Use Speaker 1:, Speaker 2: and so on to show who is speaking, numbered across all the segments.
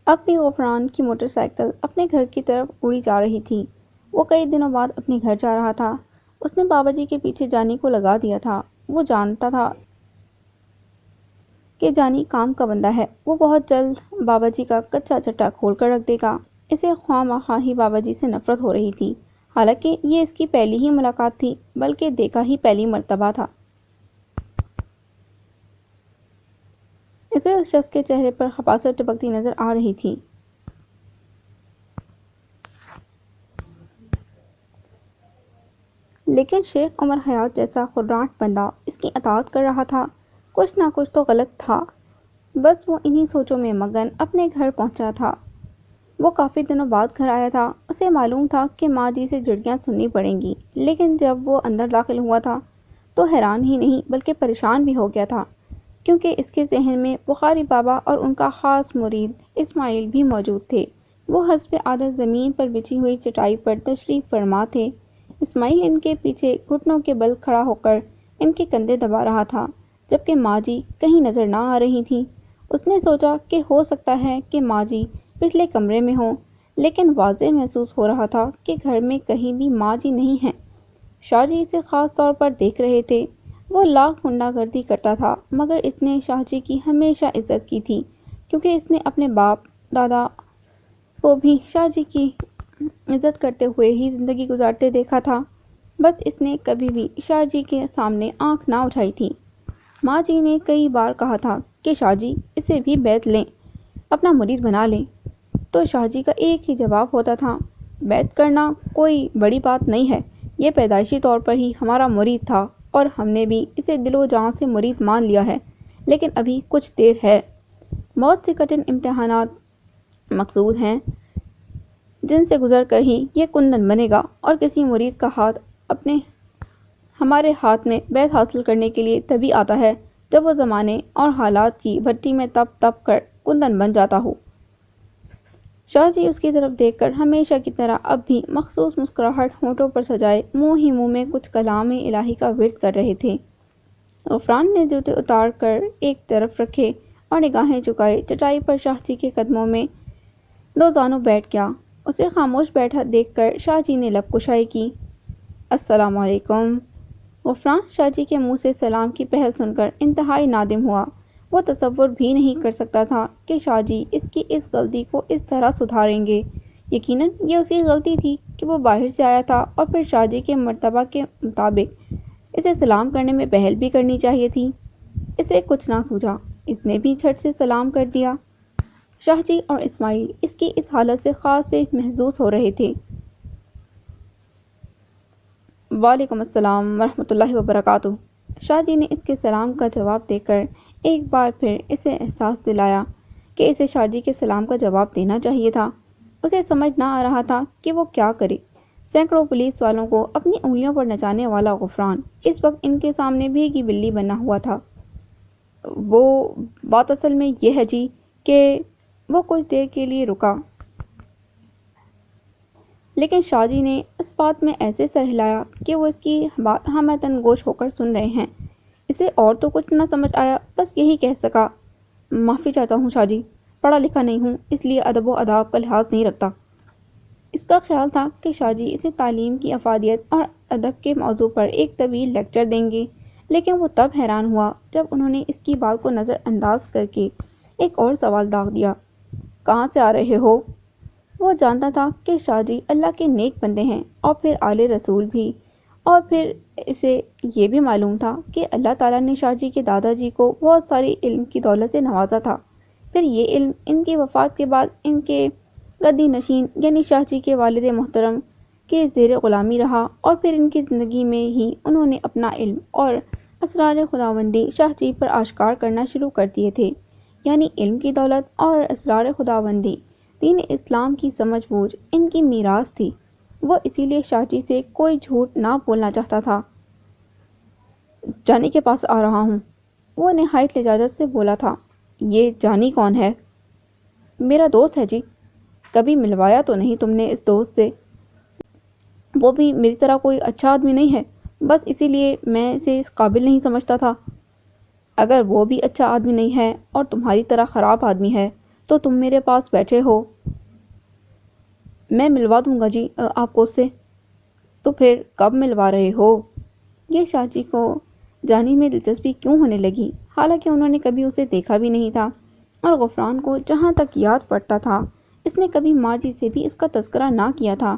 Speaker 1: اب بھی غفران کی موٹر سائیکل اپنے گھر کی طرف اڑی جا رہی تھی۔ وہ کئی دنوں بعد اپنے گھر جا رہا تھا۔ اس نے بابا جی کے پیچھے جانی کو لگا دیا تھا۔ وہ جانتا تھا کہ جانی کام کا بندہ ہے۔ وہ بہت جلد بابا جی کا کچا چٹا کھول کر رکھ دے گا۔ اسے خواہ مخواہ ہی بابا جی سے نفرت ہو رہی تھی، حالانکہ یہ اس کی پہلی ہی ملاقات تھی، بلکہ دیکھا ہی پہلی مرتبہ تھا۔ اسے اس شخص کے چہرے پر خباثت ٹپکتی نظر آ رہی تھی۔ لیکن شیخ عمر حیات جیسا خراٹ بندہ اس کی اطاعت کر رہا تھا۔ کچھ نہ کچھ تو غلط تھا۔ بس وہ انہی سوچوں میں مگن اپنے گھر پہنچا تھا۔ وہ کافی دنوں بعد گھر آیا تھا۔ اسے معلوم تھا کہ ماں جی سے جھڑکیاں سننی پڑیں گی، لیکن جب وہ اندر داخل ہوا تھا تو حیران ہی نہیں بلکہ پریشان بھی ہو گیا تھا، کیونکہ اس کے ذہن میں بخاری بابا اور ان کا خاص مرید اسماعیل بھی موجود تھے۔ وہ حسب عادت زمین پر بچھی ہوئی چٹائی پر تشریف فرما تھے۔ اسماعیل ان کے پیچھے گھٹنوں کے بل کھڑا ہو کر ان کے کندھے دبا رہا تھا، جبکہ ماں جی کہیں نظر نہ آ رہی تھیں۔ اس نے سوچا کہ ہو سکتا ہے کہ ماں جی پچھلے کمرے میں ہوں، لیکن واضح محسوس ہو رہا تھا کہ گھر میں کہیں بھی ماں جی نہیں ہیں۔ شاہ جی اسے خاص طور پر دیکھ رہے تھے۔ وہ لاکھ غنڈہ گردی کرتا تھا، مگر اس نے شاہ جی کی ہمیشہ عزت کی تھی، کیونکہ اس نے اپنے باپ دادا کو بھی شاہ جی کی عزت کرتے ہوئے ہی زندگی گزارتے دیکھا تھا۔ بس اس نے کبھی بھی شاہ جی کے سامنے آنکھ نہ اٹھائی تھی۔ ماں جی نے کئی بار کہا تھا کہ شاہ جی اسے بھی بیعت لیں، اپنا مرید بنا لیں، تو شاہ جی کا ایک ہی جواب ہوتا تھا، بیعت کرنا کوئی بڑی بات نہیں ہے، یہ پیدائشی طور پر ہی ہمارا مرید تھا اور ہم نے بھی اسے دل و جان سے مرید مان لیا ہے، لیکن ابھی کچھ دیر ہے۔ موت سے کٹھن امتحانات مقصود ہیں، جن سے گزر کر ہی یہ کندن بنے گا، اور کسی مرید کا ہاتھ ہمارے ہاتھ میں بیعت حاصل کرنے کے لیے تبھی آتا ہے جب وہ زمانے اور حالات کی بھٹی میں تپ تپ کر کندن بن جاتا ہو۔ شاہ جی اس کی طرف دیکھ کر ہمیشہ کی طرح اب بھی مخصوص مسکراہٹ ہونٹوں پر سجائے منہ ہی منہ میں کچھ کلام الہی کا ورد کر رہے تھے۔ غفران نے جوتے اتار کر ایک طرف رکھے اور نگاہیں جھکائے چٹائی پر شاہ جی کے قدموں میں دو زانوں بیٹھ گیا۔ اسے خاموش بیٹھا دیکھ کر شاہ جی نے لب کشائی کی۔ السلام علیکم۔ غفران شاہ جی کے منہ سے سلام کی پہل سن کر انتہائی نادم ہوا۔ وہ تصور بھی نہیں کر سکتا تھا کہ شاہ جی اس کی اس غلطی کو اس طرح سدھاریں گے۔ یقیناً یہ اس کی غلطی تھی کہ وہ باہر سے آیا تھا، اور پھر شاہ جی کے مرتبہ کے مطابق اسے سلام کرنے میں پہل بھی کرنی چاہیے تھی۔ اسے کچھ نہ سوجھا، اس نے بھی جھٹ سے سلام کر دیا۔ شاہ جی اور اسماعیل اس کی اس حالت سے خاص سے محظوظ ہو رہے تھے۔ وعلیکم السلام ورحمۃ اللہ وبرکاتہ۔ شاہ جی نے اس کے سلام کا جواب دے کر ایک بار پھر اسے احساس دلایا کہ اسے شاہ جی کے سلام کا جواب دینا چاہیے تھا۔ اسے سمجھ نہ آ رہا تھا کہ وہ کیا کرے۔ سینکڑوں پولیس والوں کو اپنی انگلیوں پر نچانے والا غفران اس وقت ان کے سامنے بھیگی بلی بنا ہوا تھا۔ وہ بات اصل میں یہ ہے جی کہ وہ کچھ دیر کے لیے رکا، لیکن شاہ جی نے اس بات میں ایسے سر ہلایا کہ وہ اس کی بات ہمہ گوش ہو کر سن رہے ہیں۔ اسے اور تو کچھ نہ سمجھ آیا، بس یہی کہہ سکا، معافی چاہتا ہوں شاہ جی، پڑھا لکھا نہیں ہوں، اس لیے ادب و آداب کا لحاظ نہیں رکھتا۔ اس کا خیال تھا کہ شاہ جی اسے تعلیم کی افادیت اور ادب کے موضوع پر ایک طویل لیکچر دیں گے، لیکن وہ تب حیران ہوا جب انہوں نے اس کی بات کو نظر انداز کر کے ایک اور سوال داغ دیا، کہاں سے آ رہے ہو؟ وہ جانتا تھا کہ شاہ جی اللہ کے نیک بندے ہیں اور پھر آل رسول بھی، اور پھر اسے یہ بھی معلوم تھا کہ اللہ تعالیٰ نے شاہ جی کے دادا جی کو بہت ساری علم کی دولت سے نوازا تھا۔ پھر یہ علم ان کی وفات کے بعد ان کے گدی نشین یعنی شاہ جی کے والد محترم کے زیر غلامی رہا، اور پھر ان کی زندگی میں ہی انہوں نے اپنا علم اور اسرار خداوندی شاہ جی پر آشکار کرنا شروع کر دیے تھے۔ یعنی علم کی دولت اور اسرار خداوندی، دین اسلام کی سمجھ بوجھ ان کی میراث تھی۔ وہ اسی لیے شاہ جی سے کوئی جھوٹ نہ بولنا چاہتا تھا۔ جانی کے پاس آ رہا ہوں، وہ نہایت لجاجت سے بولا تھا۔ یہ جانی کون ہے؟ میرا دوست ہے جی۔ کبھی ملوایا تو نہیں تم نے اس دوست سے؟ وہ بھی میری طرح کوئی اچھا آدمی نہیں ہے، بس اسی لیے میں اسے اس قابل نہیں سمجھتا تھا۔ اگر وہ بھی اچھا آدمی نہیں ہے اور تمہاری طرح خراب آدمی ہے تو تم میرے پاس بیٹھے ہو۔ میں ملوا دوں گا جی آپ کو اس سے۔ تو پھر کب ملوا رہے ہو؟ یہ شاہ جی کو جانی میں دلچسپی کیوں ہونے لگی، حالانکہ انہوں نے کبھی اسے دیکھا بھی نہیں تھا، اور غفران کو جہاں تک یاد پڑتا تھا اس نے کبھی ماں جی سے بھی اس کا تذکرہ نہ کیا تھا۔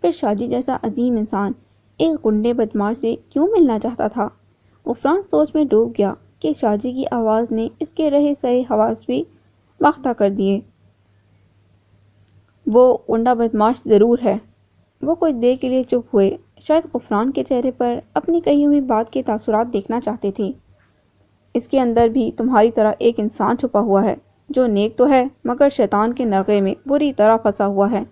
Speaker 1: پھر شاہ جی جیسا عظیم انسان ایک گنڈے بدماش سے کیوں ملنا چاہتا تھا؟ غفران سوچ میں ڈوب گیا کہ شاہ جی کی آواز نے اس کے رہے سہے حواس بھی باختہ کر دیے۔ وہ گنڈا بدماش ضرور ہے۔ وہ کچھ دیر کے لیے چپ ہوئے، شاید غفران کے چہرے پر اپنی کہی ہوئی بات کے تاثرات دیکھنا چاہتے تھے۔ اس کے اندر بھی تمہاری طرح ایک انسان چھپا ہوا ہے جو نیک تو ہے مگر شیطان کے نرغے میں بری طرح پھنسا ہوا ہے۔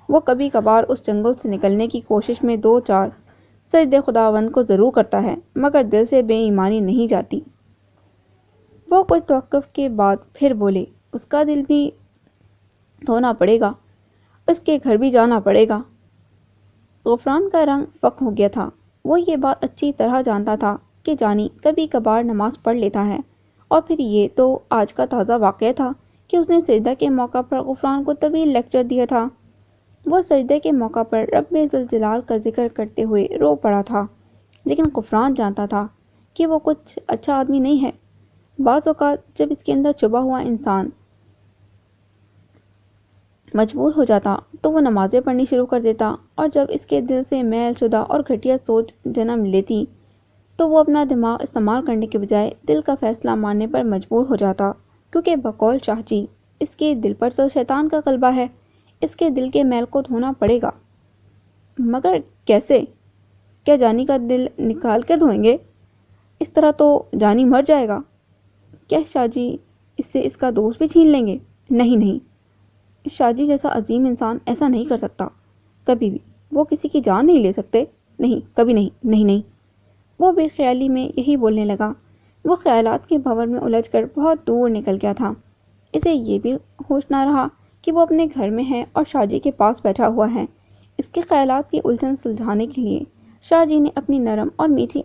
Speaker 1: وہ کبھی کبھار اس چنگل سے نکلنے کی کوشش میں دو چار سجدے خداوند کو ضرور کرتا ہے مگر دل سے بے ایمانی نہیں جاتی۔ وہ کچھ توقف کے بعد پھر بولے، اس کا دل بھی دھونا پڑے گا، اس کے گھر بھی جانا پڑے گا۔ غفران کا رنگ فک ہو گیا تھا۔ وہ یہ بات اچھی طرح جانتا تھا کہ جانی کبھی کبھار نماز پڑھ لیتا ہے، اور پھر یہ تو آج کا تازہ واقعہ تھا کہ اس نے سجدہ کے موقع پر غفران کو طویل لیکچر دیا تھا۔ وہ سجدے کے موقع پر رب ذوالجلال کا ذکر کرتے ہوئے رو پڑا تھا، لیکن غفران جانتا تھا کہ وہ کچھ اچھا آدمی نہیں ہے۔ بعض اوقات جب اس کے اندر چھپا ہوا انسان مجبور ہو جاتا تو وہ نمازیں پڑھنی شروع کر دیتا، اور جب اس کے دل سے میل شدہ اور گھٹیا سوچ جنم لیتی تو وہ اپنا دماغ استعمال کرنے کے بجائے دل کا فیصلہ ماننے پر مجبور ہو جاتا، کیونکہ بقول شاہ جی اس کے دل پر تو شیطان کا غلبہ ہے، اس کے دل کے میل کو دھونا پڑے گا۔ مگر کیسے؟ کیا جانی کا دل نکال کر دھوئیں گے؟ اس طرح تو جانی مر جائے گا۔ کیا شاہ جی اس سے اس کا دوست بھی چھین لیں گے؟ نہیں نہیں، شاہ جی جیسا عظیم انسان ایسا نہیں کر سکتا کبھی بھی۔ وہ کسی کی جان نہیں لے سکتے، نہیں کبھی نہیں، نہیں نہیں۔ وہ بے خیالی میں یہی بولنے لگا۔ وہ خیالات کے بھنور میں الجھ کر بہت دور نکل گیا تھا۔ اسے یہ بھی ہوش نہ رہا کہ وہ اپنے گھر میں ہے اور شاہ جی کے پاس بیٹھا ہوا ہے۔ اس کے خیالات کی الجھن سلجھانے کے لیے شاہ جی نے اپنی نرم اور میٹھی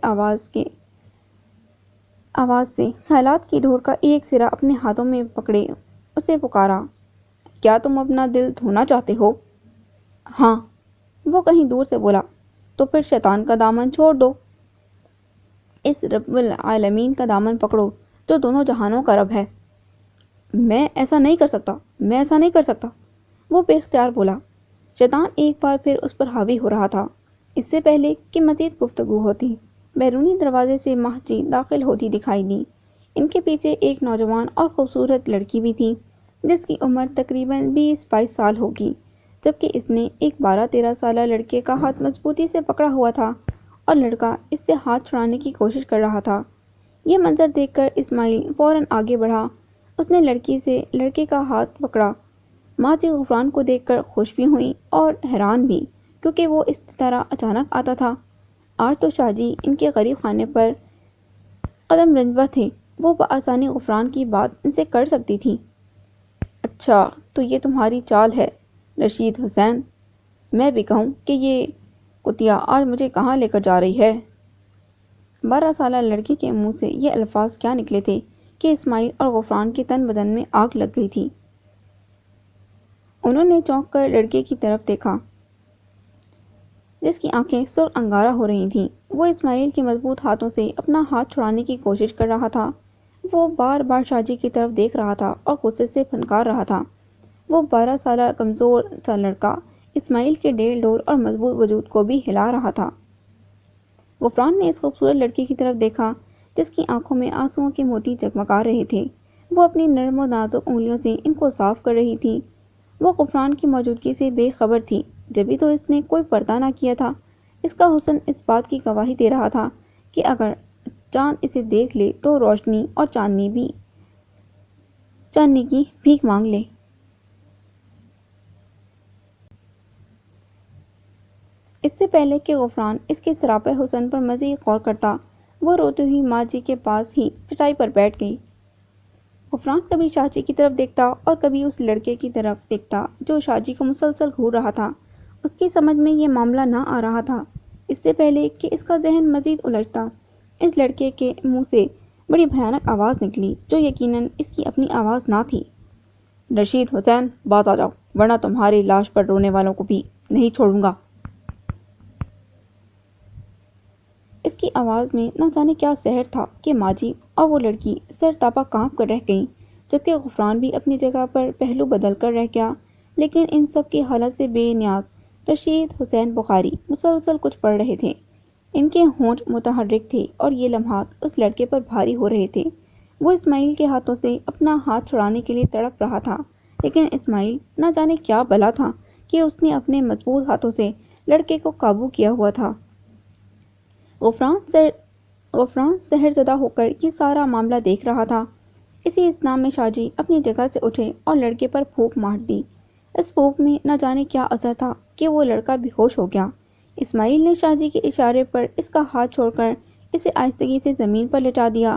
Speaker 1: آواز سے خیالات کی ڈور کا ایک سرا اپنے ہاتھوں میں پکڑے اسے پکارا، کیا تم اپنا دل دھونا چاہتے ہو؟ ہاں، وہ کہیں دور سے بولا۔ تو پھر شیطان کا دامن چھوڑ دو، اس رب العالمین کا دامن پکڑو جو دونوں جہانوں کا رب ہے۔ میں ایسا نہیں کر سکتا، میں ایسا نہیں کر سکتا، وہ بے اختیار بولا۔ شیطان ایک بار پھر اس پر حاوی ہو رہا تھا۔ اس سے پہلے کہ مزید گفتگو ہوتی، بیرونی دروازے سے ماہ جی داخل ہوتی دکھائی دی۔ ان کے پیچھے ایک نوجوان اور خوبصورت لڑکی بھی تھی جس کی عمر تقریباً 20-22 سال ہوگی، جبکہ اس نے ایک 12-13 سالہ لڑکے کا ہاتھ مضبوطی سے پکڑا ہوا تھا اور لڑکا اس سے ہاتھ چھڑانے کی کوشش کر رہا تھا۔ یہ منظر دیکھ کر اسماعیل فوراً آگے بڑھا۔ اس نے لڑکی سے لڑکے کا ہاتھ پکڑا۔ ماں جی غفران کو دیکھ کر خوش بھی ہوئیں اور حیران بھی، کیونکہ وہ اس طرح اچانک آتا تھا۔ آج تو شاہ جی ان کے غریب خانے پر قدم رنجبہ تھے، وہ بآسانی غفران کی بات ان سے کر سکتی تھی۔ اچھا تو یہ تمہاری چال ہے رشید حسین، میں بھی کہوں کہ یہ کتیا آج مجھے کہاں لے کر جا رہی ہے۔ 12 سالہ لڑکی کے منہ سے یہ الفاظ کیا نکلے تھے کہ اسماعیل اور غفران کے تن بدن میں آگ لگ گئی تھی۔ انہوں نے چونک کر لڑکے کی طرف دیکھا جس کی آنکھیں سرخ انگارہ ہو رہی تھیں۔ وہ اسماعیل کے مضبوط ہاتھوں سے اپنا ہاتھ چھڑانے کی کوشش کر رہا تھا۔ وہ بار بار شاہ جی کی طرف دیکھ رہا تھا اور غصے سے پھنکار رہا تھا۔ وہ 12 سالہ کمزور سا لڑکا اسماعیل کے ڈیل ڈول اور مضبوط وجود کو بھی ہلا رہا تھا۔ غفران نے اس خوبصورت لڑکی کی طرف دیکھا جس کی آنکھوں میں آنسوؤں کے موتی جگمگا رہے تھے۔ وہ اپنی نرم و نازک انگلیوں سے ان کو صاف کر رہی تھی۔ وہ غفران کی موجودگی سے بے خبر تھی، جبھی تو اس نے کوئی پردہ نہ کیا تھا۔ اس کا حسن اس بات کی گواہی دے رہا تھا کہ اگر چاند اسے دیکھ لے تو روشنی اور چاندنی کی بھیک مانگ لے۔ اس سے پہلے کہ غفران اس کے سراپے حسن پر مزید غور کرتا، وہ روتی ہوئی ماں جی کے پاس ہی چٹائی پر بیٹھ گئی۔ غفران کبھی شاہ جی کی طرف دیکھتا اور کبھی اس لڑکے کی طرف دیکھتا جو شاہ جی کو مسلسل گھور رہا تھا۔ اس کی سمجھ میں یہ معاملہ نہ آ رہا تھا۔ اس سے پہلے کہ اس کا ذہن مزید الجھتا، اس لڑکے کے منہ سے بڑی بھیانک آواز نکلی جو یقیناً اس کی اپنی آواز نہ تھی۔ رشید حسین باز آ جاؤ ورنہ تمہاری لاش پر رونے والوں کو بھی نہیں چھوڑوں گا۔ اس کی آواز میں نہ جانے کیا سحر تھا کہ ماجی اور وہ لڑکی سر تاپا کانپ کر رہ گئیں، جبکہ غفران بھی اپنی جگہ پر پہلو بدل کر رہ گیا۔ لیکن ان سب کی حالت سے بے نیاز رشید حسین بخاری مسلسل کچھ پڑھ رہے تھے۔ ان کے ہونٹ متحرک تھے اور یہ لمحات اس لڑکے پر بھاری ہو رہے تھے۔ وہ اسماعیل کے ہاتھوں سے اپنا ہاتھ چھڑانے کے لیے تڑپ رہا تھا، لیکن اسماعیل نہ جانے کیا بلا تھا کہ اس نے اپنے مضبوط ہاتھوں سے لڑکے کو قابو کیا ہوا تھا۔ غفران سحر زدہ ہو کر یہ سارا معاملہ دیکھ رہا تھا۔ اسی اسنا میں شاہ جی اپنی جگہ سے اٹھے اور لڑکے پر پھونک مار دی۔ اس پھونک میں نہ جانے کیا اثر تھا کہ وہ لڑکا بے ہوش ہو گیا۔ اسماعیل نے شاہ جی کے اشارے پر اس کا ہاتھ چھوڑ کر اسے آہستگی سے زمین پر لٹا دیا۔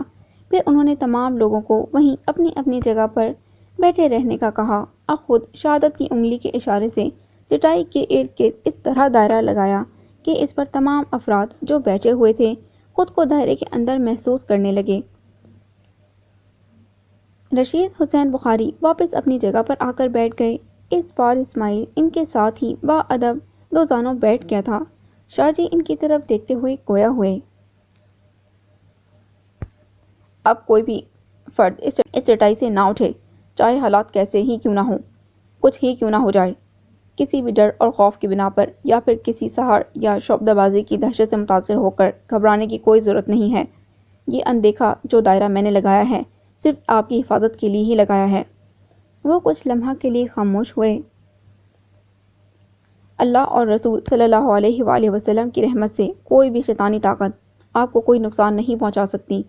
Speaker 1: پھر انہوں نے تمام لوگوں کو وہیں اپنی اپنی جگہ پر بیٹھے رہنے کا کہا اور خود شہادت کی انگلی کے اشارے سے چٹائی کے ارد گرد اس طرح دائرہ لگایا کہ اس پر تمام افراد جو بیٹھے ہوئے تھے خود کو دائرے کے اندر محسوس کرنے لگے۔ رشید حسین بخاری واپس اپنی جگہ پر آ کر بیٹھ گئے۔ اس بار اسماعیل ان کے ساتھ ہی باادب دو زانوں بیٹھ گیا تھا۔ شاہ جی ان کی طرف دیکھتے ہوئے گویا ہوئے، اب کوئی بھی فرد اس چٹائی سے نہ اٹھے، چاہے حالات کیسے ہی کیوں نہ ہوں، کچھ ہی کیوں نہ ہو جائے۔ کسی بھی ڈر اور خوف کی بنا پر یا پھر کسی سحر یا شعبدہ بازی کی دہشت سے متاثر ہو کر گھبرانے کی کوئی ضرورت نہیں ہے۔ یہ اندیکھا جو دائرہ میں نے لگایا ہے صرف آپ کی حفاظت کے لیے ہی لگایا ہے۔ وہ کچھ لمحہ کے لیے خاموش ہوئے۔ اللہ اور رسول صلی اللہ علیہ وآلہ وسلم کی رحمت سے کوئی بھی شیطانی طاقت آپ کو کوئی نقصان نہیں پہنچا سکتی۔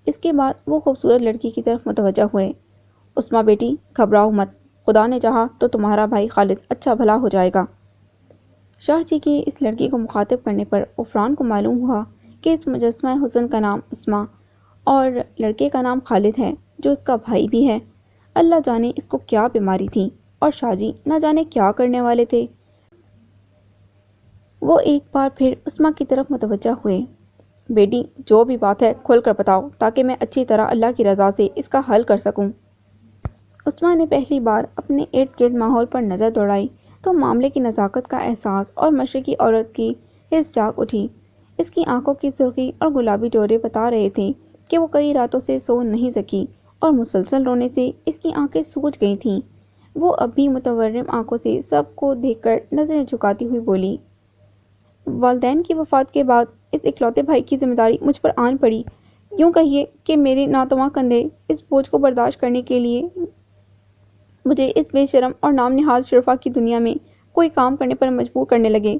Speaker 1: اس کے بعد وہ خوبصورت لڑکی کی طرف متوجہ ہوئے۔ عثمہ بیٹی گھبراؤ مت، خدا نے چاہا تو تمہارا بھائی خالد اچھا بھلا ہو جائے گا۔ شاہ جی کی اس لڑکی کو مخاطب کرنے پر غفران کو معلوم ہوا کہ اس مجسمہ حسن کا نام عثمہ اور لڑکے کا نام خالد ہے جو اس کا بھائی بھی ہے۔ اللہ جانے اس کو کیا بیماری تھی اور شاہ جی نہ جانے کیا کرنے والے تھے۔ وہ ایک بار پھر عثمہ کی طرف متوجہ ہوئے۔ بیٹی جو بھی بات ہے کھل کر بتاؤ تاکہ میں اچھی طرح اللہ کی رضا سے اس کا حل کر سکوں۔ عثمہ نے پہلی بار اپنے ارد گرد ماحول پر نظر دوڑائی تو معاملے کی نزاکت کا احساس اور مشرقی عورت کی حس جاگ اٹھی۔ اس کی آنکھوں کی سرخی اور گلابی ڈورے بتا رہے تھے کہ وہ کئی راتوں سے سو نہیں سکی اور مسلسل رونے سے اس کی آنکھیں سوج گئی تھیں۔ وہ اب بھی متورم آنکھوں سے سب کو دیکھ کر نظریں جھکاتی ہوئی بولی، والدین کی وفات کے بعد اس اکلوتے بھائی کی ذمہ داری مجھ پر آن پڑی۔ یوں کہیے کہ میرے ناتواں کندھے اس بوجھ کو برداشت کرنے کے لیے مجھے اس بے شرم اور نام نہاد شرفا کی دنیا میں کوئی کام کرنے پر مجبور کرنے لگے۔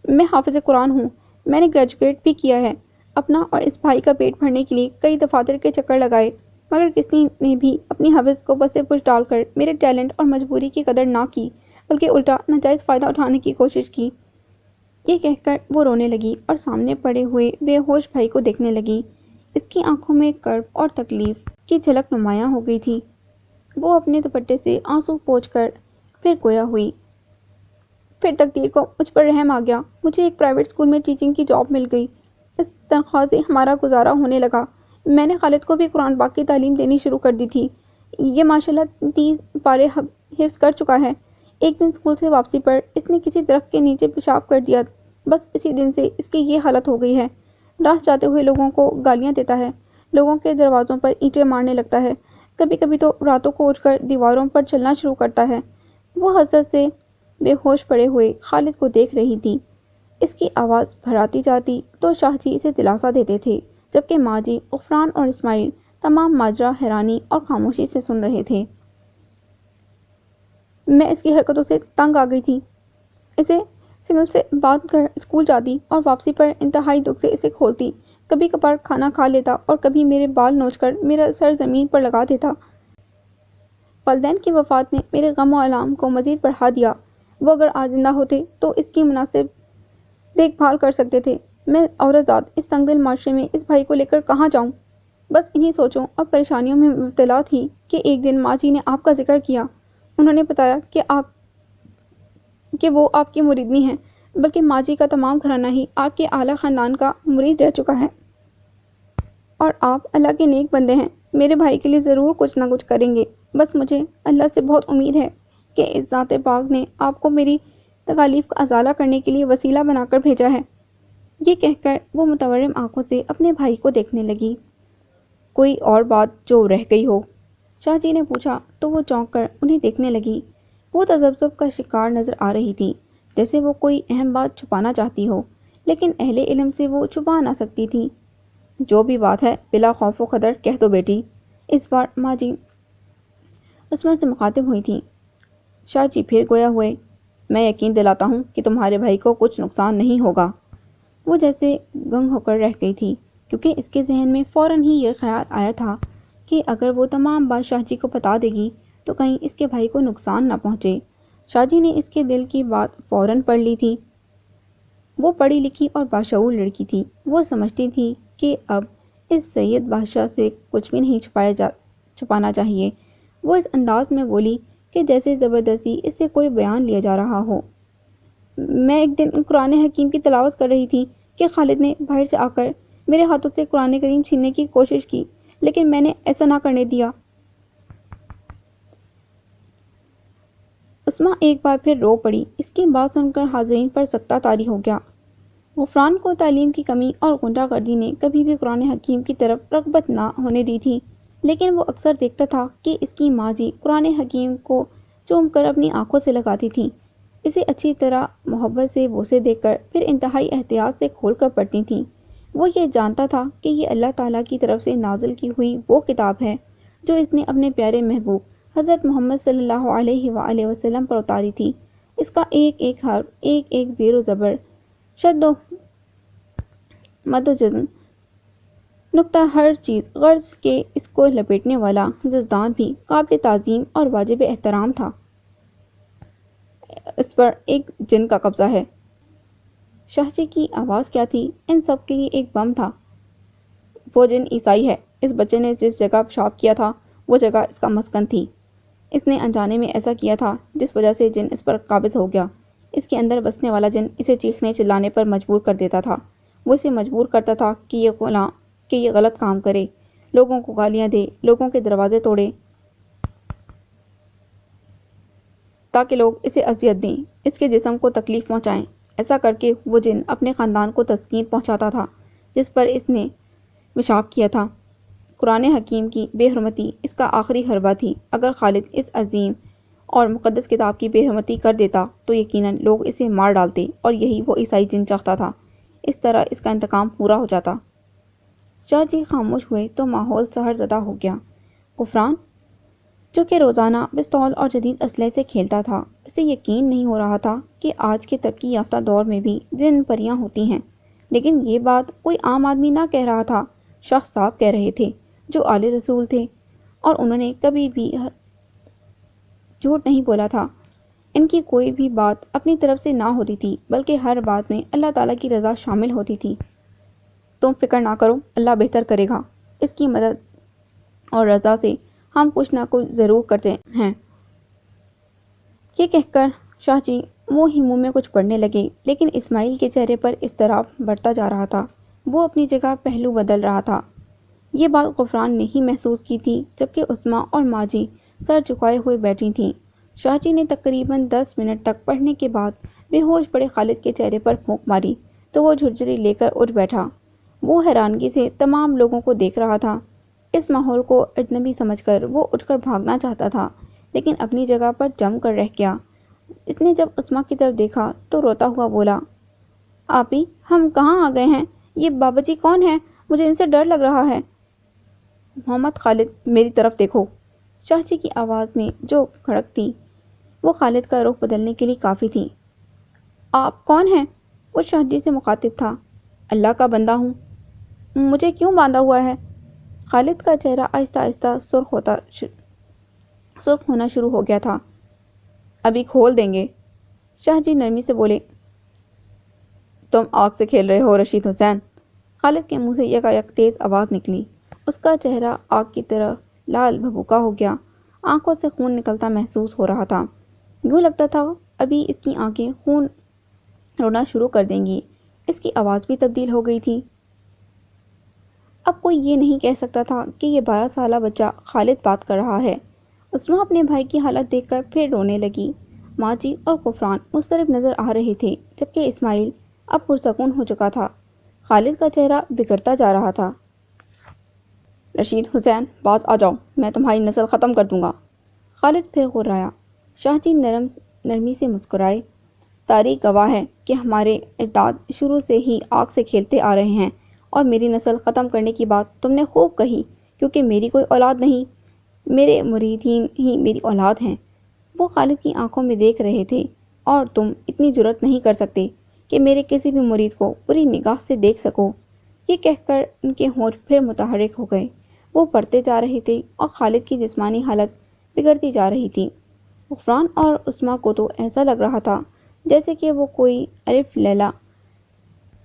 Speaker 1: میں حافظ قرآن ہوں، میں نے گریجویٹ بھی کیا ہے، اپنا اور اس بھائی کا پیٹ بھرنے کے لیے کئی دفاتر کے چکر لگائے، مگر کسی نے بھی اپنی حوث کو بس پش ڈال کر میرے ٹیلنٹ اور مجبوری کی قدر نہ کی بلکہ الٹا ناجائز فائدہ اٹھانے کی کوشش کی۔ یہ کہہ کر وہ رونے لگی اور سامنے پڑے ہوئے بے ہوش بھائی کو دیکھنے لگی۔ اس کی آنکھوں میں کرب اور تکلیف کی جھلک نمایاں ہو گئی تھی۔ وہ اپنے دوپٹے سے آنسو پوچھ کر پھر گویا ہوئی، پھر تقدیر کو مجھ پر رحم آ گیا، مجھے ایک پرائیویٹ اسکول میں ٹیچنگ کی جاب مل گئی، اس تنخواہ سے ہمارا گزارا ہونے لگا۔ میں نے خالد کو بھی قرآن پاک کی تعلیم دینی شروع کر دی تھی۔ یہ ماشاءاللہ 30 پارے حفظ کر چکا ہے۔ ایک دن اسکول سے واپسی پر اس نے کسی درخت کے نیچے پیشاب کر دیا، بس اسی دن سے اس کی یہ حالت ہو گئی ہے۔ راہ جاتے ہوئے لوگوں کو گالیاں دیتا ہے، لوگوں کے دروازوں پر اینٹیں مارنے لگتا ہے، کبھی کبھی تو راتوں کو اٹھ کر دیواروں پر چلنا شروع کرتا ہے۔ وہ حسرت سے بے ہوش پڑے ہوئے خالد کو دیکھ رہی تھی۔ اس کی آواز بھراتی جاتی تو شاہ جی اسے دلاسا دیتے تھے، جبکہ ماں جی، غفران اور اسماعیل تمام ماجرا حیرانی اور خاموشی سے سن رہے تھے۔ میں اس کی حرکتوں سے تنگ آ گئی تھی، اسے سنگل سے باندھ کر اسکول جاتی اور واپسی پر انتہائی دکھ سے اسے کھولتی، کبھی کبھار کھانا کھا لیتا اور کبھی میرے بال نوچ کر میرا سر زمین پر لگا دیتا۔ والدین کی وفات نے میرے غم و الام کو مزید بڑھا دیا۔ وہ اگر آج زندہ ہوتے تو اس کی مناسب دیکھ بھال کر سکتے تھے۔ میں عورت ذات اس تنگ دل معاشرے میں اس بھائی کو لے کر کہاں جاؤں؟ بس انہی سوچوں اور پریشانیوں میں مبتلا تھی کہ ایک دن ماں جی نے آپ کا ذکر کیا۔ انہوں نے بتایا کہ وہ آپ کی مرید نہیں ہیں، بلکہ ماں جی کا تمام گھرانہ ہی آپ کے اعلیٰ خاندان کا مرید رہ چکا ہے اور آپ اللہ کے نیک بندے ہیں، میرے بھائی کے لیے ضرور کچھ نہ کچھ کریں گے۔ بس مجھے اللہ سے بہت امید ہے کہ اس ذات پاک نے آپ کو میری تکالیف کا ازالہ کرنے کے لیے وسیلہ بنا کر بھیجا ہے۔ یہ کہہ کر وہ متورم آنکھوں سے اپنے بھائی کو دیکھنے لگی۔ کوئی اور بات جو رہ گئی ہو؟ شاہ جی نے پوچھا تو وہ چونک کر انہیں دیکھنے لگی۔ وہ تذبذب کا شکار نظر آ رہی تھی، جیسے وہ کوئی اہم بات چھپانا چاہتی ہو، لیکن اہل علم سے وہ چھپا نہ سکتی تھی۔ جو بھی بات ہے بلا خوف و خطر کہہ دو بیٹی۔ اس بار ماں جی عصمت سے مخاطب ہوئی تھیں۔ شاہ جی پھر گویا ہوئے، میں یقین دلاتا ہوں کہ تمہارے بھائی کو کچھ نقصان نہیں ہوگا۔ وہ جیسے گنگ ہو کر رہ گئی تھی، کیونکہ اس کے ذہن میں فوراً ہی یہ خیال آیا تھا کہ اگر وہ تمام بات شاہ جی کو بتا دے گی تو کہیں اس کے بھائی کو نقصان نہ پہنچے۔ شاہ جی نے اس کے دل کی بات فوراً پڑھ لی تھی۔ وہ پڑھی لکھی اور باشعور لڑکی تھی۔ وہ سمجھتی تھی کہ اب اس سید بادشاہ سے کچھ بھی نہیں چھپانا چاہیے۔ وہ اس انداز میں بولی کہ جیسے زبردستی اس سے کوئی بیان لیا جا رہا ہو۔ میں ایک دن قرآن حکیم کی تلاوت کر رہی تھی کہ خالد نے باہر سے آ کر میرے ہاتھوں سے قرآن کریم چھیننے کی کوشش کی، لیکن میں نے ایسا نہ کرنے دیا۔ عصمہ ایک بار پھر رو پڑی۔ اس کی بات سن کر حاضرین پر سکتہ طاری ہو گیا۔ غفران کو تعلیم کی کمی اور غنڈہ گردی نے کبھی بھی قرآن حکیم کی طرف رغبت نہ ہونے دی تھی، لیکن وہ اکثر دیکھتا تھا کہ اس کی ماں جی قرآن حکیم کو چوم کر اپنی آنکھوں سے لگاتی تھیں، اسے اچھی طرح محبت سے بوسے دے کر پھر انتہائی احتیاط سے کھول کر پڑھتی تھیں۔ وہ یہ جانتا تھا کہ یہ اللہ تعالیٰ کی طرف سے نازل کی ہوئی وہ کتاب ہے جو اس نے اپنے پیارے محبوب حضرت محمد صلی اللہ علیہ وآلہ وسلم پر اتاری تھی۔ اس کا ایک ایک حرف، ایک ایک زیر و زبر، شد و مد و جزم، نقطہ، ہر چیز غرض کے اس کو لپیٹنے والا جزدان بھی قابل تعظیم اور واجب احترام تھا۔ اس پر ایک جن کا قبضہ ہے۔ شاہ جی کی آواز کیا تھی، ان سب کے لیے ایک بم تھا۔ وہ جن عیسائی ہے۔ اس بچے نے جس جگہ پیشاب کیا تھا وہ جگہ اس کا مسکن تھی۔ اس نے انجانے میں ایسا کیا تھا جس وجہ سے جن اس پر قابض ہو گیا۔ اس کے اندر بسنے والا جن اسے چیخنے چلانے پر مجبور کر دیتا تھا۔ وہ اسے مجبور کرتا تھا کہ یہ غلط کام کرے، لوگوں کو گالیاں دے، لوگوں کے دروازے توڑے تاکہ لوگ اسے اذیت دیں، اس کے جسم کو تکلیف پہنچائیں۔ ایسا کر کے وہ جن اپنے خاندان کو تسکین پہنچاتا تھا جس پر اس نے پیشاب کیا تھا۔ قرآن حکیم کی بے حرمتی اس کا آخری حربہ تھی۔ اگر خالد اس عظیم اور مقدس کتاب کی بے حرمتی کر دیتا تو یقیناً لوگ اسے مار ڈالتے، اور یہی وہ عیسائی جن چاہتا تھا۔ اس طرح اس کا انتقام پورا ہو جاتا۔ شاہ جی خاموش ہوئے تو ماحول سحر زدہ ہو گیا۔ غفران، جو کہ روزانہ پستول اور جدید اسلحے سے کھیلتا تھا، اسے یقین نہیں ہو رہا تھا کہ آج کے ترقی یافتہ دور میں بھی جن پریاں ہوتی ہیں، لیکن یہ بات کوئی عام آدمی نہ کہہ رہا تھا، شاہ صاحب کہہ رہے تھے جو آل رسول تھے، اور انہوں نے کبھی بھی جھوٹ نہیں بولا تھا۔ ان کی کوئی بھی بات اپنی طرف سے نہ ہوتی تھی، بلکہ ہر بات میں اللہ تعالیٰ کی رضا شامل ہوتی تھی۔ تم فکر نہ کرو، اللہ بہتر کرے گا، اس کی مدد اور رضا سے ہم کچھ نہ کچھ ضرور کرتے ہیں۔ یہ کہہ کر شاہ جی منہ ہی منہ میں کچھ پڑھنے لگے، لیکن اسماعیل کے چہرے پر اضطراب بڑھتا جا رہا تھا۔ وہ اپنی جگہ پہلو بدل رہا تھا۔ یہ بات غفران نے ہی محسوس کی تھی، جبکہ عثمہ اور ماں جی سر جھکائے ہوئے بیٹھی تھیں۔ شاہ جی نے تقریباً 10 منٹ تک پڑھنے کے بعد بے ہوش پڑے خالد کے چہرے پر پھونک ماری تو وہ جھرجھری لے کر اٹھ بیٹھا۔ وہ حیرانگی سے تمام لوگوں کو دیکھ رہا تھا۔ اس ماحول کو اجنبی سمجھ کر وہ اٹھ کر بھاگنا چاہتا تھا، لیکن اپنی جگہ پر جم کر رہ گیا۔ اس نے جب عصمہ کی طرف دیکھا تو روتا ہوا بولا، آپی، ہم کہاں آ گئے ہیں؟ یہ بابا جی کون ہیں؟ مجھے ان سے ڈر لگ رہا ہے۔ محمد خالد، میری طرف دیکھو۔ شاہ جی کی آواز میں جو کھڑک تھی وہ خالد کا رخ بدلنے کے لیے کافی تھی۔ آپ کون ہیں؟ وہ شاہ جی سے مخاطب تھا۔ اللہ کا بندہ ہوں۔ مجھے کیوں باندھا ہوا ہے؟ خالد کا چہرہ آہستہ آہستہ سرخ ہونا شروع ہو گیا تھا۔ ابھی کھول دیں گے، شاہ جی نرمی سے بولے۔ تم آگ سے کھیل رہے ہو رشید حسین؟ خالد کے منہ سے یکایک تیز آواز نکلی۔ اس کا چہرہ آگ کی طرح لال بھبوکا ہو گیا، آنکھوں سے خون نکلتا محسوس ہو رہا تھا۔ یوں لگتا تھا ابھی اس کی آنکھیں خون رونا شروع کر دیں گی۔ اس کی آواز بھی تبدیل ہو گئی تھی۔ اب کوئی یہ نہیں کہہ سکتا تھا کہ یہ 12 سالہ بچہ خالد بات کر رہا ہے۔ اسما اپنے بھائی کی حالت دیکھ کر پھر رونے لگی۔ ماجی اور غفران مضطرب نظر آ رہے تھے جبکہ اسماعیل اب پرسکون ہو چکا تھا۔ خالد کا چہرہ بگڑتا جا رہا تھا۔ رشید حسین باز آ جاؤ، میں تمہاری نسل ختم کر دوں گا۔ خالد پھر غرایا۔ شاہ جی نرمی سے مسکرائے۔ تاریخ گواہ ہے کہ ہمارے اجداد شروع سے ہی آگ سے کھیلتے آ رہے ہیں، اور میری نسل ختم کرنے کی بات تم نے خوب کہی، کیونکہ میری کوئی اولاد نہیں، میرے مریدین ہی میری اولاد ہیں۔ وہ خالد کی آنکھوں میں دیکھ رہے تھے۔ اور تم اتنی جرأت نہیں کر سکتے کہ میرے کسی بھی مرید کو بری نگاہ سے دیکھ سکو۔ یہ کہہ کر ان کے ہونٹ پھر متحرک ہو گئے۔ وہ پڑھتے جا رہے تھے اور خالد کی جسمانی حالت بگڑتی جا رہی تھی۔ غفران اور اسما کو تو ایسا لگ رہا تھا جیسے کہ وہ کوئی الف لیلا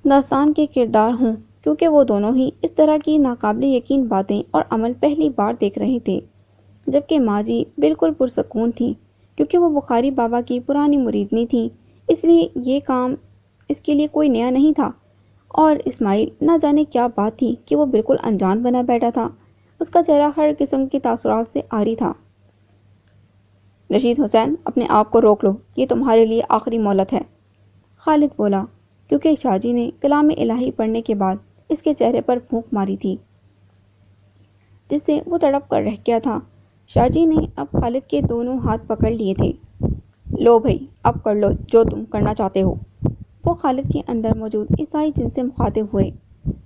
Speaker 1: داستان کے کردار ہوں، کیونکہ وہ دونوں ہی اس طرح کی ناقابل یقین باتیں اور عمل پہلی بار دیکھ رہے تھے۔ جبکہ ماجی بالکل پرسکون تھی، کیونکہ وہ بخاری بابا کی پرانی مریدنی تھی، اس لیے یہ کام اس کے لیے کوئی نیا نہیں تھا۔ اور اسماعیل نہ جانے کیا بات تھی کہ وہ بالکل انجان بنا بیٹھا تھا، اس کا چہرہ ہر قسم کے تاثرات سے عاری تھا۔ رشید حسین اپنے آپ کو روک لو، یہ تمہارے لیے آخری مہلت ہے، خالد بولا، کیونکہ شاہ جی نے کلام الہی پڑھنے کے بعد اس کے چہرے پر پھونک ماری تھی جس سے وہ تڑپ کر رہ گیا تھا۔ شاہ جی نے اب خالد کے دونوں ہاتھ پکڑ لیے تھے۔ لو بھائی، اب کر لو جو تم کرنا چاہتے ہو۔ وہ خالد کے اندر موجود عیسائی جن سے مخاطب ہوئے۔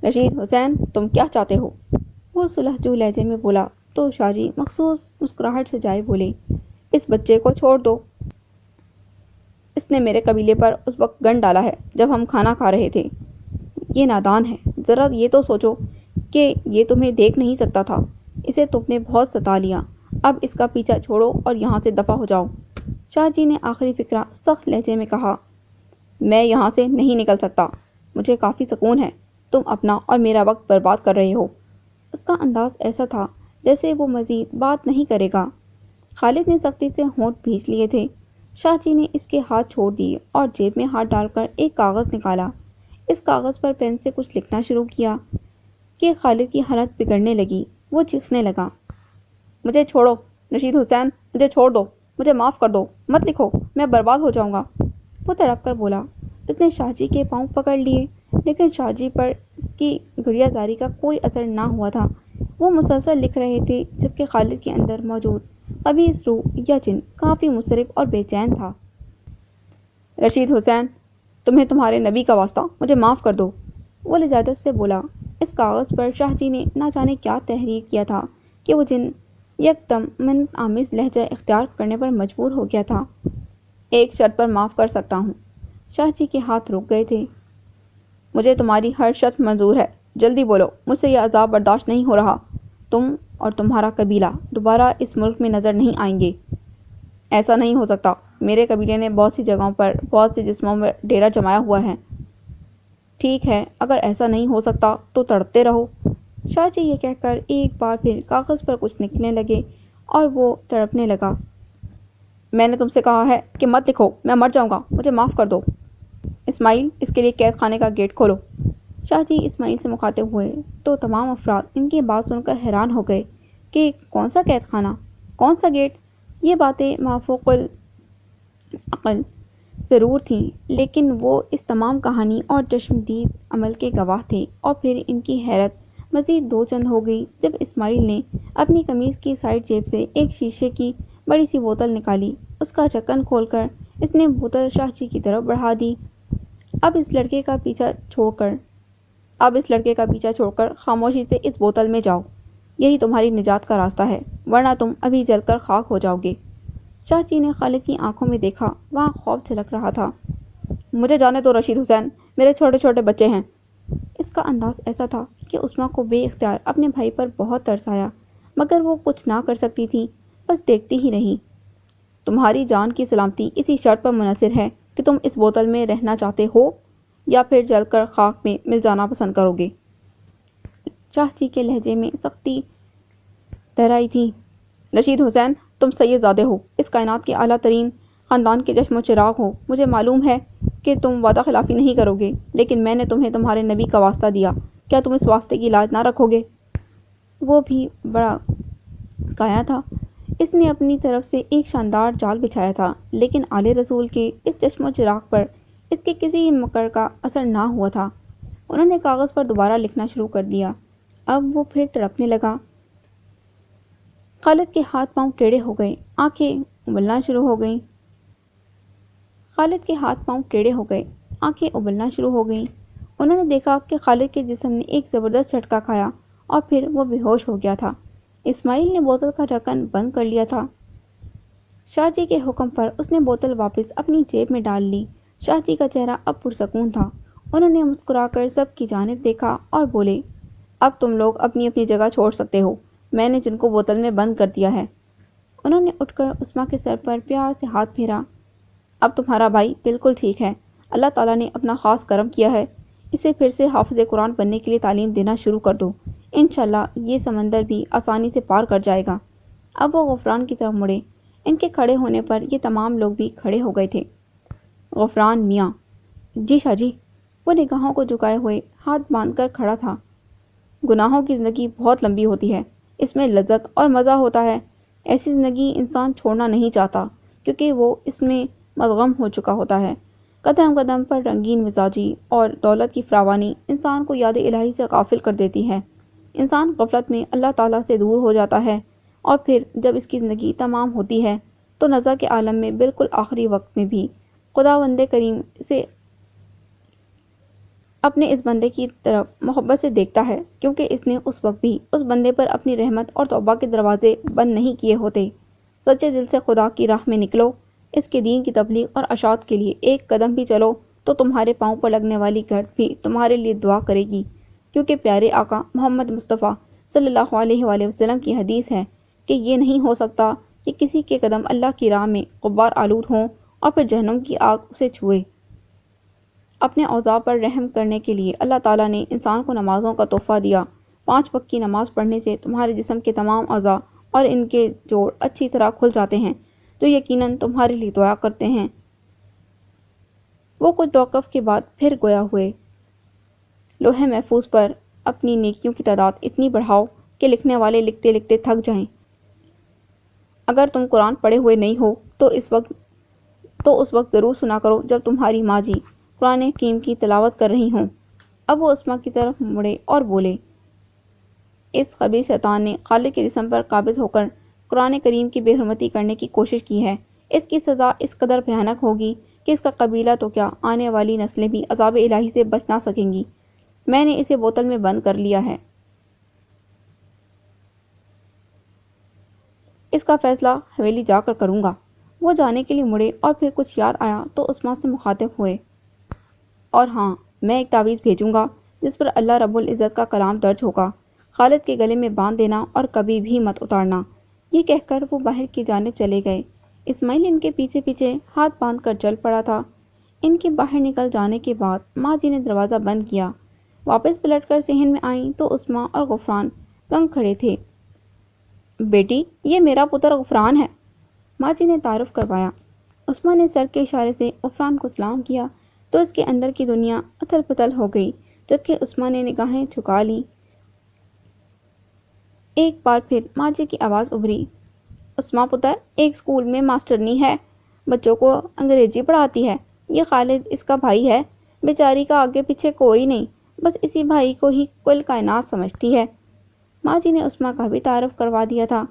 Speaker 1: رشید حسین تم کیا چاہتے ہو؟ وہ سلہجو لہجے میں بولا تو شاہ جی مخصوص مسکراہٹ سے جائے بولے، اس بچے کو چھوڑ دو، اس نے میرے قبیلے پر اس وقت گن ڈالا ہے جب ہم کھانا کھا رہے تھے۔ یہ نادان ہے، ذرا یہ تو سوچو کہ یہ تمہیں دیکھ نہیں سکتا تھا، اسے تم نے بہت ستا لیا، اب اس کا پیچھا چھوڑو اور یہاں سے دفع ہو جاؤ۔ شاہ جی نے آخری فقرہ سخت لہجے میں کہا، میں یہاں سے نہیں نکل سکتا، مجھے کافی سکون ہے، تم اپنا اور میرا وقت برباد کر رہے ہو۔ اس کا انداز ایسا تھا جیسے وہ مزید بات نہیں کرے گا۔ خالد نے سختی سے ہونٹ بھینچ لیے تھے۔ شاہ جی نے اس کے ہاتھ چھوڑ دیے اور جیب میں ہاتھ ڈال کر ایک کاغذ نکالا۔ اس کاغذ پر پین سے کچھ لکھنا شروع کیا کہ خالد کی حالت بگڑنے لگی۔ وہ چیخنے لگا، مجھے چھوڑو رشید حسین، مجھے چھوڑ دو، مجھے معاف کر دو، مت لکھو، میں برباد ہو جاؤں گا۔ وہ تڑپ کر بولا۔ اس نے شاہ جی کے پاؤں پکڑ لیے، لیکن شاہ جی پر اس کی گڑیا زاری کا کوئی اثر نہ ہوا تھا۔ وہ مسلسل لکھ رہے تھے جبکہ خالد کے اندر موجود خبیث روح یا جن کافی مضطرب اور بے چین تھا۔ رشید حسین، تمہیں تمہارے نبی کا واسطہ، مجھے معاف کر دو، وہ لجاجت سے بولا۔ اس کاغذ پر شاہ جی نے نہ جانے کیا تحریر کیا تھا کہ وہ جن یکدم منت آمیز لہجہ اختیار کرنے پر مجبور ہو گیا تھا۔ ایک شرط پر معاف کر سکتا ہوں۔ شاہ جی کے ہاتھ رک گئے تھے۔ مجھے تمہاری ہر شرط منظور ہے، جلدی بولو، مجھ سے یہ عذاب برداشت نہیں ہو رہا، تم اور تمہارا قبیلہ دوبارہ اس ملک میں نظر نہیں آئیں گے۔ ایسا نہیں ہو سکتا، میرے قبیلے نے بہت سی جگہوں پر بہت سے جسموں میں ڈیرا جمایا ہوا ہے۔ ٹھیک ہے، اگر ایسا نہیں ہو سکتا تو تڑپتے رہو۔ شاہ جی یہ کہہ کر ایک بار پھر کاغذ پر کچھ لکھنے لگے اور وہ تڑپنے لگا۔ میں نے تم سے کہا ہے کہ مت لکھو، میں مر جاؤں گا، مجھے معاف کر دو۔ اسماعیل، اس کے لیے قید خانے کا گیٹ کھولو۔ شاہ جی اسماعیل سے مخاطب ہوئے تو تمام افراد ان کی بات سن کر حیران ہو گئے کہ کون سا قید خانہ، کون سا گیٹ؟ یہ باتیں مافوق العقل ضرور تھیں، لیکن وہ اس تمام کہانی اور چشمدید عمل کے گواہ تھے۔ اور پھر ان کی حیرت مزید دو چند ہو گئی جب اسماعیل نے اپنی قمیض کی سائڈ جیب سے ایک شیشے کی بڑی سی بوتل نکالی۔ اس کا ڈھکن کھول کر اس نے بوتل شاہ جی کی طرف بڑھا دی۔ اب اس لڑکے کا پیچھا چھوڑ کر خاموشی سے اس بوتل میں جاؤ، یہی تمہاری نجات کا راستہ ہے، ورنہ تم ابھی جل کر خاک ہو جاؤ گے۔ شاہ جی نے خالد کی آنکھوں میں دیکھا، وہاں خوف جھلک رہا تھا۔ مجھے جانے دو رشید حسین، میرے چھوٹے چھوٹے بچے ہیں۔ اس کا انداز ایسا تھا کہ اسما کو بے اختیار اپنے بھائی پر بہت ترس آیا، مگر وہ کچھ نہ کر سکتی تھی، بس دیکھتی ہی رہی۔ تمہاری جان کی سلامتی اسی شرط پر منحصر ہے کہ تم اس بوتل میں رہنا چاہتے ہو یا پھر جل کر خاک میں مل جانا پسند کرو گے۔ شاہ جی کے لہجے میں سختی گہرائی تھی۔ رشید حسین، تم سید زادے ہو، اس کائنات کے اعلیٰ ترین خاندان کے چشم و چراغ ہو، مجھے معلوم ہے کہ تم وعدہ خلافی نہیں کرو گے، لیکن میں نے تمہیں تمہارے نبی کا واسطہ دیا، کیا تم اس واسطے کی لاج نہ رکھو گے؟ وہ بھی بڑا کایا تھا، اس نے اپنی طرف سے ایک شاندار جال بچھایا تھا، لیکن آلے رسول کے اس چشم و چراغ پر اس کے کسی مکر کا اثر نہ ہوا تھا۔ انہوں نے کاغذ پر دوبارہ لکھنا شروع کر دیا۔ اب وہ پھر تڑپنے لگا۔ خالد کے ہاتھ پاؤں ٹیڑھے ہو گئے، آنکھیں ابلنا شروع ہو گئیں۔ آنکھیں ابلنا شروع ہو گئیں۔ انہوں نے دیکھا کہ خالد کے جسم نے ایک زبردست جھٹکا کھایا اور پھر وہ بے ہوش ہو گیا تھا۔ اسماعیل نے بوتل کا ڈھکن بند کر لیا تھا۔ شاہ جی کے حکم پر اس نے بوتل واپس اپنی جیب میں ڈال لی۔ شاہ جی کا چہرہ اب پرسکون تھا۔ انہوں نے مسکرا کر سب کی جانب دیکھا اور بولے، اب تم لوگ اپنی اپنی جگہ چھوڑ سکتے ہو، میں نے جن کو بوتل میں بند کر دیا ہے۔ انہوں نے اٹھ کر عثمان کے سر پر پیار سے ہاتھ پھیرا۔ اب تمہارا بھائی بالکل ٹھیک ہے، اللہ تعالیٰ نے اپنا خاص کرم کیا ہے، اسے پھر سے حافظ قرآن بننے کے لیے تعلیم دینا شروع کر دو، انشاءاللہ یہ سمندر بھی آسانی سے پار کر جائے گا۔ اب وہ غفران کی طرف مڑے۔ ان کے کھڑے ہونے پر یہ تمام لوگ بھی کھڑے ہو گئے تھے۔ غفران میاں، جی شاہ جی۔ وہ نگاہوں کو جھکائے ہوئے ہاتھ باندھ کر کھڑا تھا۔ گناہوں کی زندگی بہت لمبی ہوتی ہے، اس میں لذت اور مزہ ہوتا ہے، ایسی زندگی انسان چھوڑنا نہیں چاہتا کیونکہ وہ اس میں مدغم ہو چکا ہوتا ہے۔ قدم قدم پر رنگین مزاجی اور دولت کی فراوانی انسان کو یاد الہی سے غافل کر دیتی ہے۔ انسان غفلت میں اللہ تعالیٰ سے دور ہو جاتا ہے اور پھر جب اس کی زندگی تمام ہوتی ہے تو نزا کے عالم میں بالکل آخری وقت میں بھی خداوند کریم سے اپنے اس بندے کی طرف محبت سے دیکھتا ہے، کیونکہ اس نے اس وقت بھی اس بندے پر اپنی رحمت اور توبہ کے دروازے بند نہیں کیے ہوتے۔ سچے دل سے خدا کی راہ میں نکلو، اس کے دین کی تبلیغ اور اشاعت کے لیے ایک قدم بھی چلو تو تمہارے پاؤں پر لگنے والی گرد بھی تمہارے لیے دعا کرے گی، کیونکہ پیارے آقا محمد مصطفیٰ صلی اللہ علیہ وآلہ وسلم کی حدیث ہے کہ یہ نہیں ہو سکتا کہ کسی کے قدم اللہ کی راہ میں غبار آلود ہوں اور پھر جہنم کی آگ اسے چھوئے۔ اپنے اوضاع پر رحم کرنے کے لیے اللہ تعالیٰ نے انسان کو نمازوں کا تحفہ دیا۔ 5 وقت کی نماز پڑھنے سے تمہارے جسم کے تمام اعضاء اور ان کے جوڑ اچھی طرح کھل جاتے ہیں، جو یقیناً تمہارے لیے دعا کرتے ہیں۔ وہ کچھ توقف کے بعد پھر گویا ہوئے، لوح محفوظ پر اپنی نیکیوں کی تعداد اتنی بڑھاؤ کہ لکھنے والے لکھتے لکھتے تھک جائیں۔ اگر تم قرآن پڑھے ہوئے نہیں ہو تو اس وقت ضرور سنا کرو جب تمہاری ماں جی قرآن حکیم کی تلاوت کر رہی ہوں۔ اب وہ عثمان کی طرف مڑے اور بولے، اس خبیث شیطان نے خالد کے جسم پر قابض ہو کر قرآن کریم کی بے حرمتی کرنے کی کوشش کی ہے۔ اس کی سزا اس قدر بھیانک ہوگی کہ اس کا قبیلہ تو کیا آنے والی نسلیں بھی عذاب الہی سے بچ نہ سکیں گی۔ میں نے اسے بوتل میں بند کر لیا ہے۔ اس کا فیصلہ حویلی جا کر کروں گا۔ وہ جانے کے لیے مڑے اور پھر کچھ یاد آیا تو عثمان سے مخاطب ہوئے، اور ہاں، میں ایک تعویذ بھیجوں گا جس پر اللہ رب العزت کا کلام درج ہوگا، خالد کے گلے میں باندھ دینا اور کبھی بھی مت اتارنا۔ یہ کہہ کر وہ باہر کی جانب چلے گئے۔ اسماعیل ان کے پیچھے پیچھے ہاتھ باندھ کر چل پڑا تھا۔ ان کے باہر نکل جانے کے بعد ماں جی نے دروازہ بند کیا۔ واپس پلٹ کر صحن میں آئیں تو عثمان اور غفران دنگ کھڑے تھے۔ بیٹی، یہ میرا پتر غفران ہے، ماں جی نے تعارف کروایا۔ عثمان نے سر کے اشارے سے غفران کو سلام کیا تو اس کے اندر کی دنیا اتھل پتھل ہو گئی، جبکہ عثمان نے نگاہیں جھکا لیں۔ ایک بار پھر ماں جی کی آواز ابھری، عثمان پتر ایک اسکول میں ماسٹرنی ہے، بچوں کو انگریزی پڑھاتی ہے۔ یہ خالد اس کا بھائی ہے، بیچاری کا آگے پیچھے کوئی نہیں، بس اسی بھائی کو ہی کل کائنات سمجھتی ہے۔ ماں جی نے عثمان کا بھی تعارف کروا دیا تھا،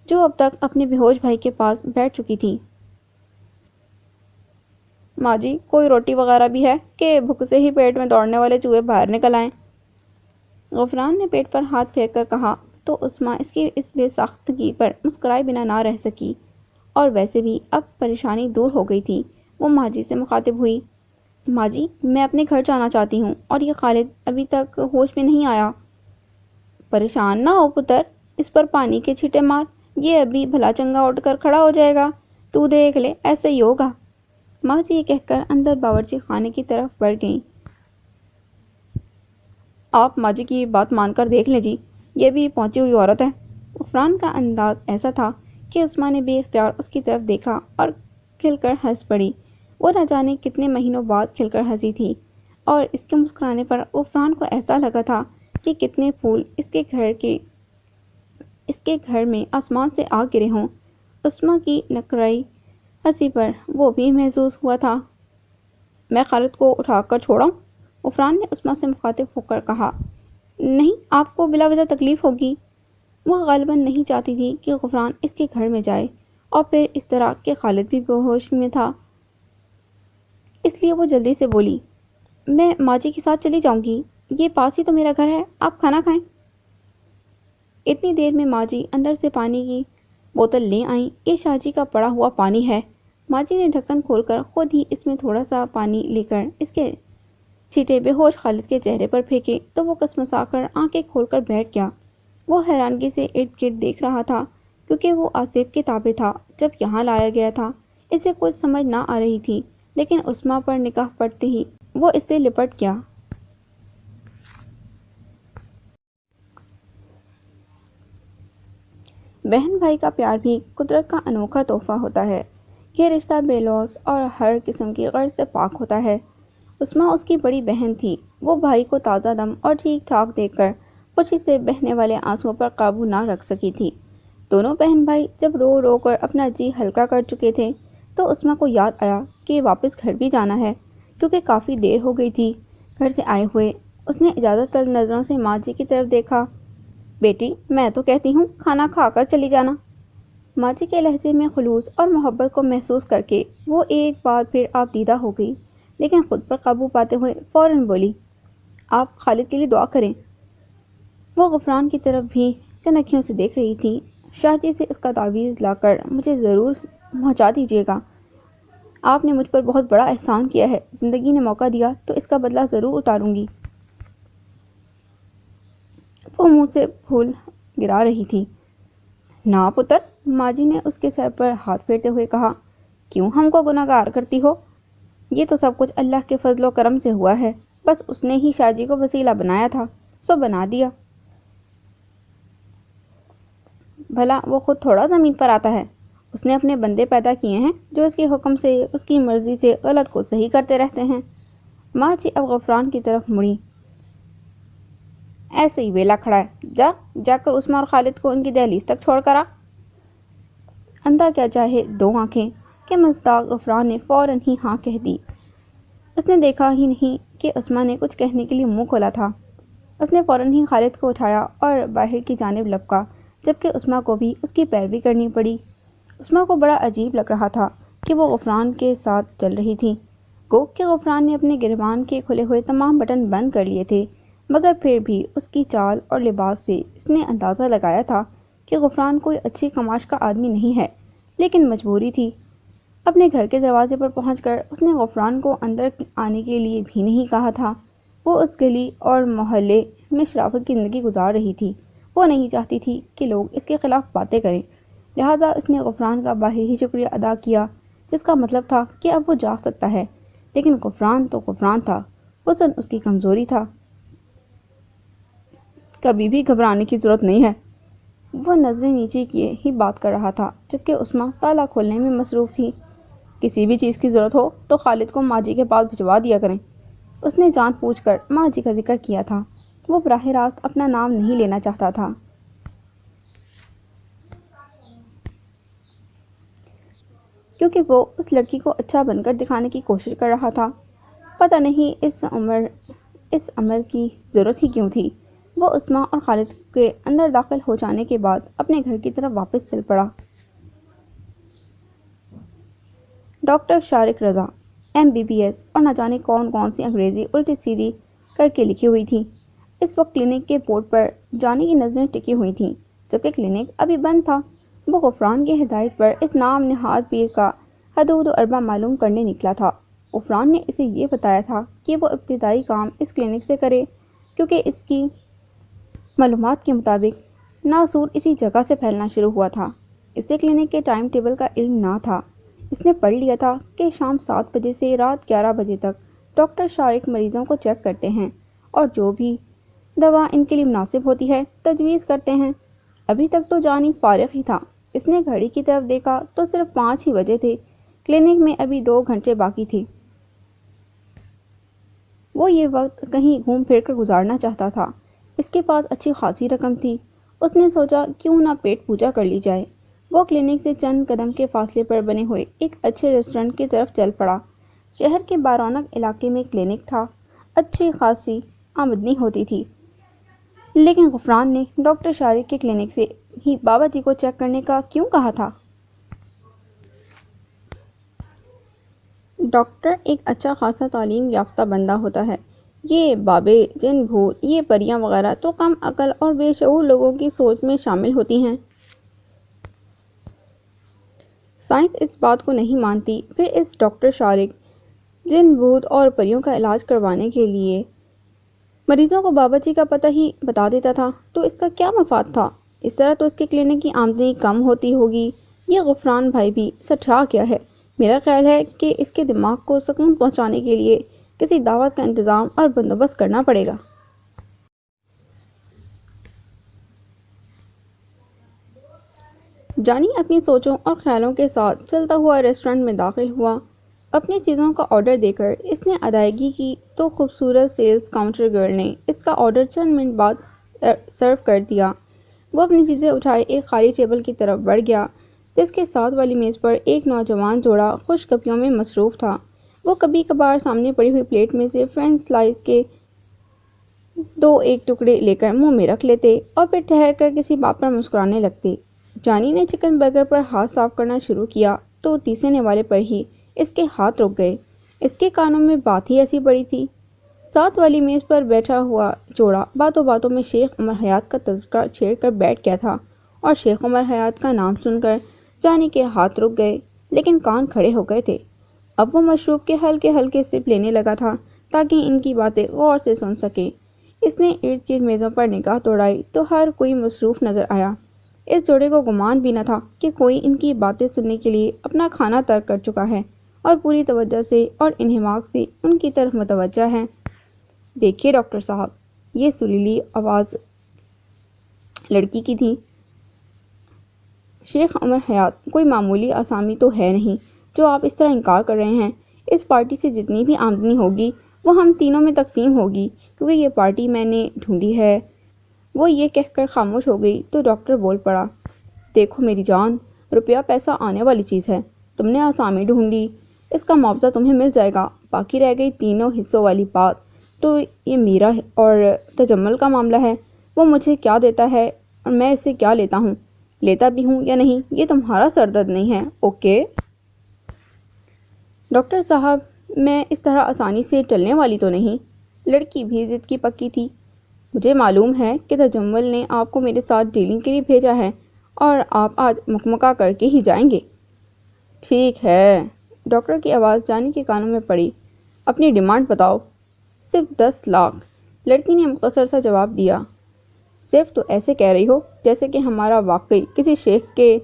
Speaker 1: جو اب تک اپنے بے ہوش بھائی کے پاس بیٹھ چکی تھی۔ ماں جی، کوئی روٹی وغیرہ بھی ہے کہ بھوک سے ہی پیٹ میں دوڑنے والے چوہے باہر نکل آئیں؟ غفران نے پیٹ پر ہاتھ پھیر کر کہا تو عثمان اس کی اس بے ساختگی پر مسکرائے بنا نہ رہ سکی، اور ویسے بھی اب پریشانی دور ہو گئی تھی۔ وہ ماں جی سے مخاطب ہوئی، ماں جی، میں اپنے گھر جانا چاہتی ہوں اور یہ خالد ابھی تک ہوش میں نہیں آیا۔ پریشان نہ ہو پتر، اس پر پانی کے چھینٹے مار، یہ ابھی بھلا چنگا اٹھ کر کھڑا ہو جائے گا، تو دیکھ لے ایسے ہی ہوگا۔ ماں جی یہ کہہ کر اندر باورچی خانے کی طرف بڑھ گئیں۔ آپ ماں جی کی بات مان کر دیکھ لیں جی، یہ بھی پہنچی ہوئی عورت ہے۔ غفران کا انداز ایسا تھا کہ عثمان نے بے اختیار اس کی طرف دیکھا اور کھل کر ہنس پڑی۔ وہ نہ جانے کتنے مہینوں بعد کھل کر ہنسی تھی، اور اس کے مسکرانے پر غفران کو ایسا لگا تھا کہ کتنے پھول اس کے گھر کے اس کے گھر میں آسمان سے آ گرے ہوں۔ عثمان کی نکرائی ہنسی پر وہ بھی محظوظ ہوا تھا۔ میں خالد کو اٹھا کر چھوڑاؤں؟ غفران نے عثمان سے مخاطب ہو کر کہا۔ نہیں، آپ کو بلا وجہ تکلیف ہوگی۔ وہ غالباً نہیں چاہتی تھی کہ غفران اس کے گھر میں جائے، اور پھر اس طرح کہ خالد بھی بے ہوش میں تھا، اس لیے وہ جلدی سے بولی، میں ماجی کے ساتھ چلی جاؤں گی، یہ پاس ہی تو میرا گھر ہے، آپ کھانا کھائیں۔ اتنی دیر میں ماجی اندر سے پانی کی بوتل لے آئیں۔ یہ شاہجی کا پڑا ہوا پانی ہے۔ ماجی نے ڈھکن کھول کر خود ہی اس میں تھوڑا سا پانی لے کر اس کے چھینٹے بے ہوش خالد کے چہرے پر پھینکے تو وہ کسمسا کر آنکھیں کھول کر بیٹھ گیا۔ وہ حیرانگی سے ارد گرد دیکھ رہا تھا کیونکہ وہ آصف کے تابع تھا جب یہاں لایا گیا تھا۔ اسے کچھ سمجھ نہ آ رہی تھی، لیکن عثمان پر نگاہ پڑتے ہی وہ اس سے لپٹ گیا۔ بہن بھائی کا پیار بھی قدرت کا انوکھا تحفہ ہوتا ہے۔ یہ رشتہ بے لوث اور ہر قسم کی غرض سے پاک ہوتا ہے۔ عثمان اس کی بڑی بہن تھی۔ وہ بھائی کو تازہ دم اور ٹھیک ٹھاک دیکھ کر خوشی سے بہنے والے آنسوؤں پر قابو نہ رکھ سکی تھی۔ دونوں بہن بھائی جب رو رو کر اپنا جی ہلکا کر چکے تھے تو عثمان کو یاد آیا کہ واپس گھر بھی جانا ہے، کیونکہ کافی دیر ہو گئی تھی گھر سے آئے ہوئے۔ اس نے اجازت طلب نظروں سے ماں جی کی طرف دیکھا۔ بیٹی، میں تو کہتی ہوں کھانا کھا کر چلی جانا۔ ماں جی کے لہجے میں خلوص اور محبت کو محسوس کر کے وہ ایک بار پھر آپ دیدہ ہو گئی، لیکن خود پر قابو پاتے ہوئے فوراً بولی، آپ خالد کے لیے دعا کریں۔ وہ غفران کی طرف بھی کنکھیوں سے دیکھ رہی تھی۔ شاہ جی سے اس کا تعویذ لا کر مجھے ضرور پہنچا دیجیے گا۔ آپ نے مجھ پر بہت بڑا احسان کیا ہے، زندگی نے موقع دیا تو اس کا بدلہ ضرور اتاروں گی۔ وہ منہ سے پھول گرا رہی تھی۔ نا پتر، ماں جی نے اس کے سر پر ہاتھ پھیرتے ہوئے کہا، کیوں ہم کو گناہگار کرتی ہو؟ یہ تو سب کچھ اللہ کے فضل و کرم سے ہوا ہے، بس اس نے ہی شاہ جی کو وسیلہ بنایا تھا، سو بنا دیا۔ بھلا وہ خود تھوڑا زمین پر آتا ہے، اس نے اپنے بندے پیدا کیے ہیں جو اس کے حکم سے، اس کی مرضی سے غلط کو صحیح کرتے رہتے ہیں۔ ماں جی اب غفران کی طرف مڑی۔ ایسے ہی ویلا کھڑا ہے، جا کر عثمان اور خالد کو ان کی دہلیز تک چھوڑ کر آ۔ اندھا کیا چاہے دو آنکھیں کہ مزداق غفران نے فوراً ہی ہاں کہہ دی۔ اس نے دیکھا ہی نہیں کہ عثمان نے کچھ کہنے کے لیے منہ کھولا تھا۔ اس نے فوراً ہی خالد کو اٹھایا اور باہر کی جانب لپکا، جبکہ عثمان کو بھی اس کی پیروی کرنی پڑی۔ عثمان کو بڑا عجیب لگ رہا تھا کہ وہ غفران کے ساتھ چل رہی تھی، گو کہ غفران نے اپنے گریبان کے کھلے ہوئے تمام بٹن بند کر لیے تھے، مگر پھر بھی اس کی چال اور لباس سے اس نے اندازہ لگایا تھا کہ غفران کوئی اچھی کماش کا آدمی نہیں ہے، لیکن مجبوری تھی۔ اپنے گھر کے دروازے پر پہنچ کر اس نے غفران کو اندر آنے کے لیے بھی نہیں کہا تھا۔ وہ اس گلی اور محلے میں شرافت کی زندگی گزار رہی تھی۔ وہ نہیں چاہتی تھی کہ لوگ اس کے خلاف باتیں کریں، لہٰذا اس نے غفران کا باہر ہی شکریہ ادا کیا، جس کا مطلب تھا کہ اب وہ جا سکتا ہے، لیکن غفران تو غفران تھا، حسن اس کی کمزوری تھا۔ کبھی بھی گھبرانے کی ضرورت نہیں ہے۔ وہ نظریں نیچے کیے ہی بات کر رہا تھا، جبکہ عثمان تالا کھولنے میں مصروف تھی۔ کسی بھی چیز کی ضرورت ہو تو خالد کو ماں جی کے پاس بھجوا دیا کریں۔ اس نے جان پوچھ کر ماں جی کا ذکر کیا تھا۔ وہ براہ راست اپنا نام نہیں لینا چاہتا تھا، کیونکہ وہ اس لڑکی کو اچھا بن کر دکھانے کی کوشش کر رہا تھا۔ پتہ نہیں اس امر کی ضرورت ہی کیوں تھی۔ وہ عثمان اور خالد کے اندر داخل ہو جانے کے بعد اپنے گھر کی طرف واپس چل پڑا۔ ڈاکٹر شارق رضا، MBBS، اور نہ جانے کون کون سی انگریزی الٹی سیدھی کر کے لکھی ہوئی تھی۔ اس وقت کلینک کے بورڈ پر جانی کی نظریں ٹکی ہوئی تھیں، جبکہ کلینک ابھی بند تھا۔ وہ غفران کی ہدایت پر اس نام نہاد پیر کا حدود و ارباں معلوم کرنے نکلا تھا۔ غفران نے اسے یہ بتایا تھا کہ وہ ابتدائی کام اس کلینک سے کرے، کیونکہ اس کی معلومات کے مطابق ناسور اسی جگہ سے پھیلنا شروع ہوا تھا۔ اسے کلینک کے ٹائم ٹیبل کا علم نہ تھا۔ اس نے پڑھ لیا تھا کہ شام 7 بجے سے رات 11 بجے تک ڈاکٹر شارق مریضوں کو چیک کرتے ہیں اور جو بھی دوا ان کے لیے مناسب ہوتی ہے تجویز کرتے ہیں۔ ابھی تک تو جانی فارغ ہی تھا۔ اس نے گھڑی کی طرف دیکھا تو صرف 5 ہی بجے تھے۔ کلینک میں ابھی 2 گھنٹے باقی تھے۔ وہ یہ وقت کہیں گھوم پھر کر گزارنا چاہتا تھا۔ اس کے پاس اچھی خاصی رقم تھی اس نے سوچا کیوں نہ پیٹ پوجا کر لی جائے۔ وہ کلینک سے چند قدم کے فاصلے پر بنے ہوئے ایک اچھے ریسٹورنٹ کی طرف چل پڑا۔ شہر کے بارونق علاقے میں کلینک تھا، اچھی خاصی آمدنی ہوتی تھی، لیکن غفران نے ڈاکٹر شارق کے کلینک سے ہی بابا جی کو چیک کرنے کا کیوں کہا تھا؟ ڈاکٹر ایک اچھا خاصا تعلیم یافتہ بندہ ہوتا ہے، یہ بابے، جن بھوت، یہ پریاں وغیرہ تو کم عقل اور بے شعور لوگوں کی سوچ میں شامل ہوتی ہیں۔ سائنس اس بات کو نہیں مانتی۔ پھر اس ڈاکٹر شارق جن بھوت اور پریوں کا علاج کروانے کے لیے مریضوں کو بابا جی کا پتہ ہی بتا دیتا تھا تو اس کا کیا مفاد تھا؟ اس طرح تو اس کے کلینک کی آمدنی کم ہوتی ہوگی۔ یہ غفران بھائی بھی سٹھا کیا ہے؟ میرا خیال ہے کہ اس کے دماغ کو سکون پہنچانے کے لیے کسی دعوت کا انتظام اور بندوبست کرنا پڑے گا۔ جانی اپنی سوچوں اور خیالوں کے ساتھ چلتا ہوا ریسٹورنٹ میں داخل ہوا۔ اپنی چیزوں کا آرڈر دے کر اس نے ادائیگی کی تو خوبصورت سیلز کاؤنٹر گرل نے اس کا آرڈر چند منٹ بعد سرو کر دیا۔ وہ اپنی چیزیں اٹھائے ایک خالی ٹیبل کی طرف بڑھ گیا جس کے ساتھ والی میز پر ایک نوجوان جوڑا خوش گپیوں میں مصروف تھا۔ وہ کبھی کبھار سامنے پڑی ہوئی پلیٹ میں سے فرینچ سلائس کے دو ایک ٹکڑے لے کر منہ میں رکھ لیتے اور پھر ٹھہر کر کسی بات پر مسکرانے لگتے۔ جانی نے چکن برگر پر ہاتھ صاف کرنا شروع کیا تو تیسرے نوالے پر ہی اس کے ہاتھ رک گئے۔ اس کے کانوں میں بات ہی ایسی پڑی تھی۔ ساتھ والی میز پر بیٹھا ہوا جوڑا باتوں باتوں میں شیخ عمر حیات کا تذکرہ چھیڑ کر بیٹھ گیا تھا اور شیخ عمر حیات کا نام سن کر جانی کے ہاتھ رک گئے لیکن کان کھڑے ہو گئے تھے۔ اب وہ مشروب کے ہلکے ہلکے سپ لینے لگا تھا تاکہ ان کی باتیں غور سے سن سکے۔ اس نے ارد گرد میزوں پر نگاہ دوڑائی تو ہر کوئی مصروف نظر آیا۔ اس جوڑے کو گمان بھی نہ تھا کہ کوئی ان کی باتیں سننے کے لیے اپنا کھانا ترک کر چکا ہے اور پوری توجہ سے اور انہماک سے ان کی طرف متوجہ ہے۔ دیکھیے ڈاکٹر صاحب، یہ سریلی آواز لڑکی کی تھی۔ شیخ عمر حیات کوئی معمولی آسامی تو ہے نہیں جو آپ اس طرح انکار کر رہے ہیں۔ اس پارٹی سے جتنی بھی آمدنی ہوگی وہ ہم تینوں میں تقسیم ہوگی کیونکہ یہ پارٹی میں نے ڈھونڈی ہے۔ وہ یہ کہہ کر خاموش ہو گئی تو ڈاکٹر بول پڑا، دیکھو میری جان، روپیہ پیسہ آنے والی چیز ہے۔ تم نے آسامی ڈھونڈی، اس کا معاوضہ تمہیں مل جائے گا۔ باقی رہ گئی تینوں حصوں والی بات تو یہ میرا اور تجمل کا معاملہ ہے۔ وہ مجھے کیا دیتا ہے اور میں اس سے کیا لیتا ہوں، لیتا بھی ہوں یا نہیں، یہ تمہارا سردرد نہیں ہے، اوکے؟ ڈاکٹر صاحب، میں اس طرح آسانی سے ٹلنے والی تو نہیں۔ لڑکی بھی ضد کی پکی تھی۔ مجھے معلوم ہے کہ تجمل نے آپ کو میرے ساتھ ڈیلنگ کے لیے بھیجا ہے اور آپ آج مکمکا کر کے ہی جائیں گے۔ ٹھیک ہے، ڈاکٹر کی آواز جانی کے کانوں میں پڑی، اپنی ڈیمانڈ بتاؤ۔ صرف 10 لاکھ، لڑکی نے مختصر سا جواب دیا۔ صرف تو ایسے کہہ رہی ہو جیسے کہ ہمارا واقعی کسی شیخ کے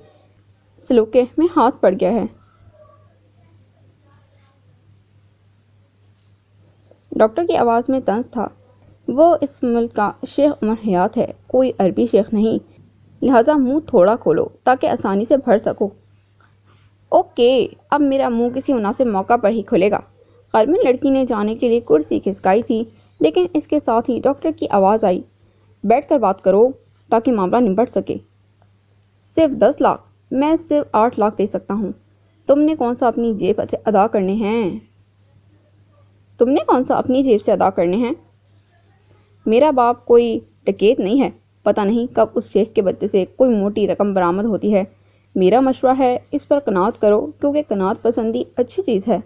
Speaker 1: سلوکے میں ہاتھ پڑ گیا ہے۔ ڈاکٹر کی آواز میں طنز تھا۔ وہ اس ملک کا شیخ عمر حیات ہے، کوئی عربی شیخ نہیں، لہٰذا منہ تھوڑا کھولو تاکہ آسانی سے بھر سکو۔ اوکے، اب میرا منہ کسی مناسب موقع پر ہی کھلے گا۔ غالباً لڑکی نے جانے کے لیے کرسی کھسکائی تھی لیکن اس کے ساتھ ہی ڈاکٹر کی آواز آئی، بیٹھ کر بات کرو تاکہ معاملہ نبٹ سکے۔ صرف 10 لاکھ؟ میں صرف 8 لاکھ دے سکتا ہوں۔ تم نے کون سا اپنی جیب سے ادا کرنے ہیں؟ میرا باپ کوئی ڈکیت نہیں ہے، پتہ نہیں کب اس شیخ کے بچے سے کوئی موٹی رقم برآمد ہوتی ہے۔ میرا مشورہ ہے اس پر قناعت کرو کیونکہ قناعت پسندی اچھی چیز ہے۔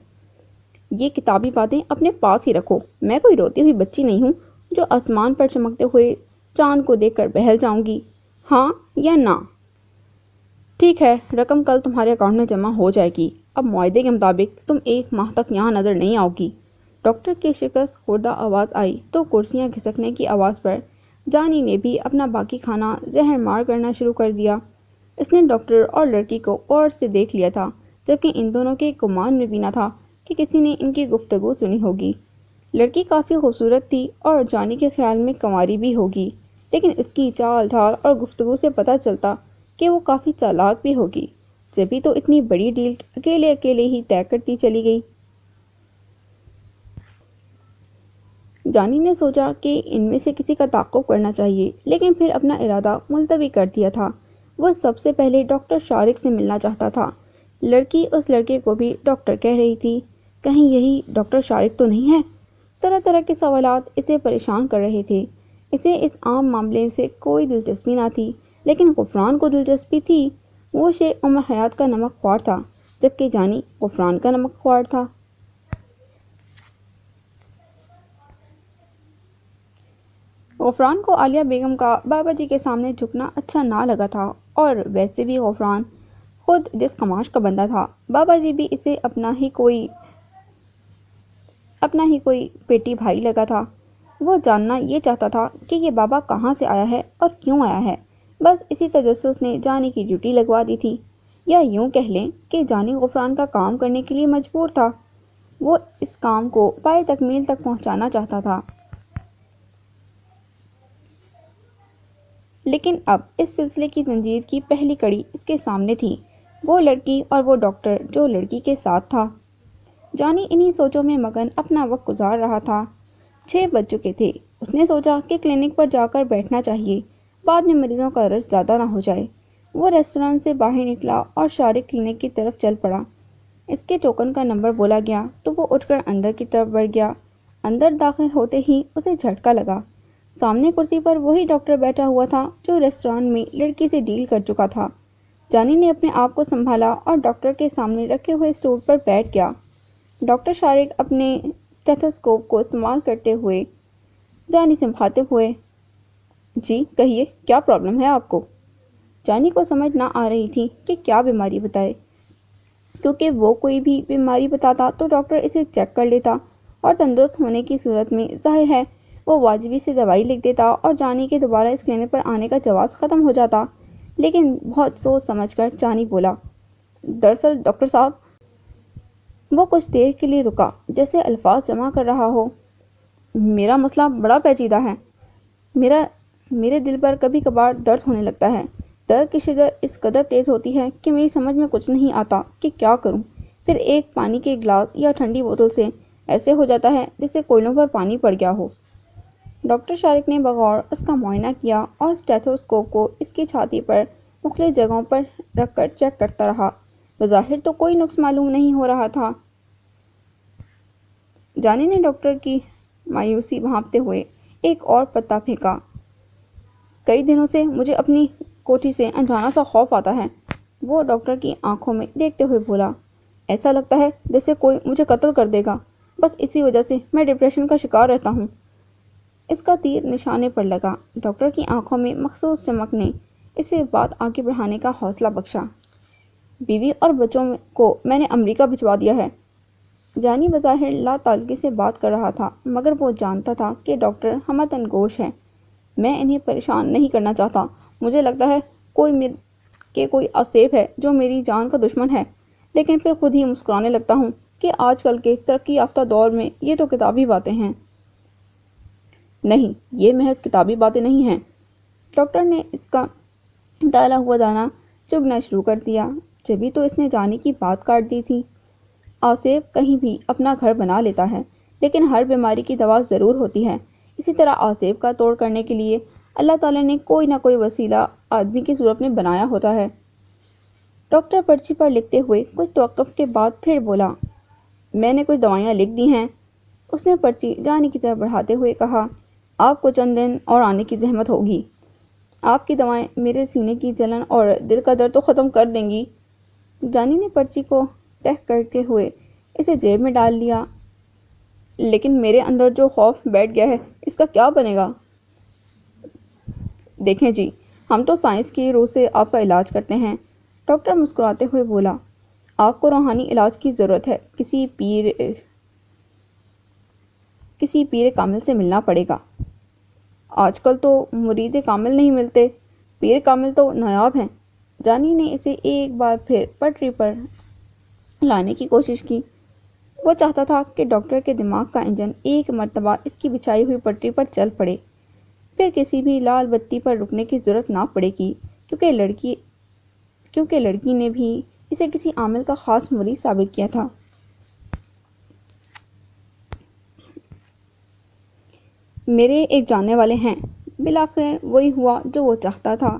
Speaker 1: یہ کتابی باتیں اپنے پاس ہی رکھو۔ میں کوئی روتی ہوئی بچی نہیں ہوں جو آسمان پر چمکتے ہوئے چاند کو دیکھ کر بہل جاؤں گی، ہاں یا نہ؟ ٹھیک ہے، رقم کل تمہارے اکاؤنٹ میں جمع ہو جائے گی۔ اب معاہدے کے مطابق تم 1 ماہ تک یہاں نظر نہیں آؤ گی۔ ڈاکٹر کی شکست خوردہ آواز آئی تو کرسیاں کھسکنے کی آواز پر جانی نے بھی اپنا باقی کھانا زہر مار کرنا شروع کر دیا۔ اس نے ڈاکٹر اور لڑکی کو غور سے دیکھ لیا تھا جبکہ ان دونوں کے گمان میں بھی نہ تھا کہ کسی نے ان کی گفتگو سنی ہوگی۔ لڑکی کافی خوبصورت تھی اور جانی کے خیال میں کنواری بھی ہوگی، لیکن اس کی چال ڈھال اور گفتگو سے پتہ چلتا کہ وہ کافی چالاک بھی ہوگی، جبھی تو اتنی بڑی ڈیل اکیلے ہی طے کرتی چلی گئی۔ جانی نے سوچا کہ ان میں سے کسی کا تعاقب کرنا چاہیے، لیکن پھر اپنا ارادہ ملتوی کر دیا تھا۔ وہ سب سے پہلے ڈاکٹر شارک سے ملنا چاہتا تھا۔ لڑکی اس لڑکے کو بھی ڈاکٹر کہہ رہی تھی۔ کہیں یہی ڈاکٹر شارک تو نہیں ہے؟ طرح طرح کے سوالات اسے پریشان کر رہے تھے۔ اسے اس عام معاملے سے کوئی دلچسپی نہ تھی، لیکن غفران کو دلچسپی تھی۔ وہ شے عمر حیات کا نمک خوار تھا، جبکہ جانی غفران کا نمک خوار تھا۔ غفران کو عالیہ بیگم کا بابا جی کے سامنے جھکنا اچھا نہ لگا تھا، اور ویسے بھی غفران خود جس قماش کا بندہ تھا، بابا جی بھی اسے اپنا ہی کوئی پیٹی بھائی لگا تھا۔ وہ جاننا یہ چاہتا تھا کہ یہ بابا کہاں سے آیا ہے اور کیوں آیا ہے۔ بس اسی تجسس نے جانی کی ڈیوٹی لگوا دی تھی، یا یوں کہہ لیں کہ جانی غفران کا کام کرنے کے لیے مجبور تھا۔ وہ اس کام کو پائے تکمیل تک پہنچانا چاہتا تھا۔ لیکن اب اس سلسلے کی زنجیر کی پہلی کڑی اس کے سامنے تھی، وہ لڑکی اور وہ ڈاکٹر جو لڑکی کے ساتھ تھا۔ جانی انہی سوچوں میں مگن اپنا وقت گزار رہا تھا۔ 6 بج چکے تھے۔ اس نے سوچا کہ کلینک پر جا کر بیٹھنا چاہیے، بعد میں مریضوں کا رش زیادہ نہ ہو جائے۔ وہ ریسٹورانٹ سے باہر نکلا اور شارک کلینک کی طرف چل پڑا۔ اس کے ٹوکن کا نمبر بولا گیا تو وہ اٹھ کر اندر کی طرف بڑھ گیا۔ اندر داخل ہوتے ہی اسے جھٹکا لگا۔ سامنے کرسی پر وہی ڈاکٹر بیٹھا ہوا تھا جو ریسٹورانٹ میں لڑکی سے ڈیل کر چکا تھا۔ جانی نے اپنے آپ کو سنبھالا اور ڈاکٹر کے سامنے رکھے ہوئے اسٹول پر بیٹھ گیا۔ ڈاکٹر شارک اپنے اسٹیتھوسکوپ کو استعمال کرتے ہوئے جانی سے مخاطب ہوئے۔ جی کہیے، کیا پرابلم ہے آپ کو؟ جانی کو سمجھ نہ آ رہی تھی کہ کیا بیماری بتائے، کیونکہ وہ کوئی بھی بیماری بتاتا تو ڈاکٹر اسے چیک کر لیتا، اور تندرست ہونے کی صورت میں ظاہر ہے وہ واجبی سے دوائی لکھ دیتا اور جانی کے دوبارہ اس کلینک پر آنے کا جواز ختم ہو جاتا۔ لیکن بہت سوچ سمجھ کر جانی بولا، دراصل ڈاکٹر صاحب۔ وہ کچھ دیر کے لیے رکا، جیسے الفاظ جمع کر رہا ہو۔ میرا مسئلہ بڑا پیچیدہ ہے۔ میرے دل پر کبھی کبھار درد ہونے لگتا ہے۔ درد کی شدت اس قدر تیز ہوتی ہے کہ میری سمجھ میں کچھ نہیں آتا کہ کیا کروں۔ پھر ایک پانی کے گلاس یا ٹھنڈی بوتل سے ایسے ہو جاتا ہے جیسے کوئلوں پر پانی پڑ گیا ہو۔ ڈاکٹر شارک نے بغور اس کا معائنہ کیا اور اسٹیتھوسکوپ کو اس کی چھاتی پر مختلف جگہوں پر رکھ کر چیک کرتا رہا۔ بظاہر تو کوئی نقص معلوم نہیں ہو رہا تھا۔ جانی نے ڈاکٹر کی مایوسی بھانپتے ہوئے ایک اور پتا پھینکا۔ کئی دنوں سے مجھے اپنی کوٹھی سے انجانا سا خوف آتا ہے، وہ ڈاکٹر کی آنکھوں میں دیکھتے ہوئے بولا۔ ایسا لگتا ہے جیسے کوئی مجھے قتل کر دے گا، بس اسی وجہ سے میں ڈپریشن کا شکار رہتا ہوں۔ اس کا تیر نشانے پر لگا۔ ڈاکٹر کی آنکھوں میں مخصوص چمک نے اسے بات آگے بڑھانے کا حوصلہ بخشا۔ بیوی اور بچوں کو میں نے امریکہ بھجوا دیا ہے۔ جانی بظاہر لا تعلقی سے بات کر رہا تھا، مگر وہ جانتا تھا کہ ڈاکٹر ہمدن گوش ہے۔ میں انہیں پریشان نہیں کرنا چاہتا۔ مجھے لگتا ہے کوئی آصف ہے جو میری جان کا دشمن ہے، لیکن پھر خود ہی مسکرانے لگتا ہوں کہ آج کل کے ترقی یافتہ دور میں یہ تو کتابی باتیں ہیں۔ نہیں، یہ محض کتابی باتیں نہیں ہیں۔ ڈاکٹر نے اس کا ڈالا ہوا دانہ چگنا شروع کر دیا۔ جبھی تو اس نے جانی کی بات کاٹ دی تھی۔ آصف کہیں بھی اپنا گھر بنا لیتا ہے، لیکن ہر بیماری کی دوا ضرور ہوتی ہے۔ اسی طرح آصف کا توڑ کرنے کے لیے اللہ تعالیٰ نے کوئی نہ کوئی وسیلہ آدمی کی صورت میں بنایا ہوتا ہے۔ ڈاکٹر پرچی پر لکھتے ہوئے کچھ توقف کے بعد پھر بولا، میں نے کچھ دوائیاں لکھ دی ہیں۔ اس نے پرچی جانی کی طرف بڑھاتے ہوئے کہا، آپ کو چند دن اور آنے کی زحمت ہوگی۔ آپ کی دوائیں میرے سینے کی جلن اور دل کا درد تو ختم کر دیں گی۔ جانی نے پرچی کو تہہ کرتے ہوئے اسے جیب میں ڈال لیا۔ لیکن میرے اندر جو خوف بیٹھ گیا ہے، اس کا کیا بنے گا؟ دیکھیں جی، ہم تو سائنس کی روح سے آپ کا علاج کرتے ہیں، ڈاکٹر مسکراتے ہوئے بولا۔ آپ کو روحانی علاج کی ضرورت ہے، کسی پیر کامل سے ملنا پڑے گا۔ آج کل تو مرید کامل نہیں ملتے، پیر کامل تو نایاب ہیں۔ جانی نے اسے ایک بار پھر پٹری پر لانے کی کوشش کی۔ وہ چاہتا تھا کہ ڈاکٹر کے دماغ کا انجن ایک مرتبہ اس کی بچھائی ہوئی پٹری پر چل پڑے، پھر کسی بھی لال بتی پر رکنے کی ضرورت نہ پڑے گی، کیونکہ لڑکی نے بھی اسے کسی عامل کا خاص مریض ثابت کیا تھا۔ میرے ایک جاننے والے ہیں۔ بالآخر وہی ہوا جو وہ چاہتا تھا۔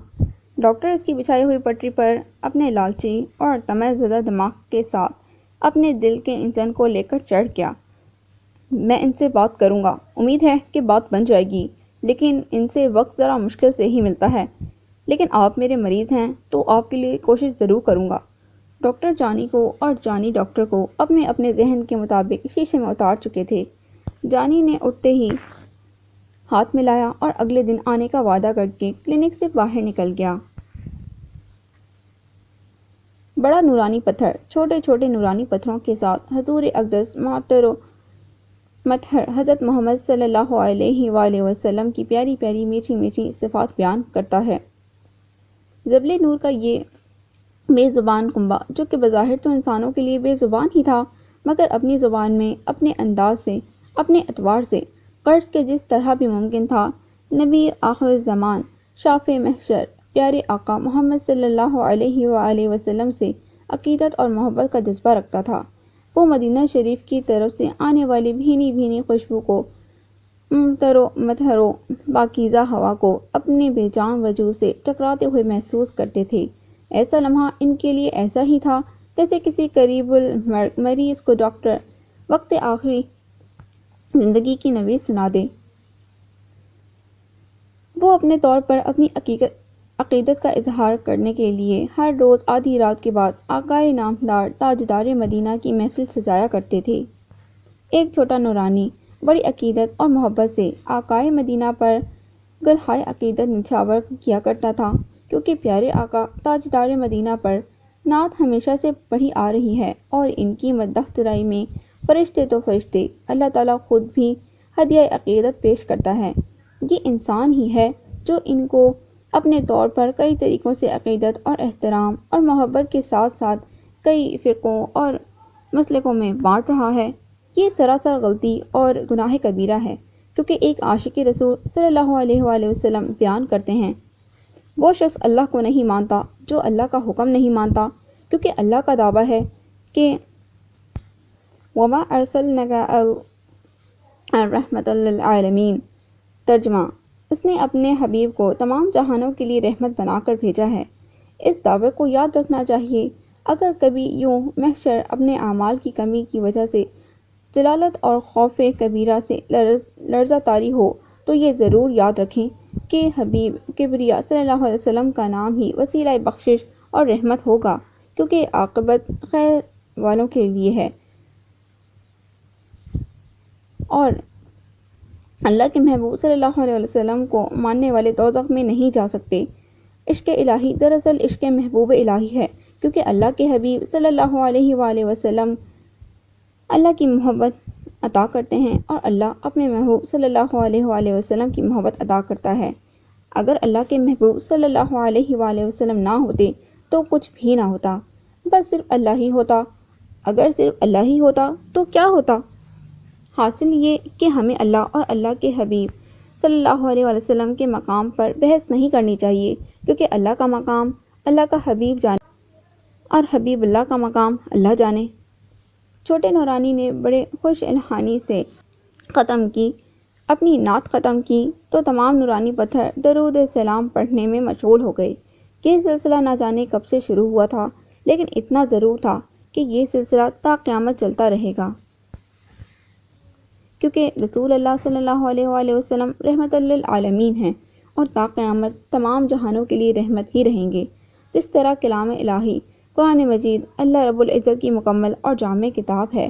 Speaker 1: ڈاکٹر اس کی بچھائی ہوئی پٹری پر اپنے لالچی اور طمع زدہ دماغ کے ساتھ اپنے دل کے انجن کو لے کر چڑھ گیا۔ میں ان سے بات کروں گا، امید ہے کہ بات بن جائے گی، لیکن ان سے وقت ذرا مشکل سے ہی ملتا ہے۔ لیکن آپ میرے مریض ہیں تو آپ کے لیے کوشش ضرور کروں گا۔ ڈاکٹر جانی کو اور جانی ڈاکٹر کو اپنے اپنے ذہن کے مطابق شیشے میں اتار چکے تھے۔ جانی نے اٹھتے ہی ہاتھ ملایا اور اگلے دن آنے کا وعدہ کر کے کلینک سے باہر نکل گیا۔ بڑا نورانی پتھر، چھوٹے چھوٹے نورانی پتھروں کے ساتھ حضور اقدس معطر و مطہر حضرت محمد صلی اللہ علیہ وآلہ وسلم کی پیاری پیاری میٹھی میٹھی صفات بیان کرتا ہے۔ زبل نور کا یہ بے زبان کنبہ، جو کہ بظاہر تو انسانوں کے لیے بے زبان ہی تھا، مگر اپنی زبان میں، اپنے انداز سے، اپنے اعتبار سے قرض کے جس طرح بھی ممکن تھا، نبی آخر الزمان، شافع محشر، پیارے آقا محمد صلی اللہ علیہ وآلہ وسلم سے عقیدت اور محبت کا جذبہ رکھتا تھا۔ وہ مدینہ شریف کی طرف سے آنے والی بھینی بھینی خوشبو کو، معطر و مطہر و پاکیزہ ہوا کو اپنے بے جان وجود سے ٹکراتے ہوئے محسوس کرتے تھے۔ ایسا لمحہ ان کے لیے ایسا ہی تھا جیسے کسی قریب المرگ مریض کو ڈاکٹر وقت آخری زندگی کی نوید سنا دے۔ وہ اپنے طور پر اپنی عقیدت کا اظہار کرنے کے لیے ہر روز آدھی رات کے بعد آقائے نامدار تاجدار مدینہ کی محفل سجایا کرتے تھے۔ ایک چھوٹا نورانی بڑی عقیدت اور محبت سے آقائے مدینہ پر گلہائے عقیدت نچھاور کیا کرتا تھا، کیونکہ پیارے آقا تاجدار مدینہ پر نعت ہمیشہ سے پڑھی آ رہی ہے اور ان کی مدح ترائی میں فرشتے تو فرشتے، اللہ تعالیٰ خود بھی ہدیہ عقیدت پیش کرتا ہے۔ یہ انسان ہی ہے جو ان کو اپنے طور پر کئی طریقوں سے عقیدت اور احترام اور محبت کے ساتھ ساتھ کئی فرقوں اور مسلکوں میں بانٹ رہا ہے۔ یہ سراسر غلطی اور گناہ کبیرہ ہے، کیونکہ ایک عاشق رسول صلی اللہ علیہ وآلہ وسلم بیان کرتے ہیں، وہ شخص اللہ کو نہیں مانتا جو اللہ کا حکم نہیں مانتا، کیونکہ اللہ کا دعویٰ ہے کہ وَمَا أَرْسَلْنَاكَ رَحْمَةً لِّلْعَالَمِينَ۔ ترجمہ: اس نے اپنے حبیب کو تمام جہانوں کے لیے رحمت بنا کر بھیجا ہے۔ اس دعوے کو یاد رکھنا چاہیے۔ اگر کبھی یوں محشر اپنے اعمال کی کمی کی وجہ سے جلالت اور خوف کبیرہ سے لرزہ طاری ہو تو یہ ضرور یاد رکھیں کہ حبیب کبریا صلی اللہ علیہ وسلم کا نام ہی وسیلہ بخشش اور رحمت ہوگا، کیونکہ عاقبت خیر والوں کے لیے ہے اور اللہ کے محبوب صلی اللہ علیہ وسلم کو ماننے والے دوزخ میں نہیں جا سکتے۔ عشق الہی دراصل عشق محبوب الہی ہے، کیونکہ اللہ کے حبیب صلی اللہ علیہ وآلہ وسلم اللہ کی محبت عطا کرتے ہیں اور اللہ اپنے محبوب صلی اللہ علیہ وآلہ وسلم کی محبت عطا کرتا ہے۔ اگر اللہ کے محبوب صلی اللہ علیہ وآلہ وسلم نہ ہوتے تو کچھ بھی نہ ہوتا، بس صرف اللہ ہی ہوتا۔ اگر صرف اللہ ہی ہوتا تو کیا ہوتا؟ حاصل یہ کہ ہمیں اللہ اور اللہ کے حبیب صلی اللہ علیہ وآلہ وسلم کے مقام پر بحث نہیں کرنی چاہیے، کیونکہ اللہ کا مقام اللہ کا حبیب جانے اور حبیب اللہ کا مقام اللہ جانے۔ چھوٹے نورانی نے بڑے خوش الحانی سے ختم کی، اپنی نعت ختم کی تو تمام نورانی پتھر درود سلام پڑھنے میں مشغول ہو گئے۔ یہ سلسلہ نہ جانے کب سے شروع ہوا تھا، لیکن اتنا ضرور تھا کہ یہ سلسلہ تا قیامت چلتا رہے گا، کیونکہ رسول اللہ صلی اللہ علیہ وآلہ وسلم رحمت للعالمین ہیں اور تا قیامت تمام جہانوں کے لیے رحمت ہی رہیں گے۔ جس طرح کلام الہی قرآن مجید اللہ رب العزت کی مکمل اور جامع کتاب ہے،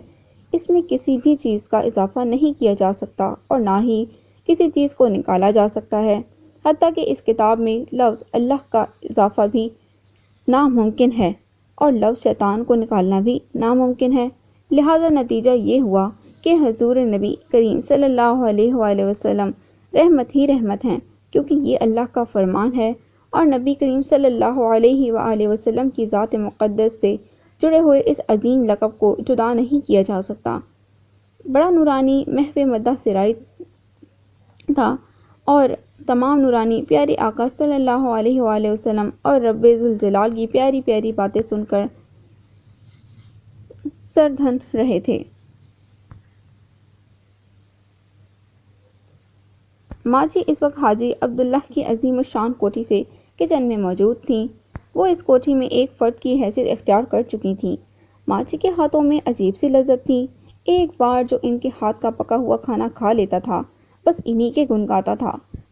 Speaker 1: اس میں کسی بھی چیز کا اضافہ نہیں کیا جا سکتا اور نہ ہی کسی چیز کو نکالا جا سکتا ہے، حتیٰ کہ اس کتاب میں لفظ اللہ کا اضافہ بھی ناممکن ہے اور لفظ شیطان کو نکالنا بھی ناممکن ہے۔ لہذا نتیجہ یہ ہوا کہ حضور نبی کریم صلی اللہ علیہ وآلہ وسلم رحمت ہی رحمت ہیں، کیونکہ یہ اللہ کا فرمان ہے اور نبی کریم صلی اللہ علیہ وآلہ وسلم کی ذات مقدس سے جڑے ہوئے اس عظیم لقب کو جدا نہیں کیا جا سکتا۔ بڑا نورانی محو مدح سرائی تھا اور تمام نورانی پیارے آقا صلی اللہ علیہ وآلہ وسلم اور رب ذوالجلال کی پیاری پیاری باتیں سن کر سردھن رہے تھے۔ ماں جی اس وقت حاجی عبداللہ کی عظیم الشان کوٹھی سے کچن میں موجود تھیں۔ وہ اس کوٹھی میں ایک فرد کی حیثیت اختیار کر چکی تھیں۔ ماں جی کے ہاتھوں میں عجیب سی لذت تھی۔ ایک بار جو ان کے ہاتھ کا پکا ہوا کھانا کھا لیتا تھا بس انہی کے گن گاتا تھا۔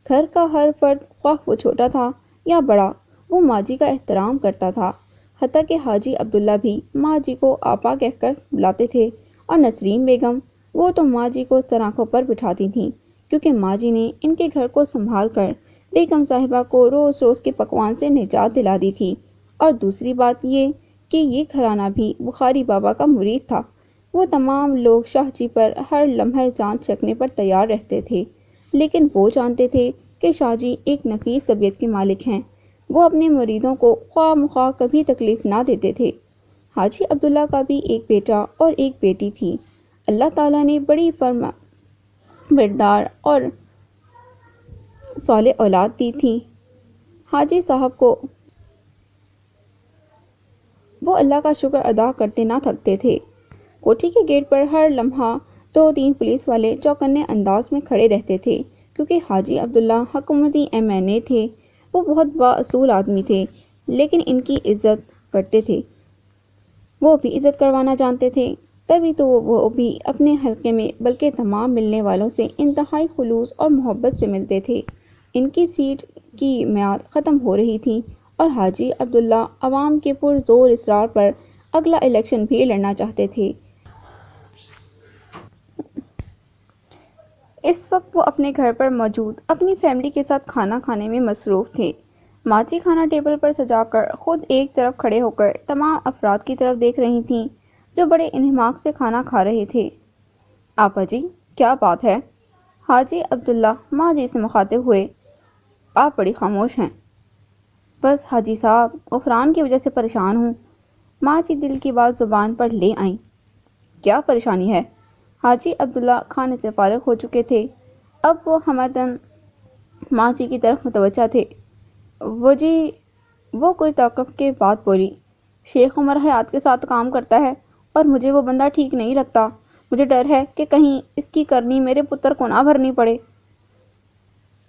Speaker 1: گھر کا ہر فرد خواہ وہ چھوٹا تھا یا بڑا وہ ماں جی کا احترام کرتا تھا، حتیٰ کہ حاجی عبداللہ بھی ماں جی کو آپا کہہ کر بلاتے تھے، اور نسرین بیگم وہ تو ماں جی کو سراخوں پر بٹھاتی تھیں، کیونکہ ماں جی نے ان کے گھر کو سنبھال کر بیگم صاحبہ کو روز روز کے پکوان سے نجات دلا دی تھی۔ اور دوسری بات یہ کہ یہ گھرانہ بھی بخاری بابا کا مرید تھا۔ وہ تمام لوگ شاہ جی پر ہر لمحہ جانچ رکھنے پر تیار رہتے تھے، لیکن وہ جانتے تھے کہ شاہ جی ایک نفیس طبیعت کے مالک ہیں۔ وہ اپنے مریدوں کو خواہ مخواہ کبھی تکلیف نہ دیتے تھے۔ حاجی عبداللہ کا بھی ایک بیٹا اور ایک بیٹی تھی۔ اللہ تعالیٰ نے بڑی فرما بردار اور صالح اولاد دی تھی۔ حاجی صاحب کو وہ اللہ کا شکر ادا کرتے نہ تھکتے تھے۔ کوٹھی کے گیٹ پر ہر لمحہ 2-3 پولیس والے چوکنے انداز میں کھڑے رہتے تھے، کیونکہ حاجی عبداللہ حکومتی MNA تھے۔ وہ بہت بااصول آدمی تھے، لیکن ان کی عزت کرتے تھے، وہ بھی عزت کروانا جانتے تھے۔ تبھی تو وہ بھی اپنے حلقے میں بلکہ تمام ملنے والوں سے انتہائی خلوص اور محبت سے ملتے تھے۔ ان کی سیٹ کی میعاد ختم ہو رہی تھی اور حاجی عبداللہ عوام کے پرزور اصرار پر اگلا الیکشن بھی لڑنا چاہتے تھے۔ اس وقت وہ اپنے گھر پر موجود اپنی فیملی کے ساتھ کھانا کھانے میں مصروف تھے۔ ماں جی کھانا ٹیبل پر سجا کر خود ایک طرف کھڑے ہو کر تمام افراد کی طرف دیکھ رہی تھیں جو بڑے انہماک سے کھانا کھا رہے تھے۔ آپا جی کیا بات ہے؟ حاجی عبداللہ ماں جی سے مخاطب ہوئے۔ آپ بڑی خاموش ہیں۔ بس حاجی صاحب غفران کی وجہ سے پریشان ہوں۔ ماں جی دل کی بات زبان پر لے آئیں۔ کیا پریشانی ہے؟ حاجی عبداللہ کھانے سے فارغ ہو چکے تھے۔ اب وہ ہمدن ماں جی کی طرف متوجہ تھے۔ وہ جی وہ کوئی توقف کے بعد بولی، شیخ عمر حیات کے ساتھ کام کرتا ہے اور مجھے وہ بندہ ٹھیک نہیں لگتا۔ مجھے ڈر ہے کہ کہیں اس کی کرنی میرے پتر کو نہ بھرنی پڑے۔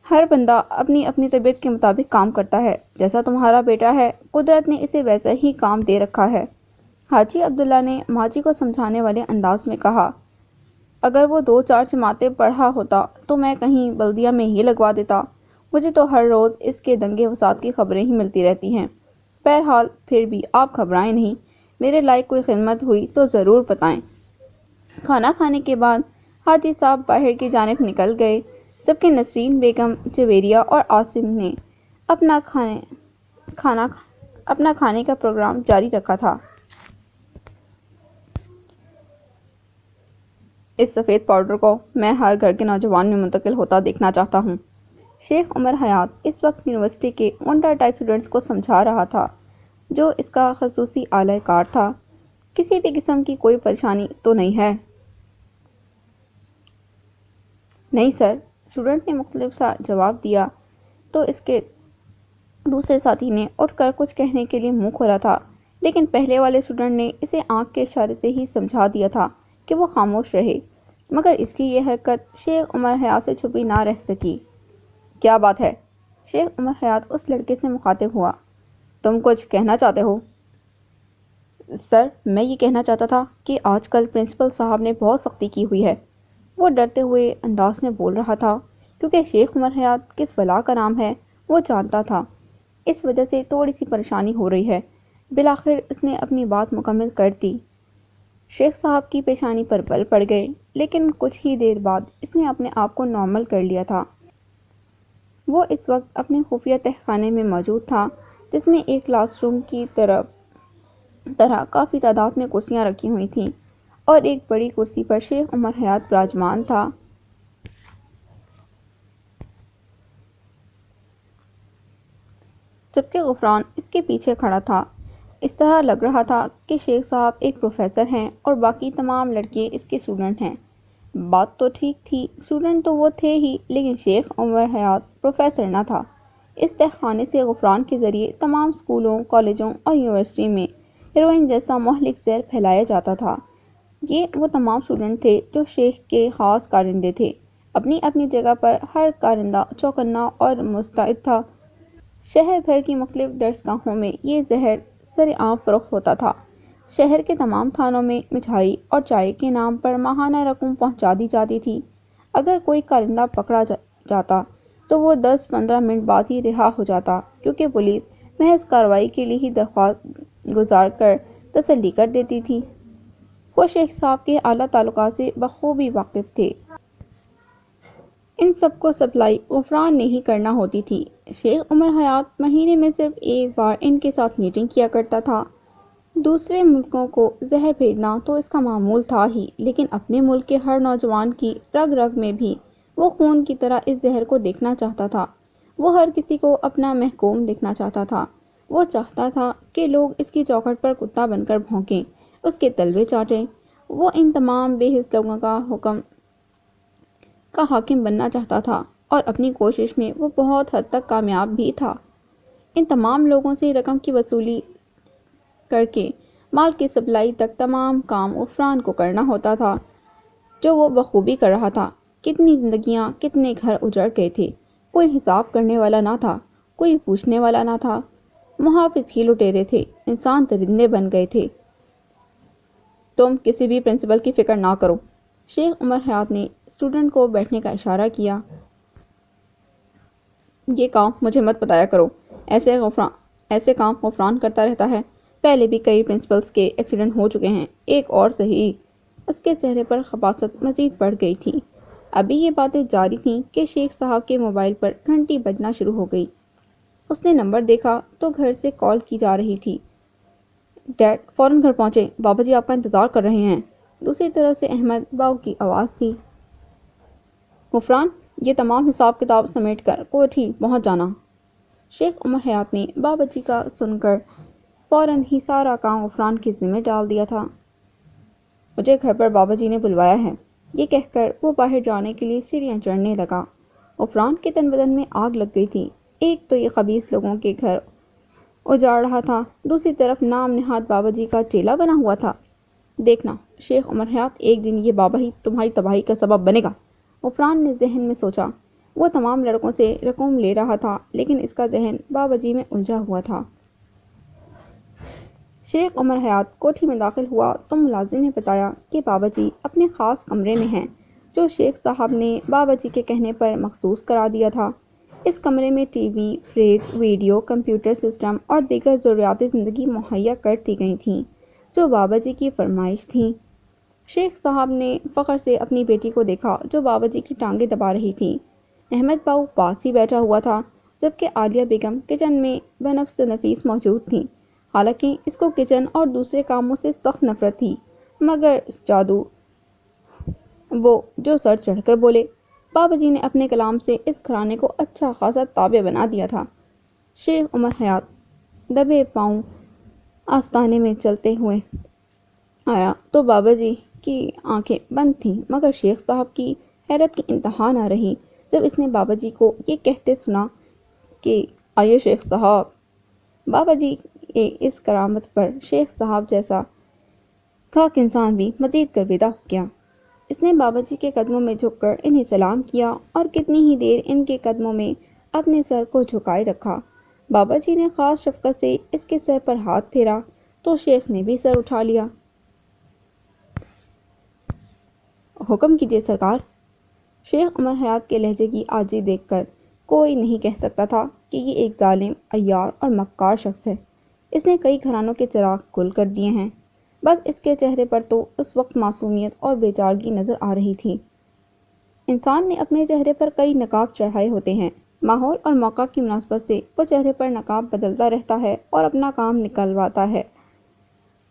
Speaker 1: ہر بندہ اپنی اپنی طبیعت کے مطابق کام کرتا ہے، جیسا تمہارا بیٹا ہے قدرت نے اسے ویسا ہی کام دے رکھا ہے۔ حاجی عبداللہ نے ماں جی کو سمجھانے والے انداز میں کہا، اگر وہ 2-4 جماعتیں پڑھا ہوتا تو میں کہیں بلدیہ میں ہی لگوا دیتا۔ مجھے تو ہر روز اس کے دنگے فساد کی خبریں ہی ملتی رہتی ہیں۔ بہرحال پھر بھی آپ گھبرائیں نہیں، میرے لائق کوئی خدمت ہوئی تو ضرور بتائیں۔ کھانا کھانے کے بعد حاجی صاحب باہر کی جانب نکل گئے، جبکہ نسرین بیگم، جویریہ اور عاصم نے اپنا کھانے کا پروگرام جاری رکھا تھا۔ اس سفید پاؤڈر کو میں ہر گھر کے نوجوان میں منتقل ہوتا دیکھنا چاہتا ہوں۔ شیخ عمر حیات اس وقت یونیورسٹی کے ونڈر ٹائپ اسٹوڈنٹس کو سمجھا رہا تھا، جو اس کا خصوصی اعلی کار تھا۔ کسی بھی قسم کی کوئی پریشانی تو نہیں ہے؟ نہیں سر، اسٹوڈنٹ نے مختلف سا جواب دیا۔ تو اس کے دوسرے ساتھی نے اٹھ کر کچھ کہنے کے لیے منہ کھولا تھا، لیکن پہلے والے اسٹوڈنٹ نے اسے آنکھ کے اشارے سے ہی سمجھا دیا تھا کہ وہ خاموش رہے، مگر اس کی یہ حرکت شیخ عمر حیات سے چھپی نہ رہ سکی۔ کیا بات ہے؟ شیخ عمر حیات اس لڑکے سے مخاطب ہوا۔ تم کچھ کہنا چاہتے ہو؟ سر میں یہ کہنا چاہتا تھا کہ آج کل پرنسپل صاحب نے بہت سختی کی ہوئی ہے۔ وہ ڈرتے ہوئے انداز میں بول رہا تھا، کیونکہ شیخ عمر حیات کس بلا کا نام ہے وہ جانتا تھا۔ اس وجہ سے تھوڑی سی پریشانی ہو رہی ہے۔ بالآخر اس نے اپنی بات مکمل کر دی۔ شیخ صاحب کی پیشانی پر بل پڑ گئے، لیکن کچھ ہی دیر بعد اس نے اپنے آپ کو نارمل کر لیا تھا۔ وہ اس وقت اپنے خفیہ تہخانے میں موجود تھا، جس میں ایک کلاس روم کی طرح کافی تعداد میں کرسیاں رکھی ہوئی تھیں، اور ایک بڑی کرسی پر شیخ عمر حیات براجمان تھا۔ جبکہ غفران اس کے پیچھے کھڑا تھا۔ اس طرح لگ رہا تھا کہ شیخ صاحب ایک پروفیسر ہیں اور باقی تمام لڑکے اس کے اسٹوڈنٹ ہیں۔ بات تو ٹھیک تھی، اسٹوڈنٹ تو وہ تھے ہی، لیکن شیخ عمر حیات پروفیسر نہ تھا۔ اس تہخانے سے غفران کے ذریعے تمام اسکولوں، کالجوں اور یونیورسٹی میں ہیروئن جیسا مہلک زہر پھیلایا جاتا تھا۔ یہ وہ تمام اسٹوڈنٹ تھے جو شیخ کے خاص کارندے تھے۔ اپنی اپنی جگہ پر ہر کارندہ چوکنا اور مستعد تھا۔ شہر بھر کی مختلف درسگاہوں میں یہ زہر سر عام فروخت ہوتا تھا۔ شہر کے تمام تھانوں میں مٹھائی اور چائے کے نام پر ماہانہ رقم پہنچا دی جاتی تھی۔ اگر کوئی کارندہ پکڑا جاتا تو وہ 10-15 منٹ بعد ہی رہا ہو جاتا، کیونکہ پولیس محض کارروائی کے لیے ہی درخواست گزار کر تسلی کر دیتی تھی۔ وہ شیخ صاحب کے اعلیٰ تعلقات سے بخوبی واقف تھے۔ ان سب کو سپلائی غفران نے ہی کرنا ہوتی تھی۔ شیخ عمر حیات مہینے میں صرف ایک بار ان کے ساتھ میٹنگ کیا کرتا تھا۔ دوسرے ملکوں کو زہر بھیجنا تو اس کا معمول تھا ہی، لیکن اپنے ملک کے ہر نوجوان کی رگ رگ میں بھی وہ خون کی طرح اس زہر کو دیکھنا چاہتا تھا۔ وہ ہر کسی کو اپنا محکوم دیکھنا چاہتا تھا۔ وہ چاہتا تھا کہ لوگ اس کی چوکھٹ پر کتا بن کر بھونکیں، اس کے تلوے چاٹیں۔ وہ ان تمام بے حس لوگوں کا حاکم بننا چاہتا تھا، اور اپنی کوشش میں وہ بہت حد تک کامیاب بھی تھا۔ ان تمام لوگوں سے رقم کی وصولی کر کے مال کی سپلائی تک تمام کام غفران کو کرنا ہوتا تھا، جو وہ بخوبی کر رہا تھا۔ کتنی زندگیاں، کتنے گھر اجڑ گئے تھے۔ کوئی حساب کرنے والا نہ تھا، کوئی پوچھنے والا نہ تھا۔ محافظ ہی لٹیرے تھے، انسان درندے بن گئے تھے۔ تم کسی بھی پرنسپل کی فکر نہ کرو، شیخ عمر حیات نے اسٹوڈنٹ کو بیٹھنے کا اشارہ کیا۔ یہ کام مجھے مت بتایا کرو، ایسے کام غفران کرتا رہتا ہے۔ پہلے بھی کئی پرنسپلز کے ایکسیڈنٹ ہو چکے ہیں، ایک اور صحیح۔ اس کے چہرے پر خباثت مزید بڑھ گئی تھی۔ ابھی یہ باتیں جاری تھیں کہ شیخ صاحب کے موبائل پر گھنٹی بجنا شروع ہو گئی۔ اس نے نمبر دیکھا تو گھر سے کال کی جا رہی تھی۔ ڈیڈ فوراً گھر پہنچے، بابا جی آپ کا انتظار کر رہے ہیں۔ دوسری طرف سے احمد باؤ کی آواز تھی۔ غفران، یہ تمام حساب کتاب سمیٹ کر کوٹھی پہنچ جانا۔ شیخ عمر حیات نے بابا جی کا سن کر فوراً ہی سارا کام غفران کے ذمہ ڈال دیا تھا۔ مجھے گھر پر بابا جی نے بلوایا ہے، یہ کہہ کر وہ باہر جانے کے لیے سیڑھیاں چڑھنے لگا۔ غفران کے تن بدن میں آگ لگ گئی تھی۔ ایک تو یہ خبیث لوگوں کے گھر اجاڑ رہا تھا، دوسری طرف نام نہاد بابا جی کا چیلا بنا ہوا تھا۔ دیکھنا شیخ عمر حیات، ایک دن یہ بابا ہی تمہاری تباہی کا سبب بنے گا، غفران نے ذہن میں سوچا۔ وہ تمام لڑکوں سے رقم لے رہا تھا، لیکن اس کا ذہن بابا جی میں الجھا ہوا تھا۔ شیخ عمر حیات کوٹھی میں داخل ہوا تو ملازم نے بتایا کہ بابا جی اپنے خاص کمرے میں ہیں، جو شیخ صاحب نے بابا جی کے کہنے پر مخصوص کرا دیا تھا۔ اس کمرے میں T V, fridge, video, computer system اور دیگر ضروریات زندگی مہیا کر دی گئی تھیں، جو بابا جی کی فرمائش تھیں۔ شیخ صاحب نے فخر سے اپنی بیٹی کو دیکھا جو بابا جی کی ٹانگیں دبا رہی تھی۔ احمد باؤ پاس ہی بیٹھا ہوا تھا، جبکہ عالیہ بیگم کچن میں بنفس نفیس موجود تھیں۔ حالانکہ اس کو کچن اور دوسرے کاموں سے سخت نفرت تھی، مگر جادو وہ جو سر چڑھ کر بولے۔ بابا جی نے اپنے کلام سے اس گھرانے کو اچھا خاصا تابع بنا دیا تھا۔ شیخ عمر حیات دبے پاؤں آستانے میں چلتے ہوئے آیا تو بابا جی کی آنکھیں بند تھیں، مگر شیخ صاحب کی حیرت کی انتہا نہ رہی جب اس نے بابا جی کو یہ کہتے سنا کہ آئیے شیخ صاحب۔ بابا جی کے اس کرامت پر شیخ صاحب جیسا خاک انسان بھی مزید گرویدہ ہو گیا۔ اس نے بابا جی کے قدموں میں جھک کر انہیں سلام کیا اور کتنی ہی دیر ان کے قدموں میں اپنے سر کو جھکائے رکھا۔ بابا جی نے خاص شفقت سے اس کے سر پر ہاتھ پھیرا تو شیخ نے بھی سر اٹھا لیا۔ حکم کیجیے سرکار۔ شیخ عمر حیات کے لہجے کی عاجزی دیکھ کر کوئی نہیں کہہ سکتا تھا کہ یہ ایک ظالم، عیار اور مکار شخص ہے۔ اس نے کئی گھرانوں کے چراغ گل کر دیے ہیں، بس اس کے چہرے پر تو اس وقت معصومیت اور بے چارگی نظر آ رہی تھی۔ انسان نے اپنے چہرے پر کئی نقاب چڑھائے ہوتے ہیں، ماحول اور موقع کی مناسبت سے وہ چہرے پر نقاب بدلتا رہتا ہے اور اپنا کام نکلواتا ہے۔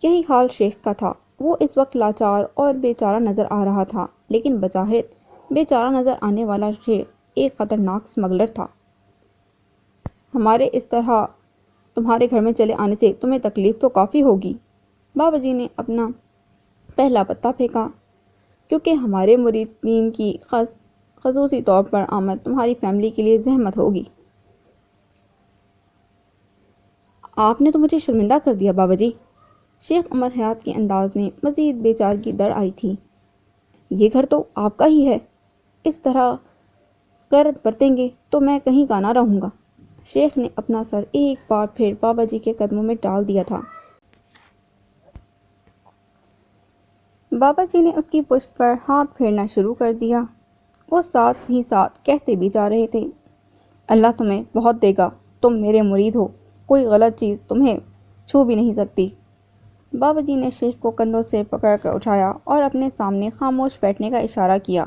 Speaker 1: یہی حال شیخ کا تھا۔ وہ اس وقت لاچار اور بے چارہ نظر آ رہا تھا، لیکن بظاہر بے چارہ نظر آنے والا شیخ ایک خطرناک اسمگلر تھا۔ ہمارے اس طرح تمہارے گھر میں چلے آنے سے تمہیں تکلیف تو کافی ہوگی۔ بابا جی نے اپنا پہلا پتا پھینکا، کیونکہ ہمارے مریدین کی خصوصی طور پر آمد تمہاری فیملی کے لیے زحمت ہوگی۔ آپ نے تو مجھے شرمندہ کر دیا بابا جی۔ شیخ عمر حیات کے انداز میں مزید بے چارگی در آئی تھی۔ یہ گھر تو آپ کا ہی ہے۔ اس طرح غیرت برتیں گے تو میں کہیں کا نہ رہوں گا۔ شیخ نے اپنا سر ایک بار پھر بابا جی کے قدموں میں ڈال دیا تھا۔ بابا جی نے اس کی پشت پر ہاتھ پھیرنا شروع کر دیا۔ وہ ساتھ ہی ساتھ کہتے بھی جا رہے تھے، اللہ تمہیں بہت دے گا، تم میرے مرید ہو، کوئی غلط چیز تمہیں چھو بھی نہیں سکتی۔ بابا جی نے شیخ کو کندھوں سے پکڑ کر اٹھایا اور اپنے سامنے خاموش بیٹھنے کا اشارہ کیا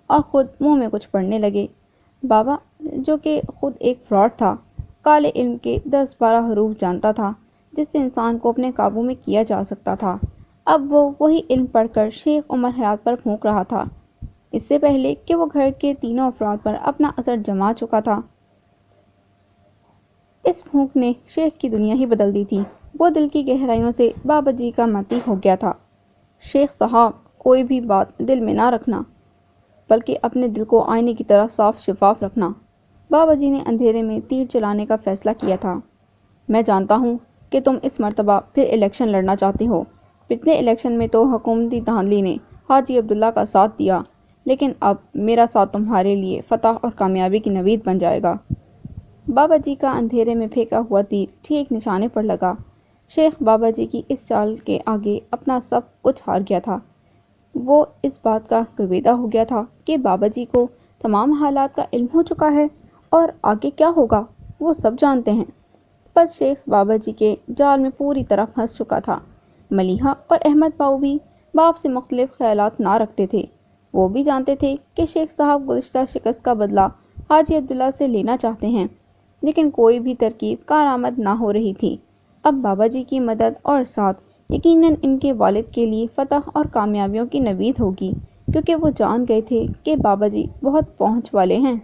Speaker 1: اور خود منہ میں کچھ پڑھنے لگے۔ بابا، جو کہ خود ایک فراڈ تھا، کالے علم کے 10-12 حروف جانتا تھا جس سے انسان کو اپنے قابو میں کیا جا سکتا تھا، اب وہ وہی علم پڑھ کر شیخ عمر حیات پر پھونک رہا تھا، اس سے پہلے کہ وہ گھر کے تینوں افراد پر اپنا اثر جما چکا تھا۔ اس پھونک نے شیخ کی دنیا ہی بدل دی تھی۔ وہ دل کی گہرائیوں سے بابا جی کا متی ہو گیا تھا۔ شیخ صاحب، کوئی بھی بات دل میں نہ رکھنا، بلکہ اپنے دل کو آئینے کی طرح صاف شفاف رکھنا۔ بابا جی نے اندھیرے میں تیر چلانے کا فیصلہ کیا تھا۔ میں جانتا ہوں کہ تم اس مرتبہ پھر الیکشن لڑنا چاہتے ہو۔ پچھلے الیکشن میں تو حکومتی دھاندلی نے حاجی عبداللہ کا ساتھ دیا، لیکن اب میرا ساتھ تمہارے لیے فتح اور کامیابی کی نوید بن جائے گا۔ بابا جی کا اندھیرے میں پھینکا ہوا تیر ٹھیک نشانے پر لگا۔ شیخ بابا جی کی اس چال کے آگے اپنا سب کچھ ہار گیا تھا۔ وہ اس بات کا گرویدہ ہو گیا تھا کہ بابا جی کو تمام حالات کا علم ہو چکا ہے اور آگے کیا ہوگا وہ سب جانتے ہیں۔ بس شیخ بابا جی کے جال میں پوری طرح پھنس چکا تھا۔ ملیحہ اور احمد باؤ بھی باپ سے مختلف خیالات نہ رکھتے تھے۔ وہ بھی جانتے تھے کہ شیخ صاحب گزشتہ شکست کا بدلہ حاجی عبداللہ سے لینا چاہتے ہیں، لیکن کوئی بھی ترکیب کارآمد نہ ہو رہی تھی۔ اب بابا جی کی مدد اور ساتھ یقیناً ان کے والد کے لیے فتح اور کامیابیوں کی نوید ہوگی، کیونکہ وہ جان گئے تھے کہ بابا جی بہت پہنچ والے ہیں۔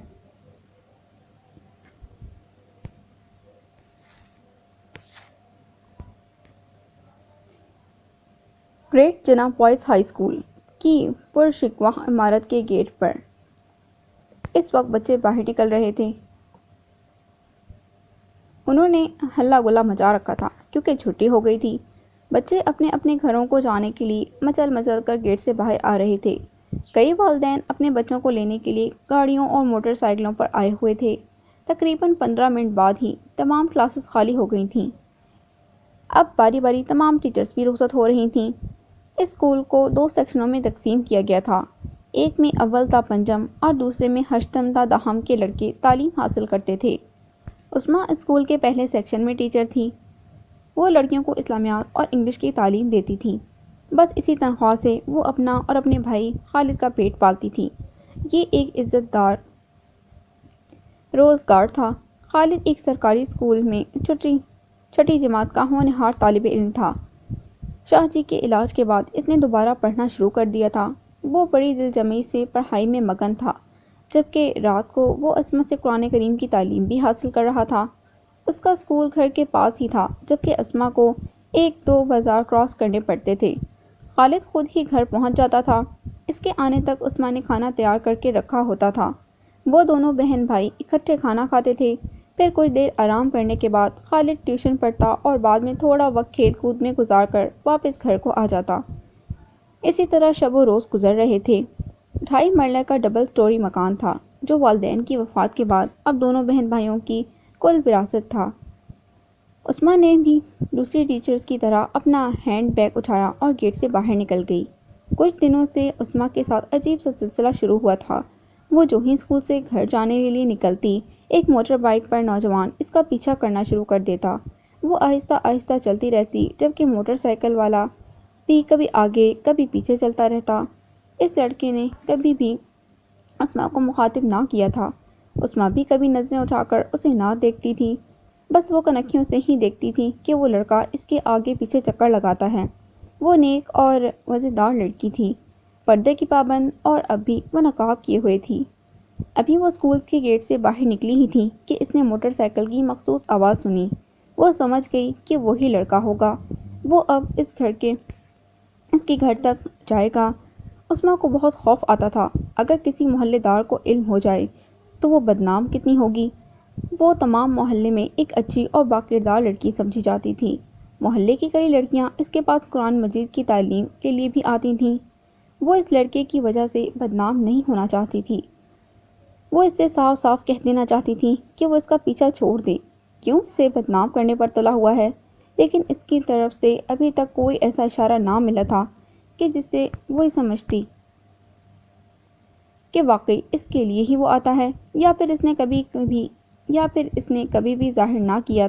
Speaker 1: گریٹ جناح بوائز ہائی اسکول کی پرشکوہ عمارت کے گیٹ پر اس وقت بچے باہر نکل رہے تھے۔ انہوں نے ہلا گلا مچا رکھا تھا کیونکہ چھٹی ہو گئی تھی۔ بچے اپنے اپنے گھروں کو جانے کے لیے مچل مچل کر گیٹ سے باہر آ رہے تھے۔ کئی والدین اپنے بچوں کو لینے کے لیے گاڑیوں اور موٹر سائیکلوں پر آئے ہوئے تھے۔ تقریباً 15 منٹ بعد ہی تمام کلاسز خالی ہو گئی تھیں۔ اب باری باری تمام ٹیچرز بھی رخصت ہو رہی تھیں۔ اس اسکول کو 2 سیکشنوں میں تقسیم کیا گیا تھا۔ ایک میں اول تا پنجم اور دوسرے میں ہشتم تا دہم کے لڑکے تعلیم حاصل کرتے تھے۔ عثمیٰ اسکول کے پہلے سیکشن میں ٹیچر تھی۔ وہ لڑکیوں کو اسلامیات اور انگلش کی تعلیم دیتی تھی۔ بس اسی تنخواہ سے وہ اپنا اور اپنے بھائی خالد کا پیٹ پالتی تھی۔ یہ ایک عزت دار روزگار تھا۔ خالد ایک سرکاری اسکول میں چھٹی جماعت کا ہونہار طالب علم تھا۔ شاہ جی کے علاج کے بعد اس نے دوبارہ پڑھنا شروع کر دیا تھا۔ وہ بڑی دل جمعی سے پڑھائی میں مگن تھا، جبکہ رات کو وہ عصمت سے قرآن کریم کی تعلیم بھی حاصل کر رہا تھا۔ اس کا اسکول گھر کے پاس ہی تھا، جبکہ اسما کو 1-2 بازار کراس کرنے پڑتے تھے۔ خالد خود ہی گھر پہنچ جاتا تھا۔ اس کے آنے تک اسما نے کھانا تیار کر کے رکھا ہوتا تھا۔ وہ دونوں بہن بھائی اکٹھے کھانا کھاتے تھے۔ پھر کچھ دیر آرام کرنے کے بعد خالد ٹیوشن پڑھتا اور بعد میں تھوڑا وقت کھیل کود میں گزار کر واپس گھر کو آ جاتا۔ اسی طرح شب و روز گزر رہے تھے۔ 2.5 مرلہ کا ڈبل سٹوری مکان تھا جو والدین کی وفات کے بعد اب دونوں بہن بھائیوں کی کل وراثت تھا۔ عثمیٰ نے بھی دوسری ٹیچرز کی طرح اپنا ہینڈ بیگ اٹھایا اور گیٹ سے باہر نکل گئی۔ کچھ دنوں سے عثمیٰ کے ساتھ عجیب سا سلسلہ شروع ہوا تھا۔ وہ جو ہی اسکول سے گھر جانے کے لیے نکلتی، ایک موٹر بائیک پر نوجوان اس کا پیچھا کرنا شروع کر دیتا۔ وہ آہستہ آہستہ چلتی رہتی، جبکہ موٹر سائیکل والا بھی کبھی آگے کبھی پیچھے چلتا رہتا۔ اس لڑکے نے کبھی بھی عثمیٰ کو مخاطب نہ کیا تھا۔ عثمیٰ بھی کبھی نظریں اٹھا کر اسے نہ دیکھتی تھی، بس وہ کنکھیوں سے ہی دیکھتی تھی کہ وہ لڑکا اس کے آگے پیچھے چکر لگاتا ہے۔ وہ نیک اور مزیدار لڑکی تھی، پردے کی پابند، اور اب بھی وہ نقاب کیے ہوئے تھی۔ ابھی وہ اسکول کے گیٹ سے باہر نکلی ہی تھی کہ اس نے موٹر سائیکل کی مخصوص آواز سنی۔ وہ سمجھ گئی کہ وہی لڑکا ہوگا۔ وہ اب اس کے گھر تک جائے گا۔ عثمیٰ کو بہت خوف آتا تھا، اگر کسی محلے دار کو علم ہو جائے تو وہ بدنام کتنی ہوگی۔ وہ تمام محلے میں ایک اچھی اور باکردار لڑکی سمجھی جاتی تھی۔ محلے کی کئی لڑکیاں اس کے پاس قرآن مجید کی تعلیم کے لیے بھی آتی تھیں۔ وہ اس لڑکے کی وجہ سے بدنام نہیں ہونا چاہتی تھی۔ وہ اس سے صاف صاف کہہ دینا چاہتی تھی کہ وہ اس کا پیچھا چھوڑ دے، کیوں اسے بدنام کرنے پر تلا ہوا ہے، لیکن اس کی طرف سے ابھی تک کوئی ایسا اشارہ نہ ملا تھا کہ جس سے وہ سمجھتی کہ واقعی اس کے لیے ہی وہ آتا ہے، یا پھر اس نے کبھی بھی ظاہر نہ کیا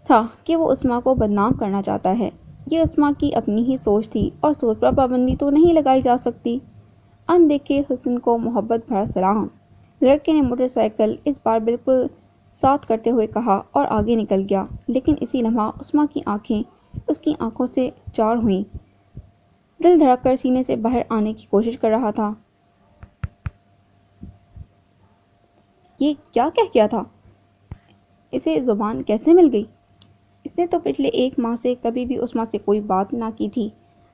Speaker 1: تھا کہ وہ عثمان کو بدنام کرنا چاہتا ہے۔ یہ عثمان کی اپنی ہی سوچ تھی اور سوچ پر پابندی تو نہیں لگائی جا سکتی۔ اندیکھے حسن کو محبت بھرا سلام، لڑکے نے موٹر سائیکل اس بار بالکل ساتھ کرتے ہوئے کہا اور آگے نکل گیا، لیکن اسی لمحہ عثمان کی آنکھیں اس کی آنکھوں سے چار ہوئیں۔ دل دھڑک کر سینے سے باہر آنے کی کوشش کر رہا تھا۔ یہ کیا کہہ گیا تھا؟ اسے زبان کیسے مل گئی؟ اس نے تو پچھلے 1 ماہ سے کبھی بھی عثمان سے کوئی بات نہ کی تھی،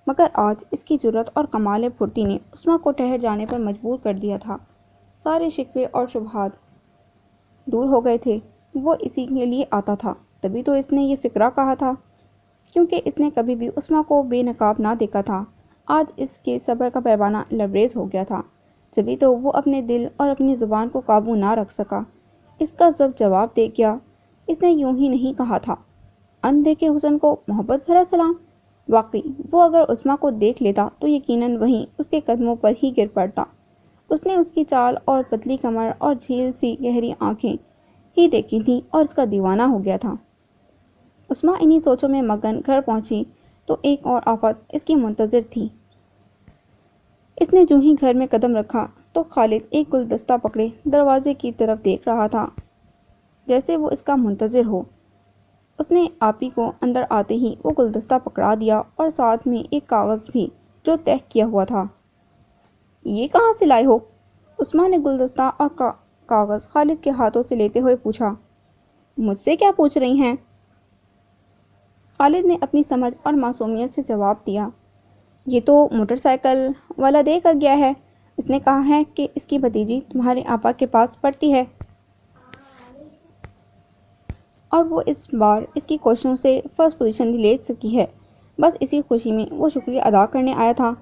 Speaker 1: مگر آج اس کی جرأت اور کمال پھرتی نے عثمان کو ٹھہر جانے پر مجبور کر دیا تھا۔ سارے شکوے اور شبہات دور ہو گئے تھے۔ وہ اسی کے لیے آتا تھا، تبھی تو اس نے یہ فقرہ کہا تھا، کیونکہ اس نے کبھی بھی عثمان کو بے نقاب نہ دیکھا تھا۔ آج اس کے صبر کا پیمانہ لبریز ہو گیا تھا، جبھی تو وہ اپنے دل اور اپنی زبان کو قابو نہ رکھ سکا۔ اس کا ضبط جواب دے گیا۔ اس نے یوں ہی نہیں کہا تھا، اندیکھے حسن کو محبت بھرا سلام۔ واقعی وہ اگر عثمان کو دیکھ لیتا تو یقیناً وہیں اس کے قدموں پر ہی گر پڑتا۔ اس نے اس کی چال اور پتلی کمر اور جھیل سی گہری آنکھیں ہی دیکھی تھیں اور اس کا دیوانہ ہو گیا تھا۔ عثمان انہی سوچوں میں مگن گھر پہنچی تو ایک اور آفت اس کی منتظر تھی۔ اس نے جو ہی گھر میں قدم رکھا تو خالد ایک گلدستہ پکڑے دروازے کی طرف دیکھ رہا تھا، جیسے وہ اس کا منتظر ہو۔ اس نے آپی کو اندر آتے ہی وہ گلدستہ پکڑا دیا اور ساتھ میں ایک کاغذ بھی جو تہہ کیا ہوا تھا۔ یہ کہاں سے لائے ہو؟ عثمان نے گلدستہ اور کاغذ خالد کے ہاتھوں سے لیتے ہوئے پوچھا۔ مجھ سے کیا پوچھ رہی ہیں؟ خالد نے اپنی سمجھ اور معصومیت سے جواب دیا۔ یہ تو موٹر سائیکل والا دے کر گیا ہے، اس نے کہا ہے کہ اس کی بھتیجی تمہارے آپا کے پاس پڑھتی ہے اور وہ اس بار اس کی کوششوں سے فرسٹ پوزیشن بھی لے سکی ہے، بس اسی خوشی میں وہ شکریہ ادا کرنے آیا تھا۔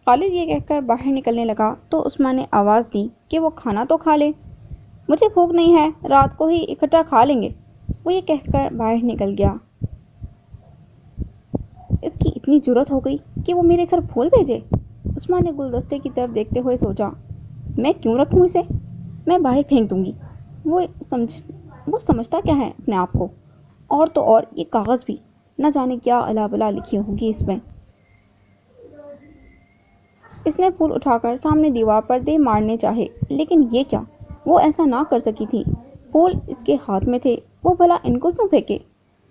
Speaker 1: خالد یہ کہہ کر باہر نکلنے لگا تو عثمان نے آواز دی کہ وہ کھانا تو کھا لے۔ مجھے بھوک نہیں ہے، رات کو ہی اکٹھا کھا لیں گے۔ وہ یہ کہہ کر باہر نکل گیا۔ اس کی اتنی جرأت ہو گئی کہ وہ میرے گھر پھول بھیجے۔ عثمان نے گلدستے کی طرف دیکھتے ہوئے سوچا، میں کیوں رکھوں اسے؟ میں باہر پھینک دوں گی۔ وہ سمجھتا کیا ہے اپنے آپ کو؟ اور تو اور یہ کاغذ بھی، نہ جانے کیا الا بلا لکھی ہوگی اس میں۔ اس نے پھول اٹھا کر سامنے دیوار پر دے مارنے چاہے، لیکن یہ کیا، وہ ایسا نہ کر سکی تھی۔ پھول اس کے ہاتھ میں تھے، وہ بھلا ان کو کیوں پھینکے؟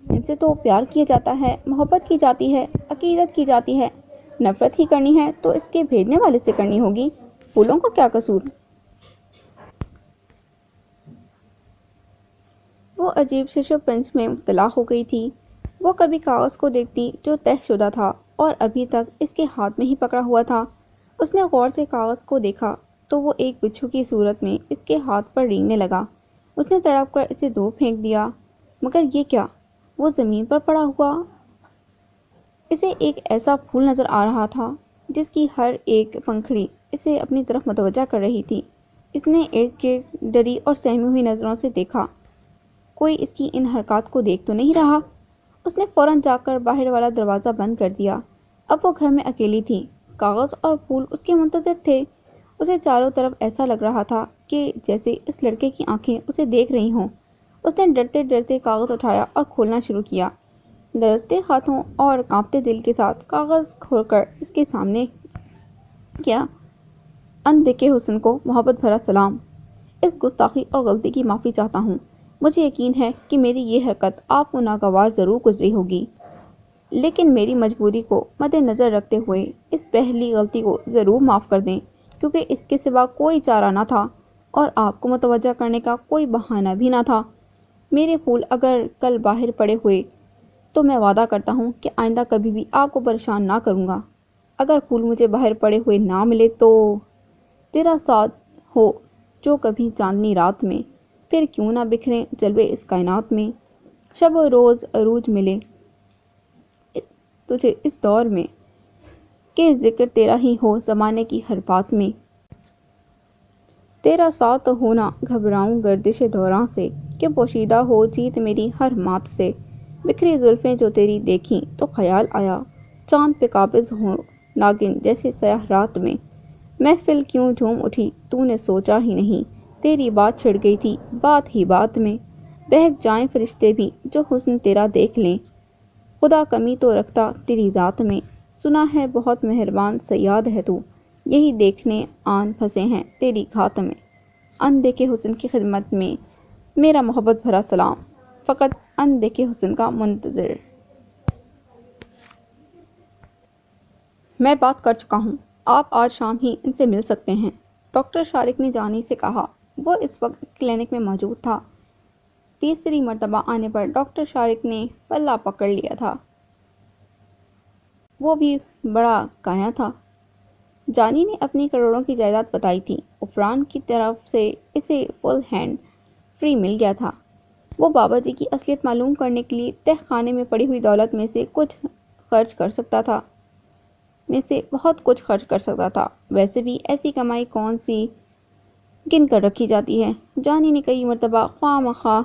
Speaker 1: ان سے تو پیار کیا جاتا ہے، محبت کی جاتی ہے، عقیدت کی جاتی ہے۔ نفرت ہی کرنی ہے تو اس کے بھیجنے والے سے کرنی ہوگی، پھولوں کا کیا قصور؟ وہ عجیب ششوپنج میں مبتلا ہو گئی تھی۔ وہ کبھی کاغذ کو دیکھتی جو تہہ شدہ تھا اور ابھی تک اس کے ہاتھ میں ہی پکڑا ہوا تھا۔ اس نے غور سے کاغذ کو دیکھا تو وہ ایک بچھو کی صورت میں اس کے ہاتھ پر رینگنے لگا۔ اس نے تڑپ کر اسے دور پھینک دیا، مگر یہ کیا، وہ زمین پر پڑا ہوا اسے ایک ایسا پھول نظر آ رہا تھا جس کی ہر ایک پنکھڑی اسے اپنی طرف متوجہ کر رہی تھی۔ اس نے ارد گرد ڈری اور سہمی ہوئی نظروں سے دیکھا، کوئی اس کی ان حرکات کو دیکھ تو نہیں رہا۔ اس نے فوراً جا کر باہر والا دروازہ بند کر دیا۔ اب وہ گھر میں اکیلی تھی، کاغذ اور پھول اس کے منتظر تھے۔ اسے چاروں طرف ایسا لگ رہا تھا کہ جیسے اس لڑکے کی آنکھیں اسے دیکھ رہی ہوں۔ اس نے ڈرتے ڈرتے کاغذ اٹھایا اور کھولنا شروع کیا۔ لرزتے ہاتھوں اور کانپتے دل کے ساتھ کاغذ کھول کر اس کے سامنے کیا۔ اندیکھے حسن کو محبت بھرا سلام۔ اس گستاخی اور غلطی کی معافی چاہتا ہوں۔ مجھے یقین ہے کہ میری یہ حرکت آپ کو ناگوار ضرور گزری ہوگی، لیکن میری مجبوری کو مد نظر رکھتے ہوئے اس پہلی غلطی کو ضرور معاف کر دیں، کیونکہ اس کے سوا کوئی چارہ نہ تھا اور آپ کو متوجہ کرنے کا کوئی بہانہ بھی نہ تھا۔ میرے پھول اگر کل باہر پڑے ہوئے تو میں وعدہ کرتا ہوں کہ آئندہ کبھی بھی آپ کو پریشان نہ کروں گا۔ اگر پھول مجھے باہر پڑے ہوئے نہ ملے تو تیرا ساتھ ہو جو کبھی چاندنی رات میں، پھر کیوں نہ بکھریں جلوے اس کائنات میں، شب و روز عروج ملے تجھے اس دور میں، کہ ذکر تیرا ہی ہو زمانے کی ہر بات میں۔ تیرا ساتھ ہونا گھبراؤں گردش دوراں سے، کہ پوشیدہ ہو جیت میری ہر مات سے۔ بکھری زلفیں جو تیری دیکھیں تو خیال آیا، چاند پہ قابض ہو ناگن جیسے سیاہ رات میں۔ محفل کیوں جھوم اٹھی تو نے سوچا ہی نہیں، تیری بات چھڑ گئی تھی بات ہی بات میں۔ بہک جائیں فرشتے بھی جو حسن تیرا دیکھ لیں، خدا کمی تو رکھتا تیری ذات میں۔ سنا ہے بہت مہربان صیاد ہے تو، یہی دیکھنے آن پھنسے ہیں تیری گھات میں۔ اندیکھے حسن کی خدمت میں میرا محبت بھرا سلام، فقط اندیکھے حسن کا منتظر۔ میں بات کر چکا ہوں، آپ آج شام ہی ان سے مل سکتے ہیں، ڈاکٹر شارق نے جانی سے کہا۔ وہ اس وقت اس کلینک میں موجود تھا۔ تیسری مرتبہ آنے پر ڈاکٹر شارق نے پلہ پکڑ لیا تھا۔ وہ بھی بڑا کایا تھا۔ جانی نے اپنی کروڑوں کی جائیداد بتائی تھی، غفران کی طرف سے اسے فل ہینڈ فری مل گیا تھا۔ وہ بابا جی کی اصلیت معلوم کرنے کے لیے تہ خانے میں پڑی ہوئی دولت میں سے بہت کچھ خرچ کر سکتا تھا۔ ویسے بھی ایسی کمائی کون سی گن کر رکھی جاتی ہے؟ جانی نے کئی مرتبہ خواہ مخواہ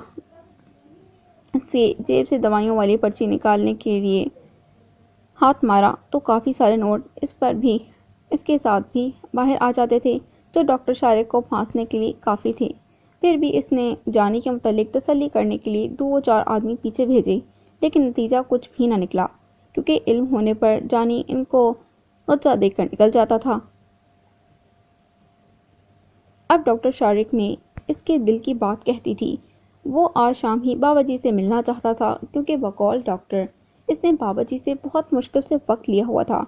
Speaker 1: سے جیب سے دوائیوں والی پرچی نکالنے کے لیے ہاتھ مارا تو کافی سارے نوٹ اس کے ساتھ بھی باہر آ جاتے تھے، جو ڈاکٹر شارق کو پھانسنے کے لیے کافی تھے۔ پھر بھی اس نے جانی کے متعلق تسلی کرنے کے لیے 2-4 آدمی پیچھے بھیجے، لیکن نتیجہ کچھ بھی نہ نکلا، کیونکہ علم ہونے پر جانی ان کو غصہ دے کر نکل جاتا تھا۔ اب ڈاکٹر شارق نے اس کے دل کی بات کہتی تھی۔ وہ آج شام ہی بابا جی سے ملنا چاہتا تھا، کیونکہ بقول ڈاکٹر اس نے بابا جی سے بہت مشکل سے وقت لیا ہوا تھا۔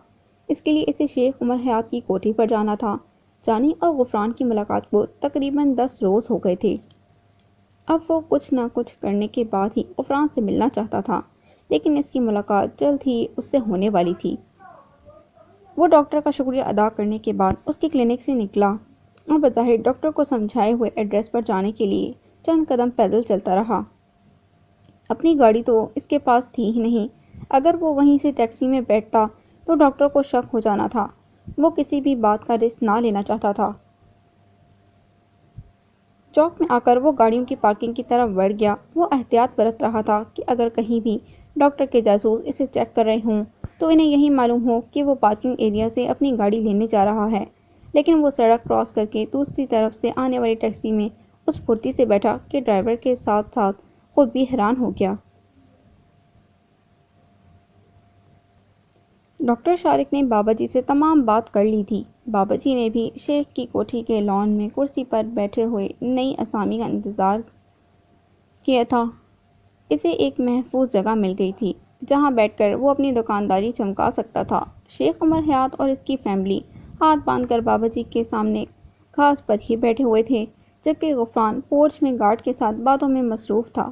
Speaker 1: اس کے لیے اسے شیخ عمر حیات کی کوٹھی پر جانا تھا۔ جانی اور غفران کی ملاقات کو تقریباً 10 روز ہو گئے تھے۔ اب وہ کچھ نہ کچھ کرنے کے بعد ہی غفران سے ملنا چاہتا تھا، لیکن اس کی ملاقات جلد ہی اس سے ہونے والی تھی۔ وہ ڈاکٹر کا شکریہ ادا کرنے کے بعد اس کی کلینک سے نکلا اور بظاہر ڈاکٹر کو سمجھائے ہوئے ایڈریس پر جانے کے لیے چند قدم پیدل چلتا رہا۔ اپنی گاڑی تو اس کے پاس تھی ہی نہیں۔ اگر وہ وہیں سے ٹیکسی میں بیٹھتا تو ڈاکٹر کو شک ہو جانا تھا۔ وہ کسی بھی بات کا رسک نہ لینا چاہتا تھا۔ چوک میں آ کر وہ گاڑیوں کی پارکنگ کی طرف بڑھ گیا۔ وہ احتیاط برت رہا تھا کہ اگر کہیں بھی ڈاکٹر کے جاسوس اسے چیک کر رہے ہوں تو انہیں یہی معلوم ہو کہ وہ پارکنگ ایریا سے اپنی گاڑی لینے جا رہا ہے۔ لیکن وہ سڑک کراس کر کے دوسری طرف سے آنے والی ٹیکسی میں اس پھرتی سے بیٹھا کہ ڈرائیور کے ساتھ ساتھ خود بھی حیران ہو گیا۔ ڈاکٹر شارق نے بابا جی سے تمام بات کر لی تھی۔ بابا جی نے بھی شیخ کی کوٹھی کے لان میں کرسی پر بیٹھے ہوئے نئی اسامی کا انتظار کیا تھا۔ اسے ایک محفوظ جگہ مل گئی تھی جہاں بیٹھ کر وہ اپنی دکانداری چمکا سکتا تھا۔ شیخ عمر حیات اور اس کی فیملی ہاتھ باندھ کر بابا جی کے سامنے گھاس پر ہی بیٹھے ہوئے تھے، جبکہ غفران پورچ میں گارڈ کے ساتھ باتوں میں مصروف تھا۔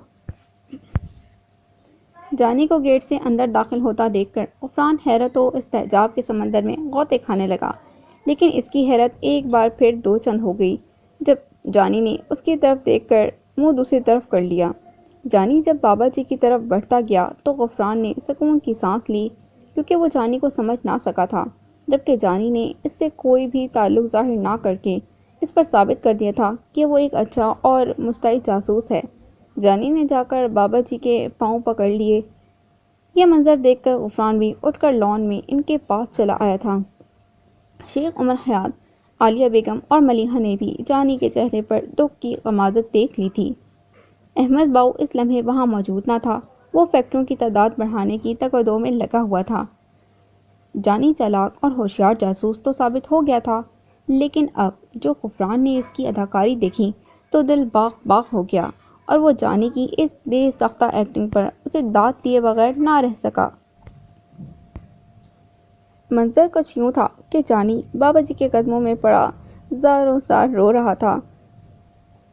Speaker 1: جانی کو گیٹ سے اندر داخل ہوتا دیکھ کر غفران حیرت و استعجاب کے سمندر میں غوطے کھانے لگا، لیکن اس کی حیرت ایک بار پھر دو چند ہو گئی جب جانی نے اس کی طرف دیکھ کر منہ دوسری طرف کر لیا۔ جانی جب بابا جی کی طرف بڑھتا گیا تو غفران نے سکون کی سانس لی، کیونکہ وہ جانی کو سمجھ نہ سکا تھا، جبکہ جانی نے اس سے کوئی بھی تعلق ظاہر نہ کر کے اس پر ثابت کر دیا تھا کہ وہ ایک اچھا اور مستعد جاسوس ہے۔ جانی نے جا کر بابا جی کے پاؤں پکڑ لیے۔ یہ منظر دیکھ کر غفران بھی اٹھ کر لان میں ان کے پاس چلا آیا تھا۔ شیخ عمر حیات، عالیہ بیگم اور ملیحہ نے بھی جانی کے چہرے پر دکھ کی غمازت دیکھ لی تھی۔ احمد باؤ اس لمحے وہاں موجود نہ تھا۔ وہ فیکٹریوں کی تعداد بڑھانے کی تگودو میں لگا ہوا تھا۔ جانی چالاک اور ہوشیار جاسوس تو ثابت ہو گیا تھا، لیکن اب جو غفران نے اس کی اداکاری دیکھی تو دل باغ باغ ہو گیا، اور وہ جانی کی اس بے ساختہ ایکٹنگ پر اسے داد دیے بغیر نہ رہ سکا۔ منظر کچھ یوں تھا کہ جانی بابا جی کے قدموں میں پڑا زاروں زار رو رہا تھا،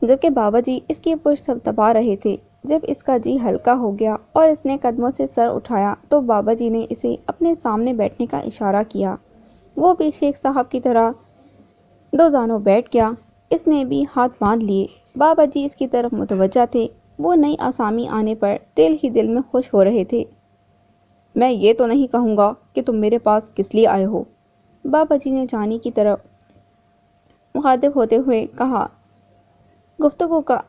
Speaker 1: جبکہ بابا جی اس کی پشت دبا رہے تھے۔ جب اس کا جی ہلکا ہو گیا اور اس نے قدموں سے سر اٹھایا تو بابا جی نے اسے اپنے سامنے بیٹھنے کا اشارہ کیا۔ وہ بھی شیخ صاحب کی طرح دو زانوں بیٹھ گیا۔ اس نے بھی ہاتھ باندھ لیے۔ بابا جی اس کی طرف متوجہ تھے۔ وہ نئی آسامی آنے پر دل ہی دل میں خوش ہو رہے تھے۔ میں یہ تو نہیں کہوں گا کہ تم میرے پاس کس لیے آئے ہو، بابا جی نے جانی کی طرف مخاطب ہوتے ہوئے کہا۔ گفتگو کا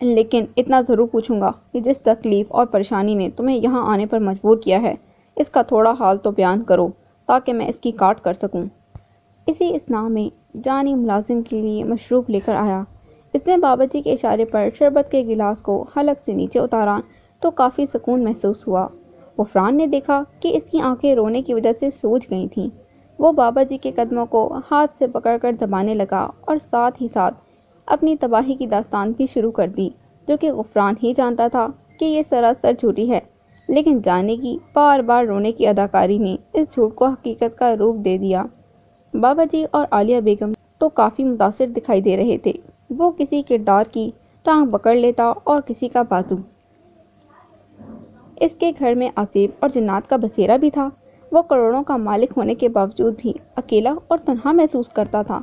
Speaker 1: لیکن اتنا ضرور پوچھوں گا کہ جس تکلیف اور پریشانی نے تمہیں یہاں آنے پر مجبور کیا ہے، اس کا تھوڑا حال تو بیان کرو تاکہ میں اس کی کاٹ کر سکوں۔ اسی اثناء میں جانی ملازم کے لیے مشروب لے کر آیا۔ اس نے بابا جی کے اشارے پر شربت کے گلاس کو حلق سے نیچے اتارا تو کافی سکون محسوس ہوا۔ غفران نے دیکھا کہ اس کی آنکھیں رونے کی وجہ سے سوج گئی تھیں۔ وہ بابا جی کے قدموں کو ہاتھ سے پکڑ کر دبانے لگا اور ساتھ ہی ساتھ اپنی تباہی کی داستان بھی شروع کر دی، جو کہ غفران ہی جانتا تھا کہ یہ سراسر جھوٹی ہے، لیکن جانے کی بار بار رونے کی اداکاری نے اس جھوٹ کو حقیقت کا روپ دے دیا۔ بابا جی اور عالیہ بیگم تو کافی متاثر دکھائی دے رہے تھے۔ وہ کسی کردار کی ٹانگ پکڑ لیتا اور کسی کا بازو۔ اس کے گھر میں آصف اور جنات کا بسیرا بھی تھا۔ وہ کروڑوں کا مالک ہونے کے باوجود بھی اکیلا اور تنہا محسوس کرتا تھا۔